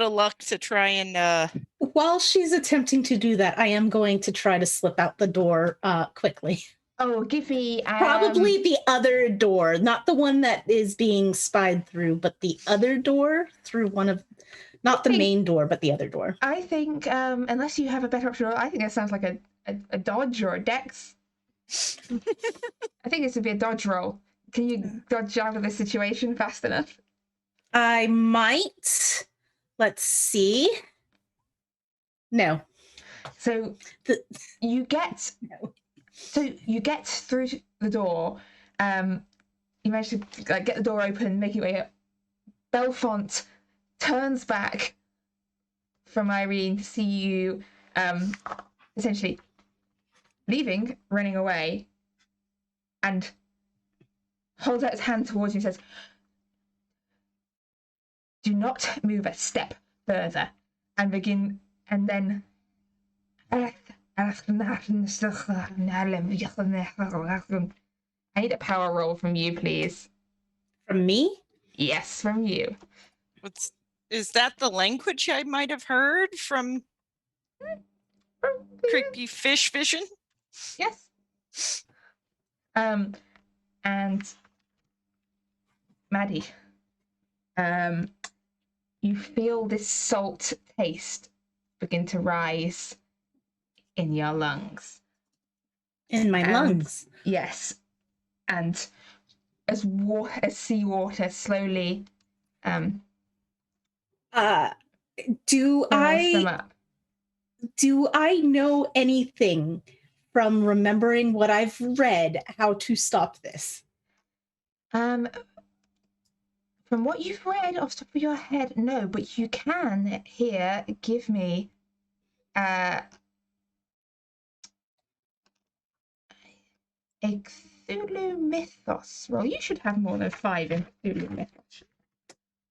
Speaker 4: of luck to try and
Speaker 3: While she's attempting to do that, I am going to try to slip out the door quickly.
Speaker 1: Oh, give me
Speaker 3: probably the other door, not the one that is being spied through, but the other door through one of, not the main door, but the other door.
Speaker 1: I think, unless you have a better option, I think that sounds like a dodge or a dex. I think this would be a dodge roll. Can you dodge out of this situation fast enough?
Speaker 3: I might. Let's see. No.
Speaker 1: So you get through the door. You manage to get the door open, make your way up. Bellfont turns back from Irene to see you essentially leaving, running away, and holds out his hand towards you and says, "Do not move a step further," and then I need a power roll from you, please.
Speaker 3: From me?
Speaker 1: Yes, from you.
Speaker 4: Is that the language I might have heard from creepy fish vision?
Speaker 1: Yes. And Maddie, you feel this salt taste begin to rise in your lungs.
Speaker 3: In my lungs?
Speaker 1: Yes. And as seawater slowly
Speaker 3: do
Speaker 1: them up.
Speaker 3: Do I know anything from remembering what I've read how to stop this?
Speaker 1: From what you've read off the top of your head, no, but you can here give me a Cthulhu Mythos roll. You should have more than 5 in Cthulhu Mythos.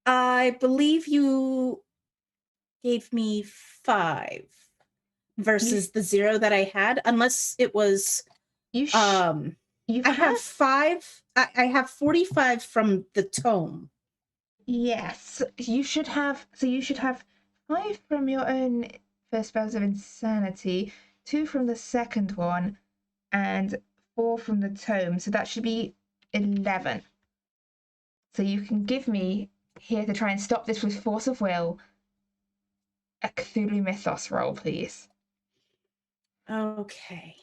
Speaker 3: I believe you gave me 5 versus the 0 that I had, unless it was I have 5. I have 45 from the tome.
Speaker 1: Yes, you should have. So you should have 5 from your own first spells of insanity, 2 from the second one, and 4 from the tome. So that should be 11. So you can give me here to try and stop this with force of will a Cthulhu Mythos roll, please.
Speaker 3: Okay.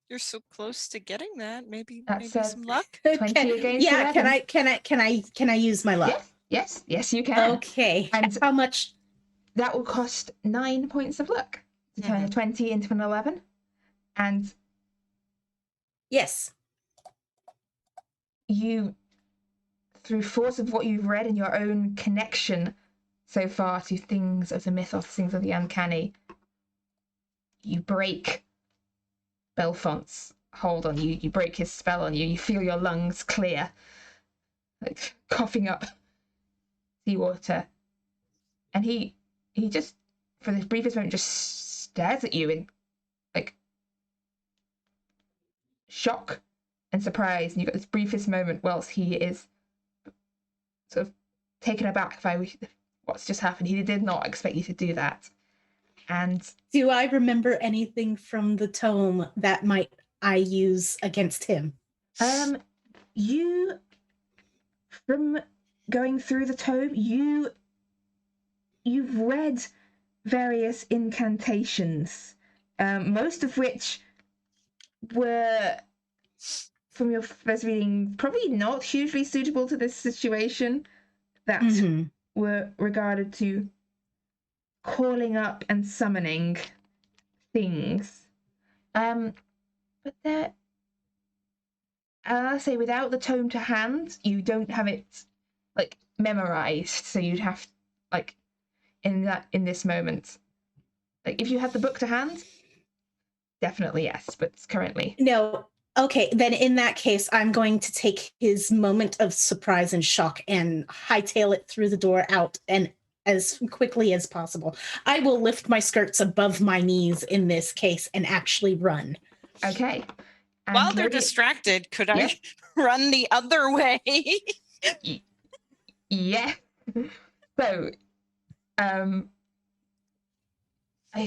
Speaker 4: You're so close to getting that. Maybe
Speaker 1: That's
Speaker 4: some luck.
Speaker 1: 20 against 11.
Speaker 3: Can I use my luck?
Speaker 1: Yes, you can.
Speaker 3: Okay.
Speaker 1: And
Speaker 3: how much?
Speaker 1: That will cost 9 points of luck to turn a 20 into an 11. And
Speaker 3: yes,
Speaker 1: you, through force of what you've read and your own connection so far to things of the mythos, things of the uncanny, you break Bellfont's hold on you. You break his spell on you. You feel your lungs clear, like coughing up seawater. And he just, for the briefest moment, just stares at you in like shock and surprise. And you've got this briefest moment whilst he is sort of taken aback by what's just happened. He did not expect you to do that. And
Speaker 3: do I remember anything from the tome that might I use against him?
Speaker 1: You, from going through the tome, you've read various incantations, most of which were, from your first reading, probably not hugely suitable to this situation, that were regarded to calling up and summoning things. But they're, I'll say, without the tome to hand, you don't have it like memorized, so you'd have like in this moment, like if you had the book to hand, definitely yes, but currently
Speaker 3: no. Okay, then in that case, I'm going to take his moment of surprise and shock and hightail it through the door out and as quickly as possible. I will lift my skirts above my knees in this case and actually run.
Speaker 1: Okay. And
Speaker 4: while they're distracted, could I run the other way?
Speaker 1: Yeah. So, I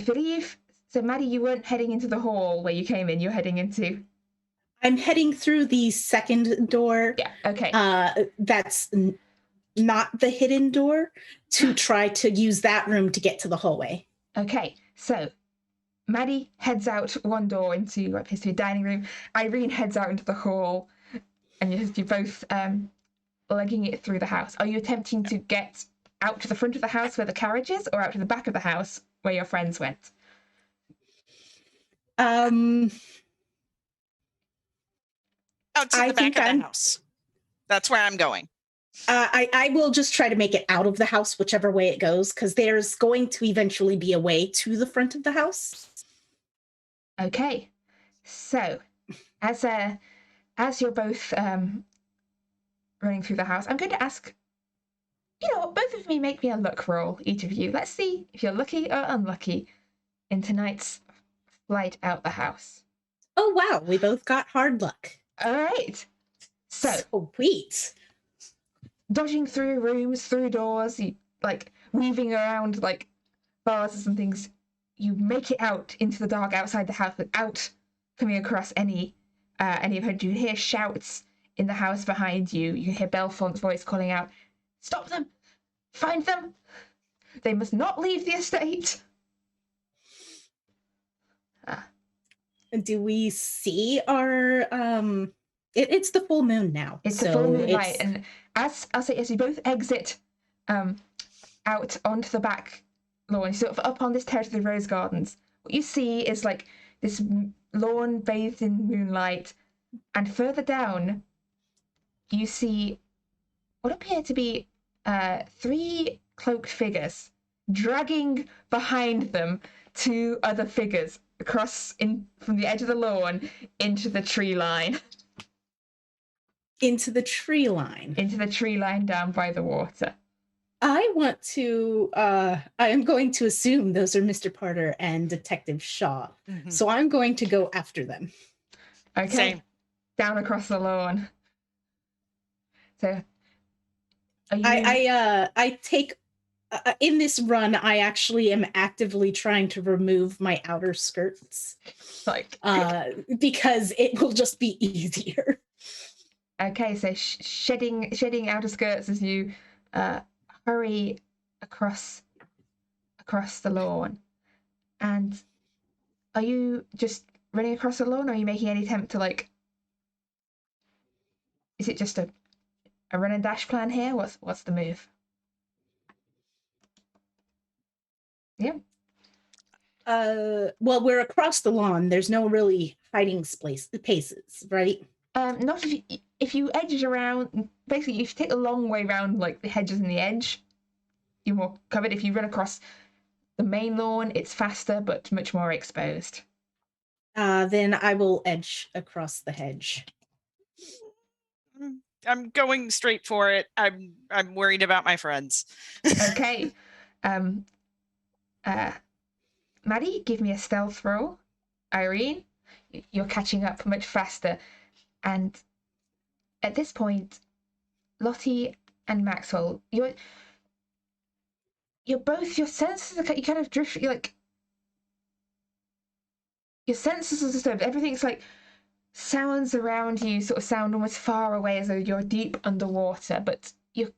Speaker 1: believe, so Maddie, you weren't heading into the hall where you came in, you're heading into...
Speaker 3: I'm heading through the second door.
Speaker 1: Yeah, okay.
Speaker 3: That's not the hidden door, to try to use that room to get to the hallway.
Speaker 1: Okay, so Maddie heads out one door into what appears to be a dining room. Irene heads out into the hall, and you're both legging it through the house. Are you attempting to get out to the front of the house where the carriage is, or out to the back of the house where your friends went?
Speaker 4: Out to
Speaker 3: I
Speaker 4: the back
Speaker 3: think
Speaker 4: of the
Speaker 3: I'm-
Speaker 4: house. That's where I'm going.
Speaker 3: I will just try to make it out of the house, whichever way it goes, because there's going to eventually be a way to the front of the house.
Speaker 1: Okay, so as you're both running through the house, I'm going to ask, you know what, both of me make me a luck roll, each of you. Let's see if you're lucky or unlucky in tonight's flight out the house.
Speaker 3: Oh, wow. We both got hard luck.
Speaker 1: All right. So,
Speaker 3: Sweet.
Speaker 1: dodging through rooms, through doors, you, like weaving around like vases and things, you make it out into the dark outside the house without coming across any of you. You hear shouts in the house behind you. You hear Bellfont's voice calling out, "Stop them! Find them! They must not leave the estate!"
Speaker 3: Do we see our it's the full moon now.
Speaker 1: It's the full moonlight, and as you both exit out onto the back lawn, sort of up on this terrace of the rose gardens, what you see is like this lawn bathed in moonlight, and further down you see what appear to be 3 cloaked figures dragging behind them 2 other figures across from the edge of the lawn into the tree line.
Speaker 3: Into the tree line.
Speaker 1: Into the tree line down by the water.
Speaker 3: I want to I am going to assume those are Mr. Porter and Detective Shaw.
Speaker 4: Mm-hmm.
Speaker 3: So I'm going to go after them.
Speaker 1: Okay.
Speaker 4: Same.
Speaker 1: Down across the lawn. So are you...
Speaker 3: I take in this run, I actually am actively trying to remove my outer skirts.
Speaker 1: like
Speaker 3: Because it will just be easier.
Speaker 1: Okay, so shedding outer skirts as you hurry across the lawn. And are you just running across the lawn, or are you making any attempt to, like, is it just a run and dash plan here? What's the move? Yeah.
Speaker 3: Well, we're across the lawn. There's no really hiding paces, right?
Speaker 1: Not if you edge it around. Basically, if you take the long way around, like the hedges and the edge, you're more covered. If you run across the main lawn, it's faster but much more exposed.
Speaker 3: Then I will edge across the hedge.
Speaker 4: I'm going straight for it. I'm worried about my friends.
Speaker 1: Okay. Maddie, give me a stealth roll. Irene, you're catching up much faster. And at this point, Lottie and Maxwell, you're both, your senses are, you kind of drift, you're like, your senses are disturbed. Everything's like, sounds around you sort of sound almost far away, as though you're deep underwater, but you're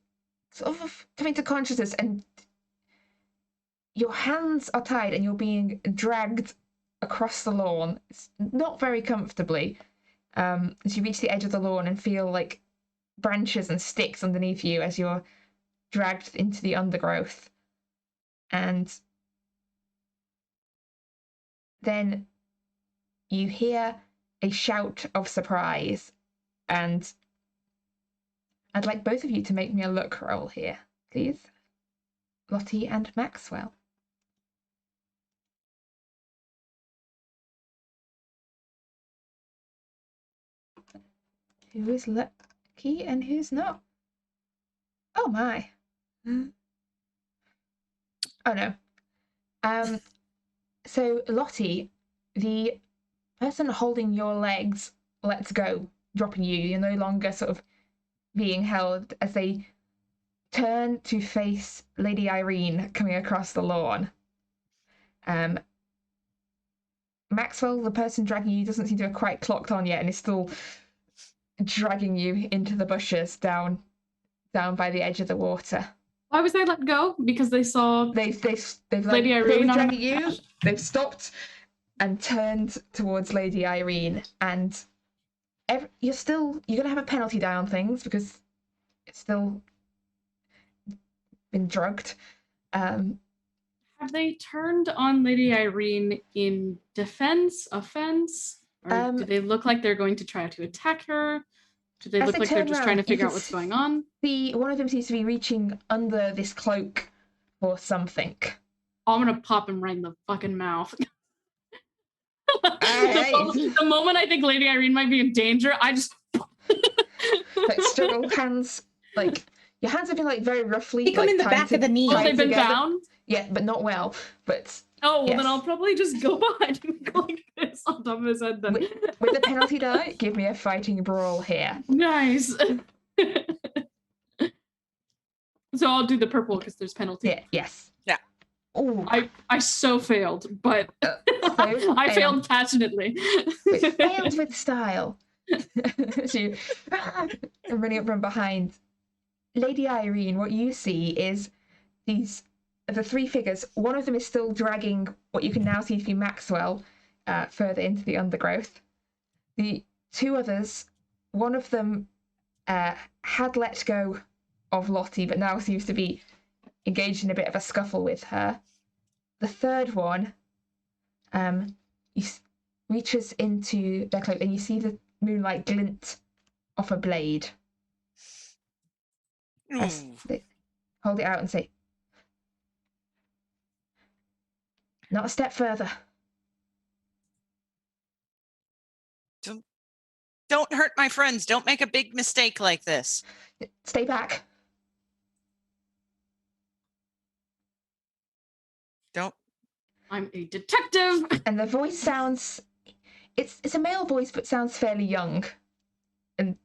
Speaker 1: sort of coming to consciousness, and your hands are tied and you're being dragged across the lawn. It's not very comfortably. As you reach the edge of the lawn and feel like branches and sticks underneath you as you're dragged into the undergrowth. And then you hear a shout of surprise, and I'd like both of you to make me a luck roll here, please. Lottie and Maxwell. Who is lucky and who's not? Oh my. Oh no. So Lottie, the person holding your legs lets go, dropping you. You're no longer sort of being held, as they turn to face Lady Irene coming across the lawn. Maxwell, the person dragging you, doesn't seem to have quite clocked on yet and is still dragging you into the bushes down by the edge of the water.
Speaker 5: Why was I let go? Because they saw
Speaker 1: They've
Speaker 5: Lady Irene
Speaker 1: they were
Speaker 5: on
Speaker 1: dragging you. They've stopped. and turned towards Lady Irene, and you're gonna have a penalty die on things because it's still been drugged.
Speaker 5: Have they turned on Lady Irene in defense, offense? Or do they look like they're going to try to attack her? Do they look like they're just trying to figure out what's going on?
Speaker 1: One of them seems to be reaching under this cloak for something.
Speaker 5: I'm gonna pop him right in the fucking mouth. The moment I think Lady Irene might be in danger, I just
Speaker 1: like struggle hands, like your hands have been like very roughly.
Speaker 3: Kick them in the back of the knee.
Speaker 5: Oh, they've been bound?
Speaker 1: Yeah, but not well. But
Speaker 5: then I'll probably just go behind him like this on top of his head then.
Speaker 1: With the penalty die, give me a fighting brawl here.
Speaker 5: Nice. So I'll do the purple because there's penalty.
Speaker 1: Yeah, yes.
Speaker 4: Yeah.
Speaker 1: Ooh.
Speaker 5: I so failed, but I failed passionately.
Speaker 1: Failed with style. So you I'm running up from behind. Lady Irene, what you see is the three figures. One of them is still dragging what you can now see to be Maxwell further into the undergrowth. The two others, one of them had let go of Lottie, but now seems to be engaged in a bit of a scuffle with her. The third one reaches into their cloak, and you see the moonlight glint off a blade. As they hold it out and say, "Not a step further."
Speaker 4: Don't hurt my friends. Don't make a big mistake like this.
Speaker 1: Stay back.
Speaker 4: Don't.
Speaker 5: I'm a detective.
Speaker 1: And the voice sounds, it's a male voice, but sounds fairly young. And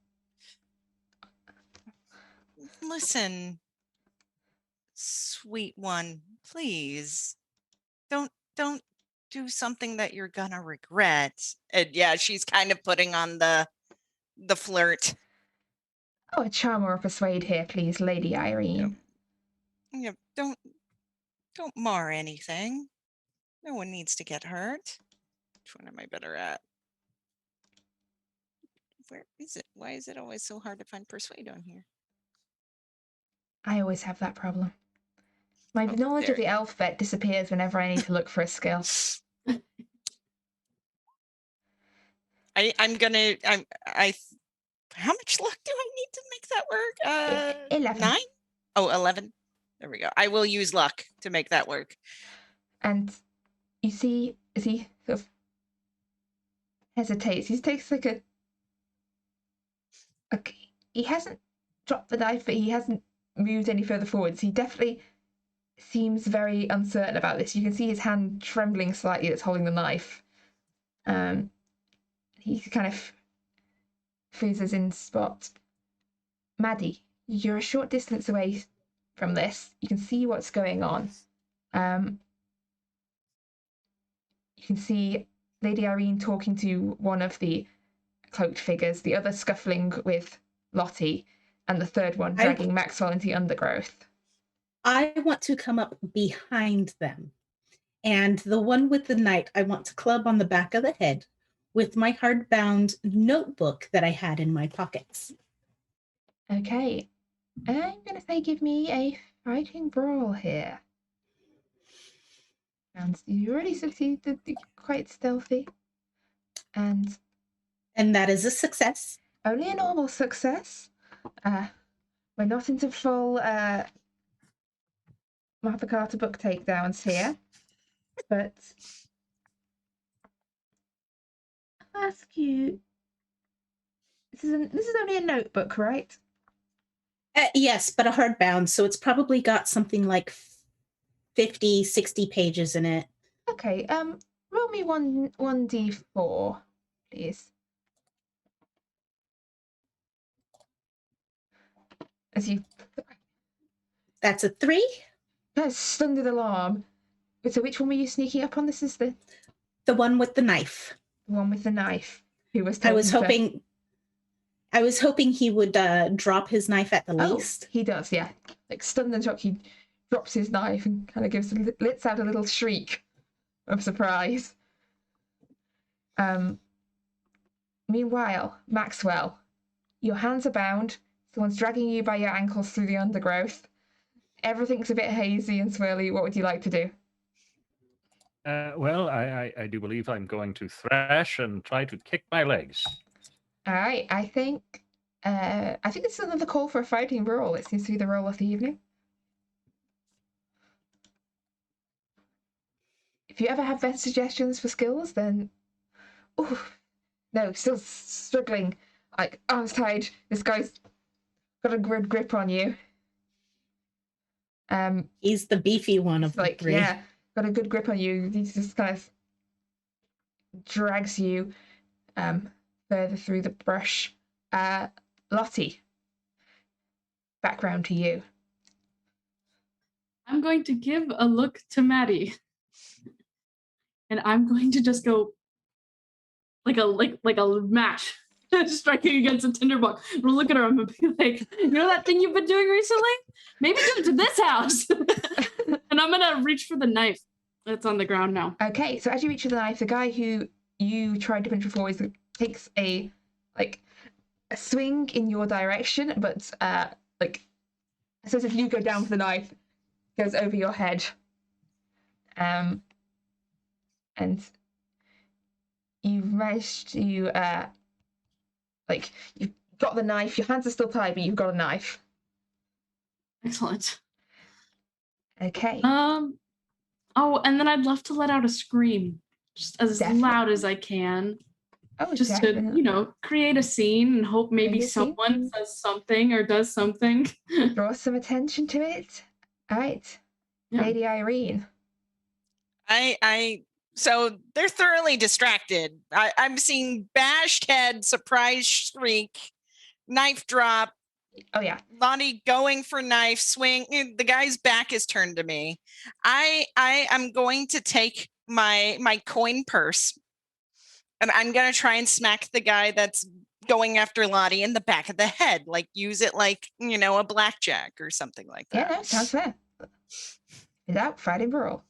Speaker 4: Listen, sweet one, please. Don't do something that you're gonna regret. And yeah, she's kind of putting on the flirt.
Speaker 1: oh, a charm or a persuade here, please, Lady Irene.
Speaker 4: Yeah, don't mar anything. No one needs to get hurt. Which one am I better at? Where is it? Why is it always so hard to find persuade on here?
Speaker 1: I always have that problem. My knowledge of the alphabet disappears whenever I need to look for a skill.
Speaker 4: I'm gonna. How much luck do I need to make that work?
Speaker 1: 11.
Speaker 4: 9? Oh, 11. There we go. I will use luck to make that work.
Speaker 1: And you see, as he sort of hesitates, he takes like a. He hasn't dropped the knife, but he hasn't moved any further forwards. He definitely seems very uncertain about this. You can see his hand trembling slightly that's holding the knife. He kind of freezes in spot. Maddie, you're a short distance away from this. You can see what's going on. You can see Lady Irene talking to one of the cloaked figures, the other scuffling with Lottie, and the third one dragging Maxwell into the undergrowth.
Speaker 3: I want to come up behind them. And the one with the knight, I want to club on the back of the head with my hardbound notebook that I had in my pockets.
Speaker 1: Okay. I'm going to say give me a fighting brawl here. And you already succeeded, quite stealthy. And
Speaker 3: that is a success.
Speaker 1: Only a normal success. We're not into full Martha Carter book takedowns here. But I'll ask you, this is only a notebook, right?
Speaker 3: Yes, but a hardbound, so it's probably got something like 50, 60 pages in it.
Speaker 1: Okay, roll me 1d4, please. As you...
Speaker 3: That's a 3.
Speaker 1: That's stunned alarm. So which one were you sneaking up on? This is the
Speaker 3: one with the knife.
Speaker 1: The one with the knife. Who was
Speaker 3: I was hoping he would drop his knife at the least.
Speaker 1: He does, yeah. Like stunned and shocked, he drops his knife and kind of lets out a little shriek of surprise. Meanwhile, Maxwell, your hands are bound. Someone's dragging you by your ankles through the undergrowth. Everything's a bit hazy and swirly. What would you like to do?
Speaker 2: Well, I do believe I'm going to thrash and try to kick my legs.
Speaker 1: All right, I think this is another call for a fighting roll. It seems to be the roll of the evening. If you ever have better suggestions for skills, then... Ooh, no, still struggling. Like, arms tied. This guy's got a good grip on you.
Speaker 3: He's the beefy one of the
Speaker 1: like,
Speaker 3: three.
Speaker 1: yeah, got a good grip on you. He just kind of drags you further through the brush. Lottie, back round to you.
Speaker 5: I'm going to give a look to Maddie. And I'm going to just go like a match. Striking against a tinderbox. I'm gonna look at her, I'm gonna be like, you know that thing you've been doing recently? Maybe do it to this house. And I'm gonna reach for the knife that's on the ground now.
Speaker 1: Okay, so as you reach for the knife, the guy who you tried to punch before takes a swing in your direction, but so if you go down for the knife, it goes over your head. And you've managed to you've got the knife. Your hands are still tied, but you've got a knife.
Speaker 5: Excellent.
Speaker 1: Okay.
Speaker 5: Oh, and then I'd love to let out a scream, just as loud as I can.
Speaker 1: Oh,
Speaker 5: just
Speaker 1: definitely.
Speaker 5: to, create a scene and hope maybe someone says something or does something.
Speaker 1: Draw some attention to it. All right. Yeah. Lady Irene.
Speaker 4: So they're thoroughly distracted. I'm seeing bashed head, surprise shriek, knife drop.
Speaker 1: Oh yeah.
Speaker 4: Lottie going for knife, swing. The guy's back is turned to me. I am going to take my coin purse and I'm going to try and smack the guy that's going after Lottie in the back of the head. Like use it like, a blackjack or something like that.
Speaker 1: Yeah, no, sounds fair. Without fighting brawl.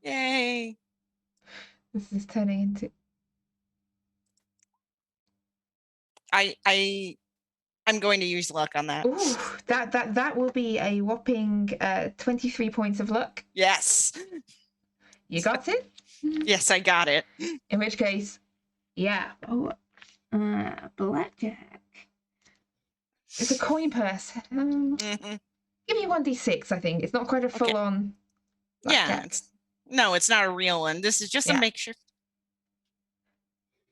Speaker 4: Yay.
Speaker 1: This is turning into...
Speaker 4: I'm going to use luck on that.
Speaker 1: Ooh, that will be a whopping 23 points of luck.
Speaker 4: Yes.
Speaker 1: You got it?
Speaker 4: Yes, I got it.
Speaker 1: In which case, yeah. Oh, blackjack. It's a coin purse. Give me 1d6, I think. It's not quite a full-on blackjack.
Speaker 4: Yeah, it's not a real one. This is just a mixture.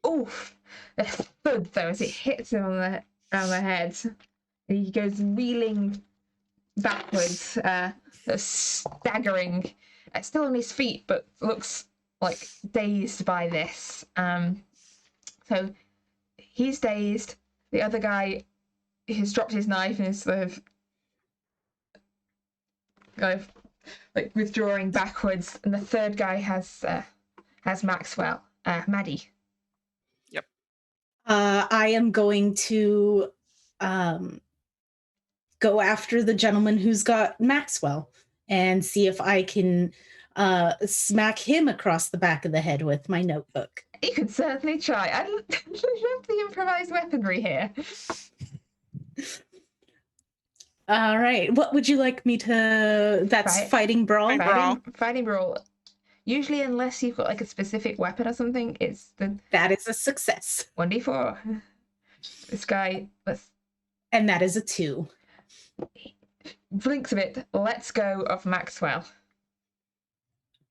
Speaker 1: Oof. A thud, though, as it hits him around the head. He goes reeling backwards, staggering. Still on his feet, but looks like dazed by this. So he's dazed. The other guy has dropped his knife and is sort of like withdrawing backwards. And the third guy has Maxwell. Maddie.
Speaker 4: Yep.
Speaker 3: I am going to go after the gentleman who's got Maxwell and see if I can smack him across the back of the head with my notebook.
Speaker 1: You could certainly try. I love the improvised weaponry here.
Speaker 3: All right. What would you like me to... That's fighting brawl?
Speaker 1: Fighting brawl. Usually, unless you've got like a specific weapon or something, it's the...
Speaker 3: That is a success.
Speaker 1: 1d4. This guy...
Speaker 3: And that is a 2.
Speaker 1: Blinks a bit, lets go of Maxwell.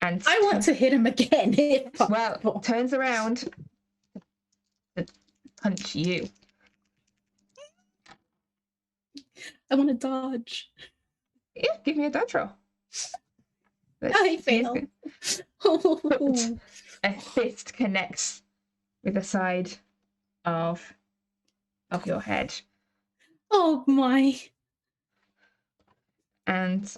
Speaker 1: And
Speaker 3: I want to hit him again, if possible.
Speaker 1: Well, turns around to punch you.
Speaker 3: I want to dodge.
Speaker 1: Yeah, give me a dodge roll.
Speaker 3: I fail.
Speaker 1: A fist connects with the side of your head.
Speaker 3: Oh my.
Speaker 1: And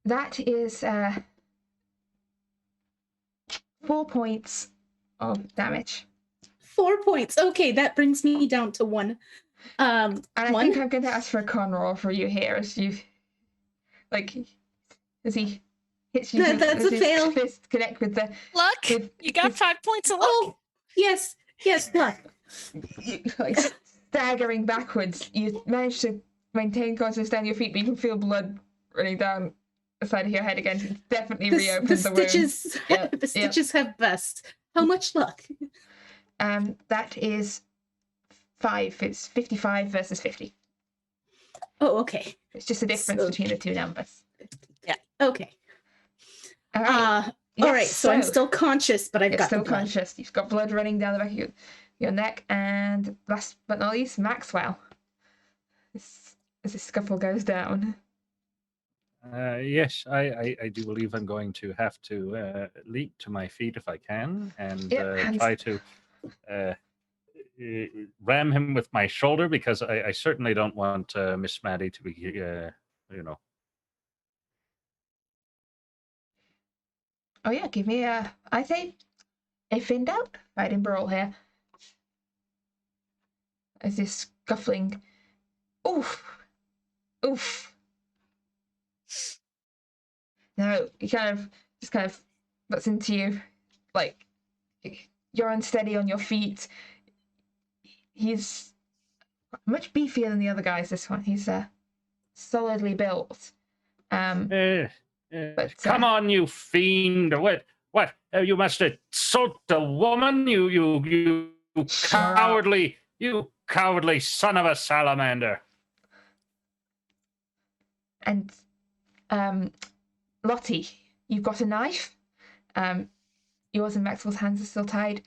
Speaker 1: that is 4 points of damage.
Speaker 3: 4 points. Okay, that brings me down to 1.
Speaker 1: And I think I'm going to ask for a con roll for you here, as you, like, as he hits you.
Speaker 3: That's a fail.
Speaker 1: Fist connect with the
Speaker 4: Luck. You got 5 points of luck.
Speaker 3: Oh, yes, luck.
Speaker 1: you, like staggering backwards. You manage to maintain consciousness down your feet, but you can feel blood running down the side of your head again. It's definitely reopened the
Speaker 3: stitches.
Speaker 1: Yep,
Speaker 3: The stitches have burst. How much luck?
Speaker 1: That is 5. It's 55 versus 50.
Speaker 3: Oh, okay.
Speaker 1: It's just a difference between the two numbers.
Speaker 3: Yeah. Okay.
Speaker 1: All right.
Speaker 3: All right. So I'm still conscious, but I've got
Speaker 1: still
Speaker 3: the blood.
Speaker 1: conscious. You've got blood running down the back of your neck, and last but not least, Maxwell. As this scuffle goes down.
Speaker 2: Yes, I do believe I'm going to have to leap to my feet if I can, and try to ram him with my shoulder, because I certainly don't want Miss Maddie to be,
Speaker 1: Oh yeah, give me I say, if in doubt, fighting brawl here. As this scuffling, oof. No, he kind of butts into you, like you're unsteady on your feet. He's much beefier than the other guys. This one, he's solidly built.
Speaker 2: But, come on, you fiend! What? You must assault a woman! You cowardly! You cowardly son of a salamander!
Speaker 1: And Lottie, you've got a knife. Yours and Maxwell's hands are still tied. At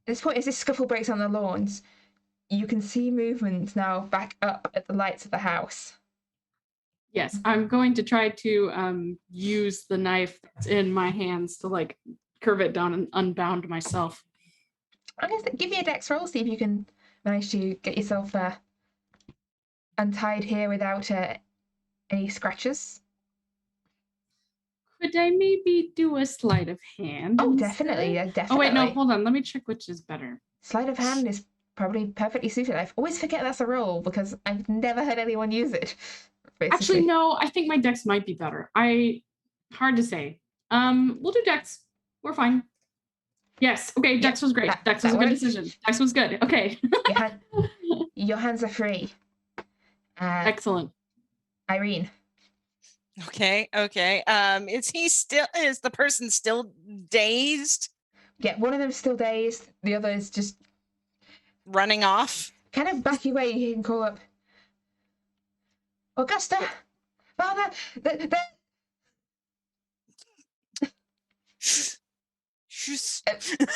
Speaker 1: this point, as this scuffle breaks on the lawns, you can see movement now back up at the lights of the house.
Speaker 5: Yes, I'm going to try to use the knife that's in my hands to like curve it down and unbound myself.
Speaker 1: I guess give me a dex roll, see if you can manage to get yourself untied here without any scratches.
Speaker 5: Could I maybe do a sleight of hand?
Speaker 1: Oh,
Speaker 5: instead?
Speaker 1: definitely, definitely.
Speaker 5: Oh wait, no, hold on. Let me check which is better.
Speaker 1: Sleight of hand is probably perfectly suited. I always forget that's a roll because I've never heard anyone use it. Basically.
Speaker 5: Actually, no, I think my dex might be better. Hard to say. We'll do dex. We're fine. Yes. Okay. Dex was great. Dex was a good decision. Dex was good. Okay.
Speaker 1: Your hands are free.
Speaker 5: Excellent.
Speaker 1: Irene.
Speaker 4: Okay. Is the person still dazed?
Speaker 1: Yeah, one of them's still dazed. The other is just
Speaker 4: running off.
Speaker 1: Kind of back away. You can call up Augusta, Father.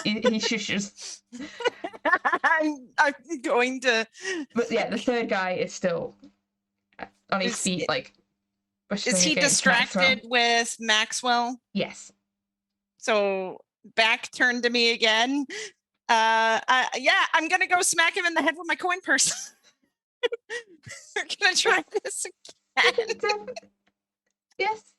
Speaker 1: He shushes.
Speaker 4: I'm going to.
Speaker 1: But yeah, the third guy is still on his feet, like.
Speaker 4: Is he distracted with Maxwell?
Speaker 1: Yes.
Speaker 4: So back turned to me again. Yeah, I'm gonna go smack him in the head with my coin purse. We're gonna try this again.
Speaker 1: Yes.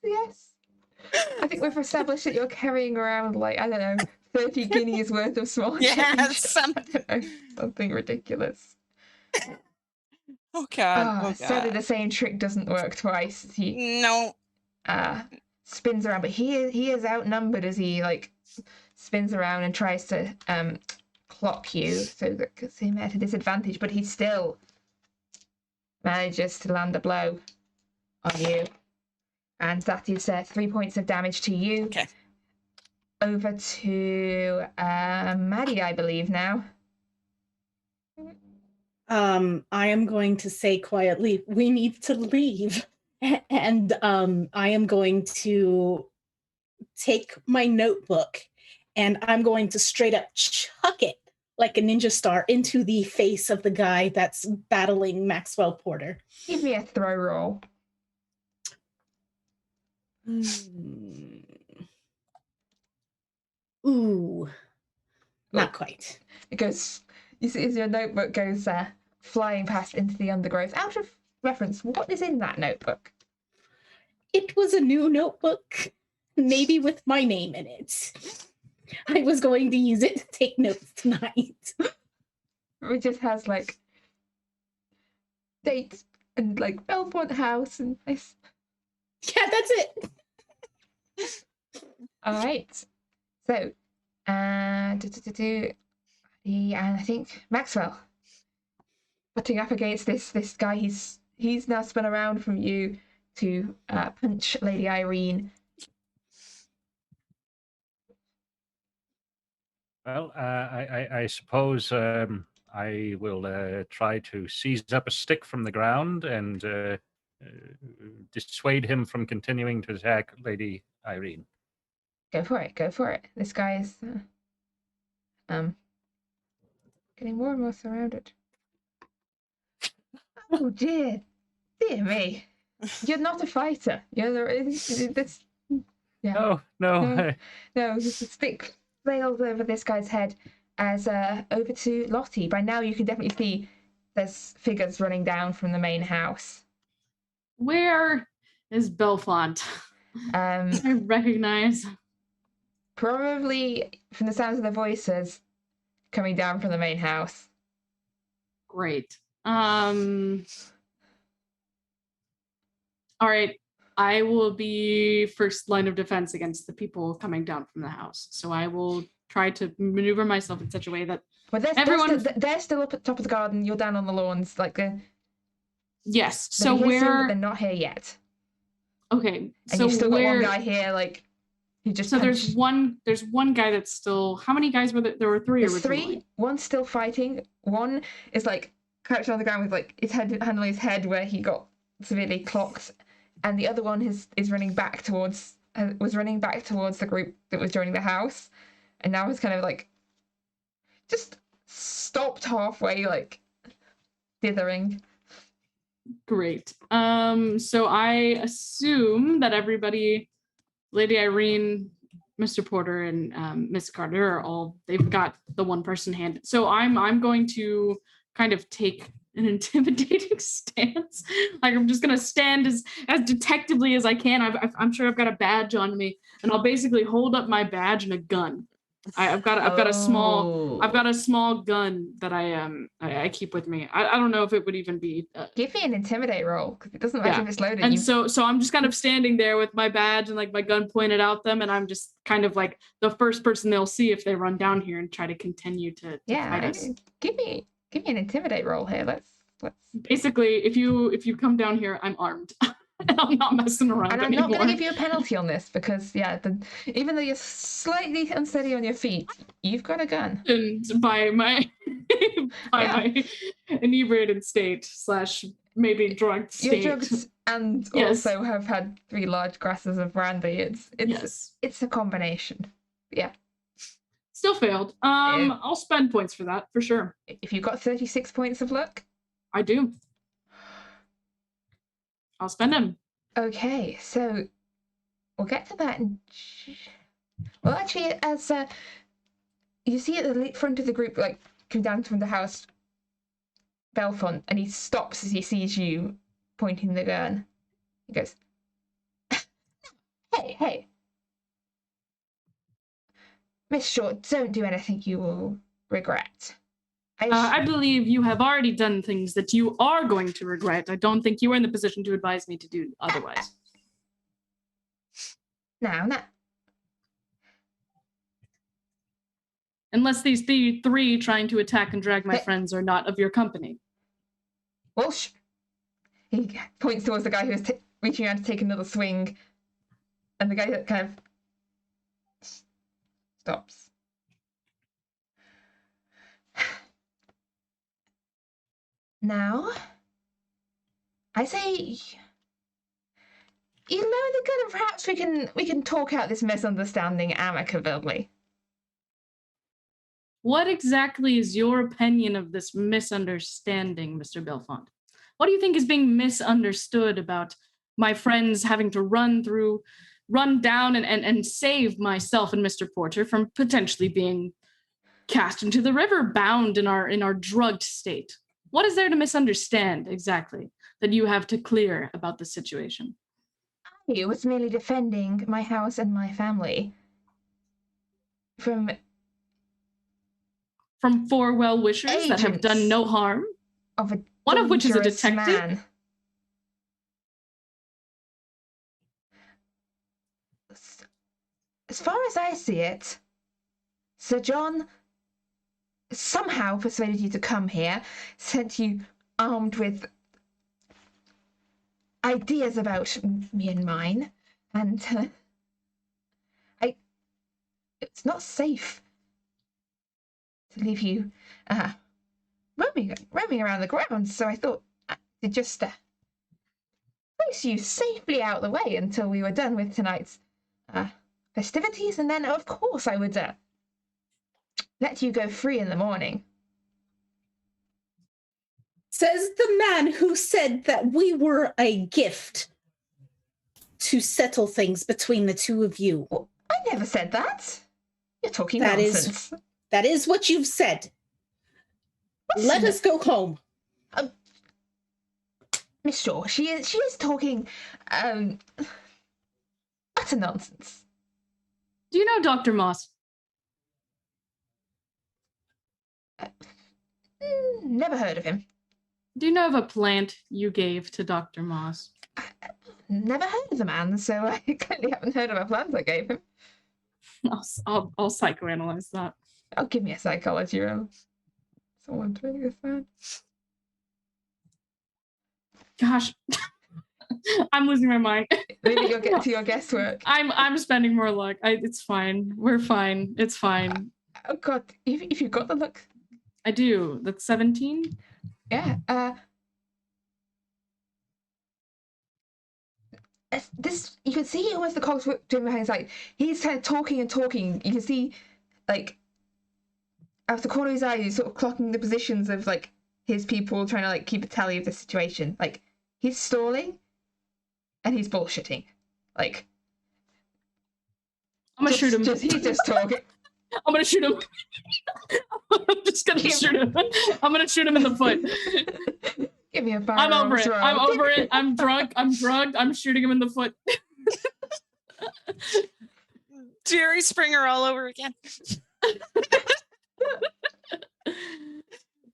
Speaker 1: I think we've established that you're carrying around, like, I don't know, 30 guineas worth of small change. Something ridiculous.
Speaker 4: Oh God.
Speaker 1: Sadly, the same trick doesn't work twice. He spins around, but he is outnumbered as he like spins around and tries to clock you, so that puts him at a disadvantage. But he still manages to land a blow on you, and that is 3 points of damage to you.
Speaker 4: Okay.
Speaker 1: Over to Maddie, I believe now.
Speaker 3: I am going to say quietly, we need to leave. And I am going to take my notebook and I'm going to straight up chuck it like a ninja star into the face of the guy that's battling Maxwell Porter.
Speaker 1: Give me a throw roll.
Speaker 3: Ooh, not quite.
Speaker 1: Because you see as your notebook goes flying past into the undergrowth. Out of reference, what is in that notebook?
Speaker 3: It was a new notebook, maybe with my name in it. I was going to use it to take notes tonight.
Speaker 1: It just has like dates and like Bellfont house and this.
Speaker 3: Yeah, that's it.
Speaker 1: All right. So, and I think Maxwell butting up against this guy. He's now spun around from you to punch Lady Irene.
Speaker 2: Well, I suppose I will try to seize up a stick from the ground and dissuade him from continuing to attack Lady Irene.
Speaker 1: Go for it. Go for it. This guy is getting more and more surrounded. Oh dear me! You're not a fighter. You're this. Yeah.
Speaker 2: No.
Speaker 1: No. The stick flails over this guy's head as over to Lottie. By now, you can definitely see there's figures running down from the main house.
Speaker 5: Where is Bellfont? I recognize.
Speaker 1: Probably from the sounds of the voices coming down from the main house.
Speaker 5: Great. All right. I will be first line of defense against the people coming down from the house. So I will try to maneuver myself in such a way that
Speaker 1: But they're still up at the top of the garden. You're down on the lawns,
Speaker 5: yes. So
Speaker 1: where they're not here yet.
Speaker 5: Okay.
Speaker 1: And so you've still got one guy here, he just.
Speaker 5: So there's one guy that's still. How many guys were there? There were three.
Speaker 1: There's three. One's still fighting. One is crouched on the ground with his head handling his head where he got severely clocked, and the other one was running back towards the group that was joining the house, and now is kind of just stopped halfway, dithering.
Speaker 5: Great. So I assume that everybody, Lady Irene, Mr. Porter, and Miss Carter they've got the one person handed. So I'm going to kind of take an intimidating stance. I'm just gonna stand as detectively as I can. I'm sure I've got a badge on me, and I'll basically hold up my badge and a gun. I've got a small gun that I keep with me. I don't know if it would even be.
Speaker 1: Give me an intimidate roll because it doesn't matter if it's loaded.
Speaker 5: And so I'm just kind of standing there with my badge and my gun pointed out them, and I'm just kind of the first person they'll see if they run down here and try to continue to fight us.
Speaker 1: Give me an intimidate roll here. Let's.
Speaker 5: Basically, if you come down here, I'm armed. And I'm not messing around
Speaker 1: and I'm
Speaker 5: anymore.
Speaker 1: not going to give you a penalty on this because, even though you're slightly unsteady on your feet, you've got a gun.
Speaker 5: And by my inebriated state / maybe drugged state.
Speaker 1: You're drugged and also have had 3 large glasses of brandy. It's a combination. Yeah.
Speaker 5: Still failed. I'll spend points for that for sure.
Speaker 1: If you've got 36 points of luck,
Speaker 5: I do. I'll spend them.
Speaker 1: Okay, so we'll get to that. Well, actually, as you see at the front of the group, come down from the house, Bellfont, and he stops as he sees you pointing the gun. He goes, "Hey, Miss Short, don't do anything you will regret."
Speaker 5: I believe you have already done things that you are going to regret. I don't think you are in the position to advise me to do otherwise.
Speaker 1: Now.
Speaker 5: Unless these three trying to attack and drag my friends are not of your company.
Speaker 1: Well, he points towards the guy who is reaching out to take another swing, and the guy that kind of stops. Now, I say, you lower the gun and perhaps we can talk out this misunderstanding amicably.
Speaker 5: What exactly is your opinion of this misunderstanding, Mr. Bellfont? What do you think is being misunderstood about my friends having to run down and save myself and Mr. Porter from potentially being cast into the river, bound in our drugged state? What is there to misunderstand exactly that you have to clear about the situation?
Speaker 1: I was merely defending my house and my family from
Speaker 5: 4 well-wishers that have done no harm? One of which is a detective?
Speaker 1: Man. as far as I see it, Sir John somehow persuaded you to come here, sent you armed with ideas about me and mine, and it's not safe to leave you roaming around the grounds, so I thought I'd just place you safely out of the way until we were done with tonight's festivities, and then of course I would let you go free in the morning.
Speaker 3: Says the man who said that we were a gift to settle things between the two of you.
Speaker 1: Well, I never said that. You're talking
Speaker 3: That
Speaker 1: nonsense.
Speaker 3: That is what you've said.
Speaker 1: What's
Speaker 3: Let us go home.
Speaker 1: Miss Shaw, she is talking utter nonsense.
Speaker 5: Do you know Dr. Moss?
Speaker 1: Never heard of him.
Speaker 5: Do you know of a plant you gave to Dr. Moss?
Speaker 1: Never heard of the man, so I clearly haven't heard of a plant I gave him.
Speaker 5: I'll psychoanalyze that.
Speaker 1: Oh, give me a psychology roll. Someone doing this man.
Speaker 5: Gosh, I'm losing my mind.
Speaker 1: Maybe you'll get to your guesswork.
Speaker 5: I'm spending more luck. It's fine. We're fine. It's fine.
Speaker 1: Oh God, if you've got the luck.
Speaker 5: I do. That's 17.
Speaker 1: Yeah. This you can see almost the cogs doing behind his like he's kind of talking and talking. You can see like out the corner of his eye, he's sort of clocking the positions of like his people, trying to like keep a tally of the situation. Like he's stalling and he's bullshitting. Like
Speaker 5: I'm gonna shoot him.
Speaker 1: He's just talking.
Speaker 5: I'm gonna shoot him. I'm just gonna shoot him. I'm gonna shoot him in the foot.
Speaker 1: Give me a fire.
Speaker 5: I'm over it. I'm over it. I'm drunk. I'm drugged. I'm shooting him in the foot.
Speaker 4: Jerry Springer all over again.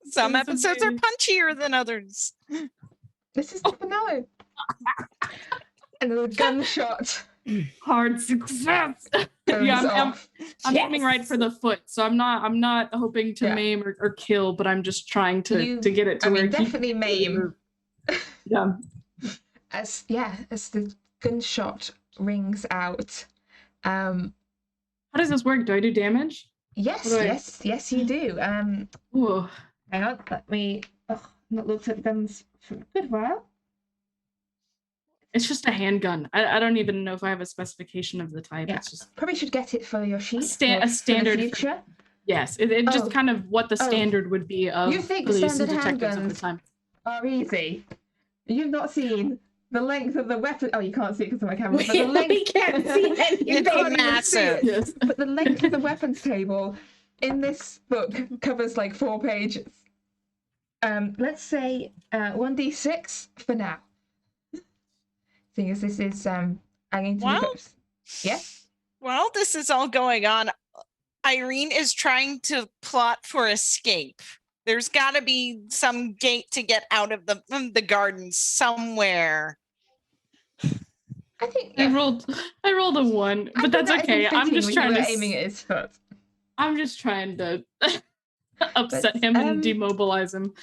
Speaker 4: Some
Speaker 5: That's
Speaker 4: episodes are
Speaker 5: amazing.
Speaker 4: punchier than others.
Speaker 1: This is the finale. And the gunshot
Speaker 5: Hard success.
Speaker 1: goes
Speaker 5: Yeah,
Speaker 1: off.
Speaker 5: I'm aiming right for the foot, so I'm not hoping to
Speaker 1: Yeah.
Speaker 5: maim or kill, but I'm just trying to get it to
Speaker 1: I
Speaker 5: where
Speaker 1: mean,
Speaker 5: he-
Speaker 1: definitely maim.
Speaker 5: Yeah.
Speaker 1: As the gunshot rings out.
Speaker 5: How does this work? Do I do damage?
Speaker 1: Yes,
Speaker 5: What do I-
Speaker 1: yes, you do.
Speaker 5: Ooh.
Speaker 1: Hang on, let me. Oh, not looked at guns for a good while.
Speaker 5: It's just a handgun. I don't even know if I have a specification of the type.
Speaker 1: Yeah.
Speaker 5: It's just
Speaker 1: Probably should get it for your sheet.
Speaker 5: a
Speaker 1: for
Speaker 5: standard
Speaker 1: the
Speaker 5: for-
Speaker 1: future.
Speaker 5: yes. It just
Speaker 1: Oh.
Speaker 5: kind of what the
Speaker 1: Oh.
Speaker 5: standard would be of
Speaker 1: You think
Speaker 5: police and
Speaker 1: standard
Speaker 5: detectives of the
Speaker 1: handguns
Speaker 5: time.
Speaker 1: Are easy. You've not seen the length of the weapon. Oh, you can't see it because of my camera. But the
Speaker 3: We
Speaker 1: length.
Speaker 3: can't see anything.
Speaker 4: It's
Speaker 1: can't even
Speaker 4: massive.
Speaker 1: see it.
Speaker 5: Yes.
Speaker 1: But the length of the weapons table in this book covers like 4 pages. Let's say 1d6 for now. Seeing as this is hanging to
Speaker 4: Wow.
Speaker 1: the ghost. Yes?
Speaker 4: While this is all going on, Irene is trying to plot for escape. There's got to be some gate to get out of the garden somewhere.
Speaker 1: I think
Speaker 5: I rolled a 1, but that's okay. I'm just trying to
Speaker 1: aiming at his foot.
Speaker 5: I'm just trying to upset him and demobilize him.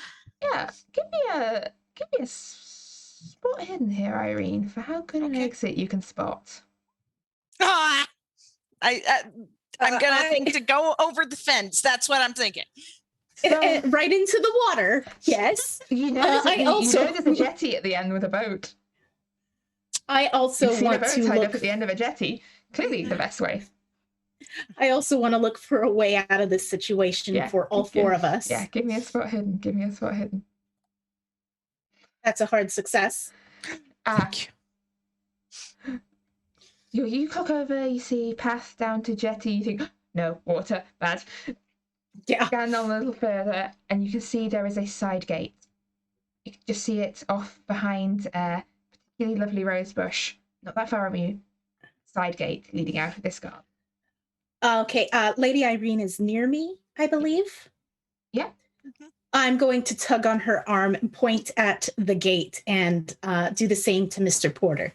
Speaker 1: Yeah, give me a spot hidden here, Irene, for how good an
Speaker 4: Okay.
Speaker 1: exit you can spot.
Speaker 4: Ah! I'm gonna
Speaker 3: I-
Speaker 4: think to go over the fence. That's what I'm thinking.
Speaker 3: Right into the water. Yes.
Speaker 1: You know, there's a jetty at the end with a boat.
Speaker 3: I also
Speaker 1: You've seen a
Speaker 3: want
Speaker 1: boat
Speaker 3: to
Speaker 1: tied up
Speaker 3: look.
Speaker 1: at the end of a jetty. Clearly, the best way.
Speaker 3: I also want to look for a way out of this situation
Speaker 1: Yeah,
Speaker 3: for all 4 of us.
Speaker 1: Yeah, give me a spot hidden. Give me a spot hidden.
Speaker 3: That's a hard success.
Speaker 1: You clock over, you see path down to jetty, you think, no, water, bad.
Speaker 3: Yeah.
Speaker 1: Scan on a little further, and you can see there is a side gate. You can just see it off behind a particularly lovely rose bush, not that far from you. Side gate leading out of this garden.
Speaker 3: Okay. Lady Irene is near me, I believe.
Speaker 1: Yeah.
Speaker 3: I'm going to tug on her arm and point at the gate and do the same to Mr. Porter.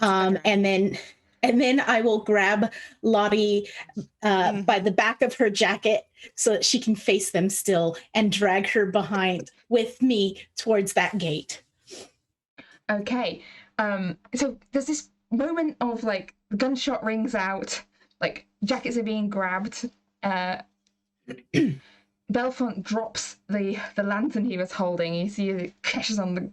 Speaker 3: And then And then I will grab Lottie by the back of her jacket so that she can face them still and drag her behind with me towards that gate.
Speaker 1: Okay. So there's this moment of like the gunshot rings out, like jackets are being grabbed. Bellfont drops the lantern he was holding. You see it crashes on the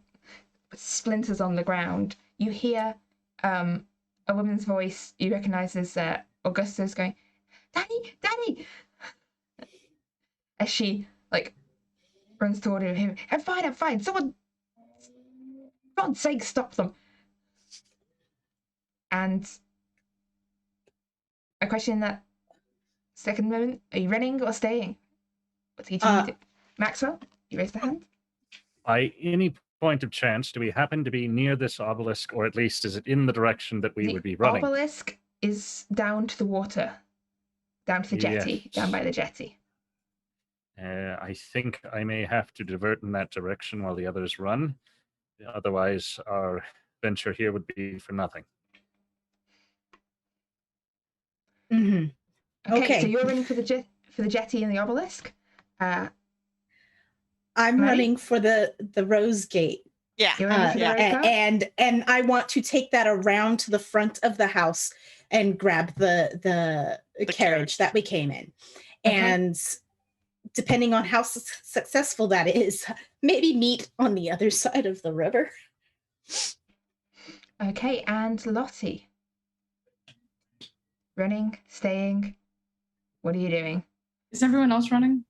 Speaker 1: splinters on the ground. You hear a woman's voice you recognize as Augusta's going, "Daddy, Daddy!" As she like runs toward him. I'm fine. Someone, for God's sake, stop them. And a question in that second moment: are you running or staying? What's each of you do? Maxwell, you raise the hand.
Speaker 2: By any point of chance, do we happen to be near this obelisk, or at least is it in the direction that we would be running?
Speaker 1: The obelisk is down to the water, down to the jetty, down by the jetty.
Speaker 2: I think I may have to divert in that direction while the others run. Otherwise, our venture here would be for nothing.
Speaker 3: Mm-hmm.
Speaker 1: Okay, so you're running for the jetty and the obelisk.
Speaker 3: I'm running for the rose gate.
Speaker 4: Yeah.
Speaker 1: You're running for the rose gate?
Speaker 3: And I want to take that around to the front of the house and grab the carriage that we came in.
Speaker 1: Okay.
Speaker 3: And depending on how successful that is, maybe meet on the other side of the river.
Speaker 1: Okay, and Lottie. Running, staying. What are you doing?
Speaker 5: Is everyone else running?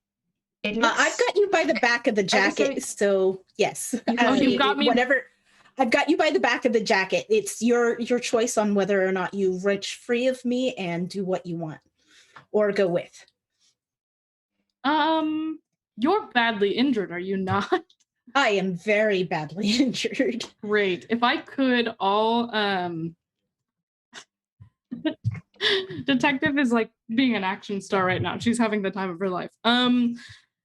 Speaker 1: It looks...
Speaker 3: I've got you by the back of the jacket, so yes.
Speaker 5: You've got me.
Speaker 3: Whatever. I've got you by the back of the jacket. It's your choice on whether or not you wrench free of me and do what you want, or go with.
Speaker 5: You're badly injured, are you not?
Speaker 3: I am very badly injured.
Speaker 5: Great. If I could, all Detective is like being an action star right now. She's having the time of her life.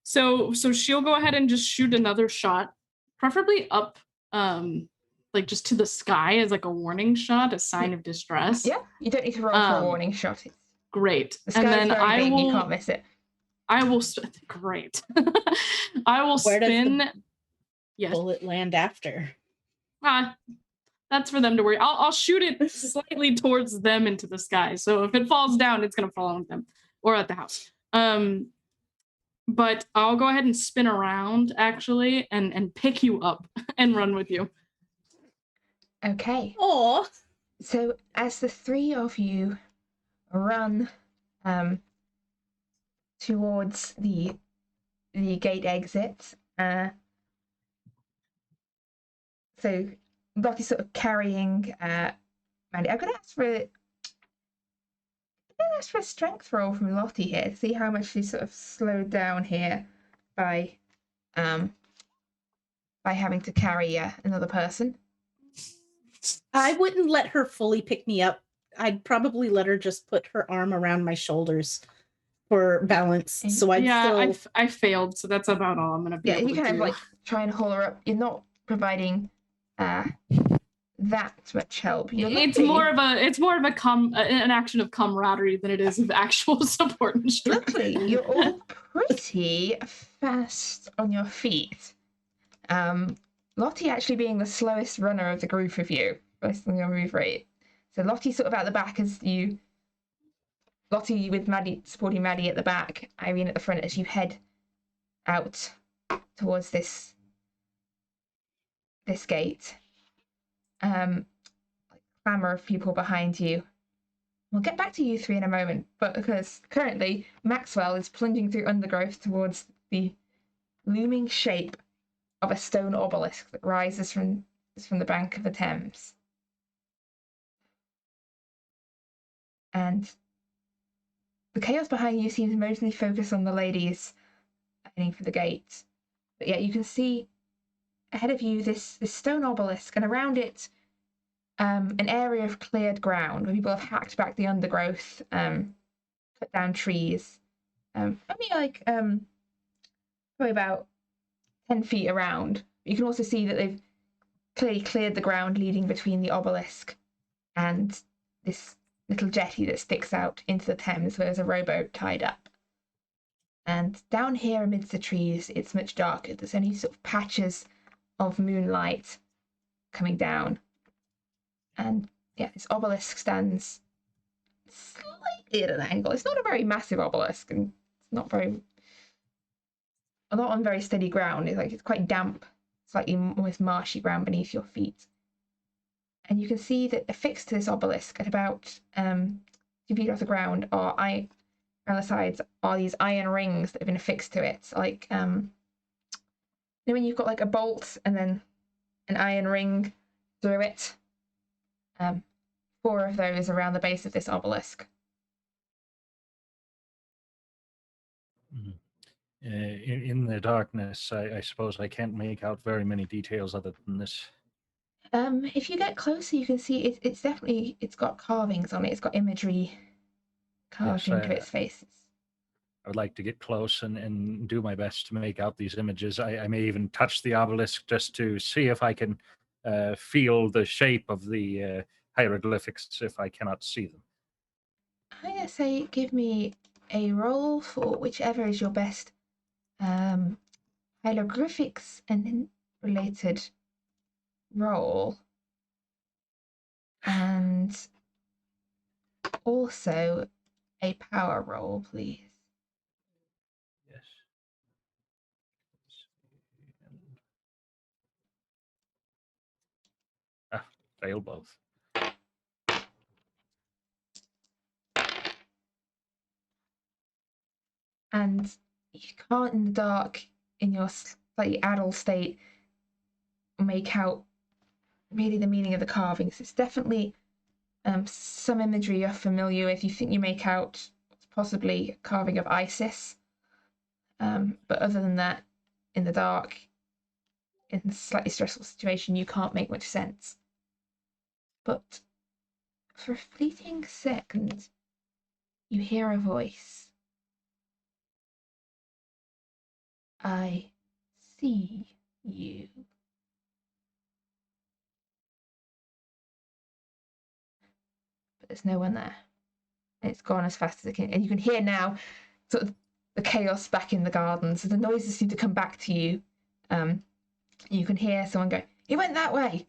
Speaker 5: So she'll go ahead and just shoot another shot, preferably up, like just to the sky as like a warning shot, a sign of distress.
Speaker 1: Yeah, you don't need to roll for a warning shot.
Speaker 5: Great.
Speaker 1: The sky's
Speaker 5: and then
Speaker 1: very big, you can't miss it.
Speaker 5: I will. Great. I will spin.
Speaker 3: Yes. Bullet land after.
Speaker 5: That's for them to worry. I'll shoot it slightly towards them into the sky. So if it falls down, it's gonna fall on them or at the house. But I'll go ahead and spin around actually and pick you up and run with you.
Speaker 1: Okay.
Speaker 3: Oh.
Speaker 1: So as the three of you run towards the gate exit, so Lottie's sort of carrying Mandy. I'm gonna ask for a strength roll from Lottie here to see how much she's sort of slowed down here by having to carry another person.
Speaker 3: I wouldn't let her fully pick me up. I'd probably let her just put her arm around my shoulders for balance. So
Speaker 5: I failed, so that's about all I'm gonna be able to do.
Speaker 1: You kind of like try and haul her up. You're not providing that much help.
Speaker 5: It's more of an action of camaraderie than it is of actual support and strength.
Speaker 1: Luckily, you're all pretty fast on your feet. Lottie actually being the slowest runner of the group of you, based on your move rate. So Lottie's sort of at the back Lottie with Maddie supporting Maddie at the back, Irene at the front as you head out towards this gate. Clamor of people behind you. We'll get back to you three in a moment, but because currently Maxwell is plunging through undergrowth towards the looming shape of a stone obelisk that rises from the bank of the Thames. And the chaos behind you seems mostly focused on the ladies heading for the gate. But yeah, you can see ahead of you this stone obelisk, and around it an area of cleared ground where people have hacked back the undergrowth, cut down trees. Only like probably about 10 feet around. You can also see that they've clearly cleared the ground leading between the obelisk and this little jetty that sticks out into the Thames where there's a rowboat tied up. And down here amidst the trees, it's much darker. There's only sort of patches of moonlight coming down. And yeah, this obelisk stands slightly at an angle. It's not a very massive obelisk, and it's not on very steady ground. It's quite damp, slightly almost marshy ground beneath your feet. And you can see that affixed to this obelisk at about 2 feet off the ground around the sides are these iron rings that have been affixed to it. Like when you've got like a bolt and then an iron ring through it. 4 of those around the base of this obelisk.
Speaker 2: In the darkness, I suppose I can't make out very many details other than this.
Speaker 1: If you get closer, you can see it's got carvings on it. It's got imagery carved into its faces.
Speaker 2: I would like to get close and do my best to make out these images. I may even touch the obelisk just to see if I can feel the shape of the hieroglyphics if I cannot see them.
Speaker 1: I'm gonna say give me a roll for whichever is your best hieroglyphics and related roll, and also a power roll, please.
Speaker 2: Yes. Fail both.
Speaker 1: And you can't, in the dark, in your slightly addled state, make out really the meaning of the carvings. It's definitely some imagery you're familiar with. You think you make out possibly a carving of Isis. But other than that, in the dark, in a slightly stressful situation, you can't make much sense. But for a fleeting second, you hear a voice. I see you. But there's no one there. And it's gone as fast as it can. And you can hear now sort of the chaos back in the garden. So the noises seem to come back to you. You can hear someone go, "He went that way."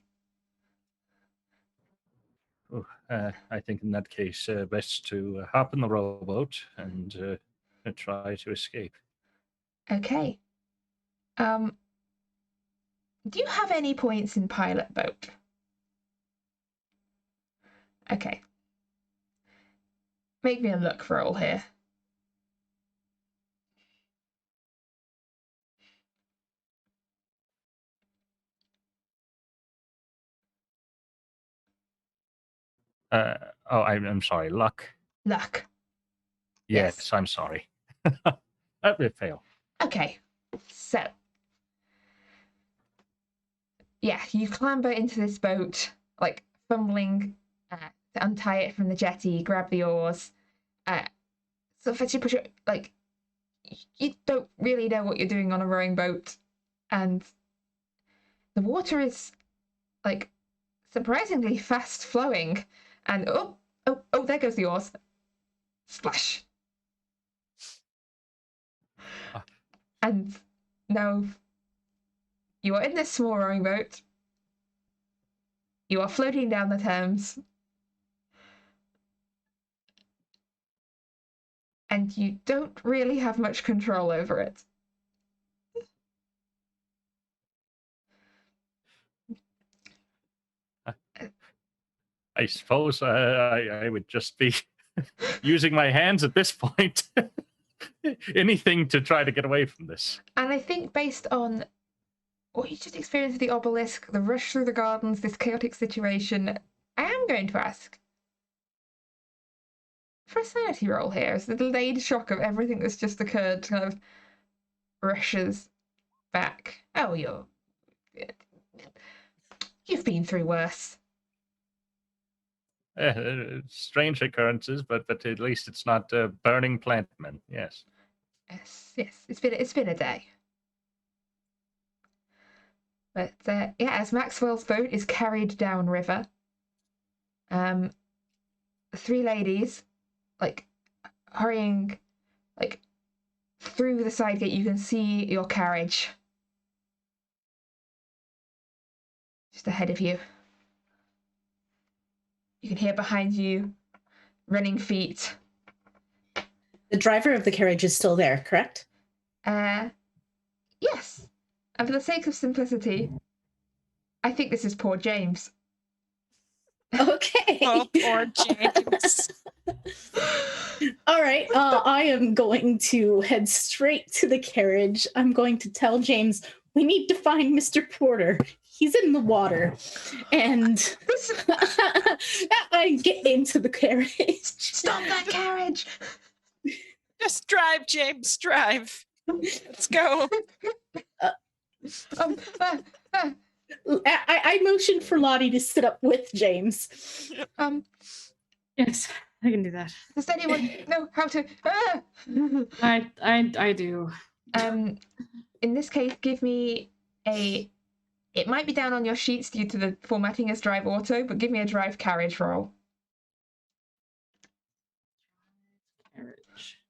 Speaker 2: Oh, I think in that case, best to hop in the rowboat and try to escape.
Speaker 1: Okay. Do you have any points in pilot boat? Okay. Make me a luck roll here.
Speaker 2: I'm sorry, luck.
Speaker 1: Luck.
Speaker 2: Yes,
Speaker 1: Yes.
Speaker 2: I'm sorry. That will fail.
Speaker 1: Okay. So, yeah, you clamber into this boat, like fumbling to untie it from the jetty, grab the oars. So if you push it, like, you don't really know what you're doing on a rowing boat, and the water is like surprisingly fast flowing. And oh, there goes the oars. Splash. And now you are in this small rowing boat. You are floating down the Thames. And you don't really have much control over it.
Speaker 2: I suppose I would just be using my hands at this point. Anything to try to get away from this.
Speaker 1: And I think based on what you just experienced with the obelisk, the rush through the gardens, this chaotic situation, I am going to ask for a sanity roll here, as the delayed shock of everything that's just occurred kind of rushes back. Oh, you've been through worse.
Speaker 2: Strange occurrences, but at least it's not burning plant men. Yes.
Speaker 1: Yes. It's been a day. But as Maxwell's boat is carried downriver, 3 ladies, like, hurrying, like, through the side gate. You can see your carriage just ahead of you. You can hear behind you running feet.
Speaker 3: The driver of the carriage is still there, correct?
Speaker 1: Yes. And for the sake of simplicity, I think this is poor James.
Speaker 3: Okay.
Speaker 4: Oh, poor James.
Speaker 3: All right. I am going to head straight to the carriage. I'm going to tell James, we need to find Mr. Porter. He's in the water. And I get into the carriage.
Speaker 1: Stop that carriage!
Speaker 4: Just drive, James, drive. Let's go.
Speaker 3: I motioned for Lottie to sit up with James.
Speaker 5: Yes, I can do that.
Speaker 1: Does anyone know how to?
Speaker 5: I do.
Speaker 1: In this case, give me a. It might be down on your sheets due to the formatting as drive auto, but give me a drive carriage roll.
Speaker 5: Carriage.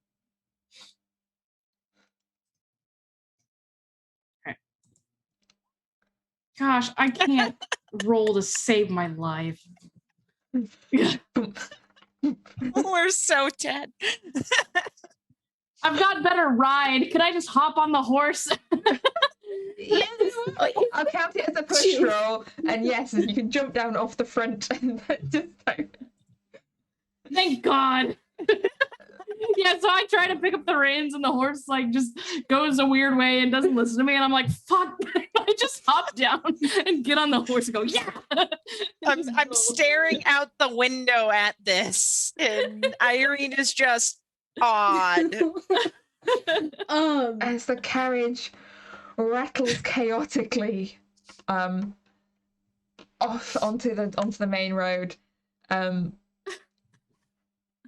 Speaker 5: Okay. Gosh, I can't roll to save my life.
Speaker 4: We're so dead.
Speaker 5: I've got better ride. Could I just hop on the horse?
Speaker 1: Yes. I'll count it as a push roll, and yes, you can jump down off the front and just like.
Speaker 5: Thank God. Yeah, so I try to pick up the reins and the horse like just goes a weird way and doesn't listen to me, and I'm like, fuck. I just hop down and get on the horse and go, yeah.
Speaker 4: I'm staring out the window at this, and Irene is just odd.
Speaker 1: As the carriage rattles chaotically off onto the main road, out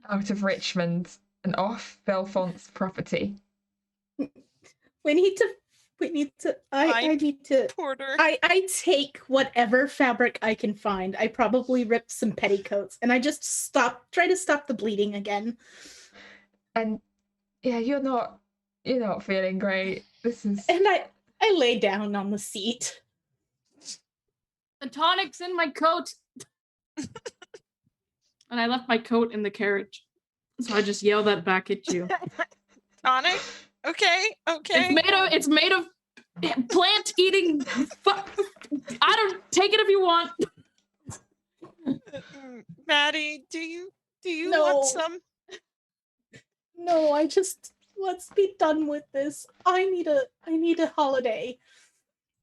Speaker 1: of Richmond and off Bellfont's property.
Speaker 3: I need to
Speaker 4: Porter.
Speaker 3: I take whatever fabric I can find. I probably ripped some petticoats and I just try to stop the bleeding again.
Speaker 1: And yeah, you're not feeling great. And
Speaker 3: I lay down on the seat.
Speaker 5: The tonic's in my coat. And I left my coat in the carriage. So I just yell that back at you.
Speaker 4: Tonic? Okay.
Speaker 5: It's made of plant eating. I don't take it if you want.
Speaker 4: Maddie, do you
Speaker 3: No.
Speaker 4: want some?
Speaker 3: No, let's be done with this. I need a holiday.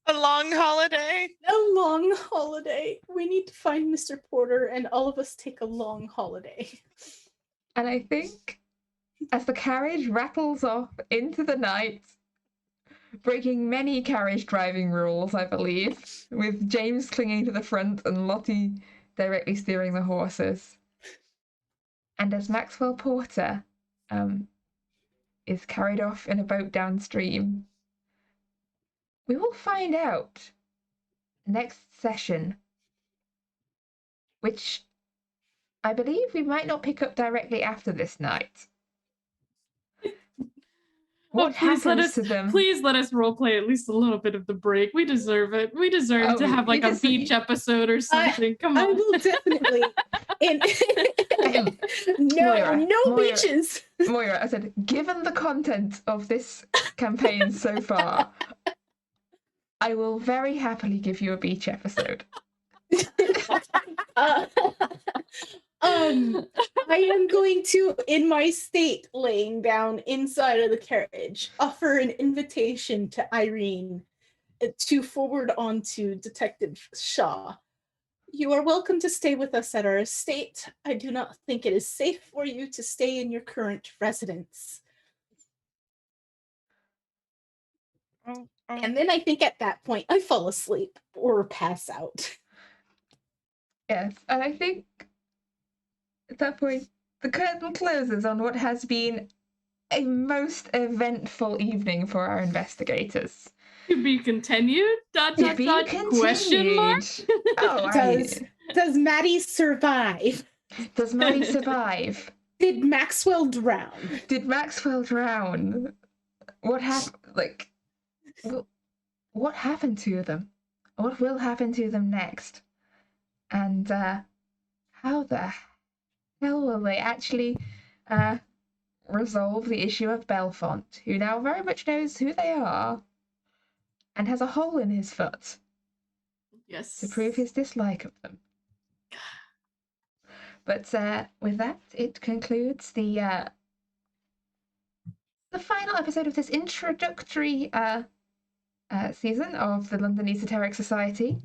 Speaker 4: A long holiday?
Speaker 3: A long holiday. We need to find Mr. Porter and all of us take a long holiday.
Speaker 1: And I think as the carriage rattles off into the night, breaking many carriage driving rules, I believe, with James clinging to the front and Lottie directly steering the horses. And as Maxwell Porter is carried off in a boat downstream, we will find out next session, which I believe we might not pick up directly after this night. What happens to them?
Speaker 5: Please let us roleplay at least a little bit of the break. We deserve it. We deserve to have like a beach episode or something. Come on.
Speaker 3: I will definitely. No beaches.
Speaker 1: Moira, I said, given the content of this campaign so far, I will very happily give you a beach episode.
Speaker 3: I am going to, in my state, laying down inside of the carriage, offer an invitation to Irene to forward on to Detective Shaw. You are welcome to stay with us at our estate. I do not think it is safe for you to stay in your current residence. And then I think at that point, I fall asleep or pass out.
Speaker 1: Yes, and I think at that point, the curtain closes on what has been a most eventful evening for our investigators.
Speaker 5: To be continued?
Speaker 1: To be continued.
Speaker 5: Question mark?
Speaker 3: Does Maddie survive?
Speaker 1: Does Maddie survive?
Speaker 3: Did Maxwell drown?
Speaker 1: Did Maxwell drown? What happened? Like, what happened to them? What will happen to them next? And how the hell will they actually resolve the issue of Bellfont, who now very much knows who they are and has a hole in his foot
Speaker 5: Yes.
Speaker 1: to prove his dislike of them? But with that, it concludes the final episode of this introductory season of the London Esoteric Society.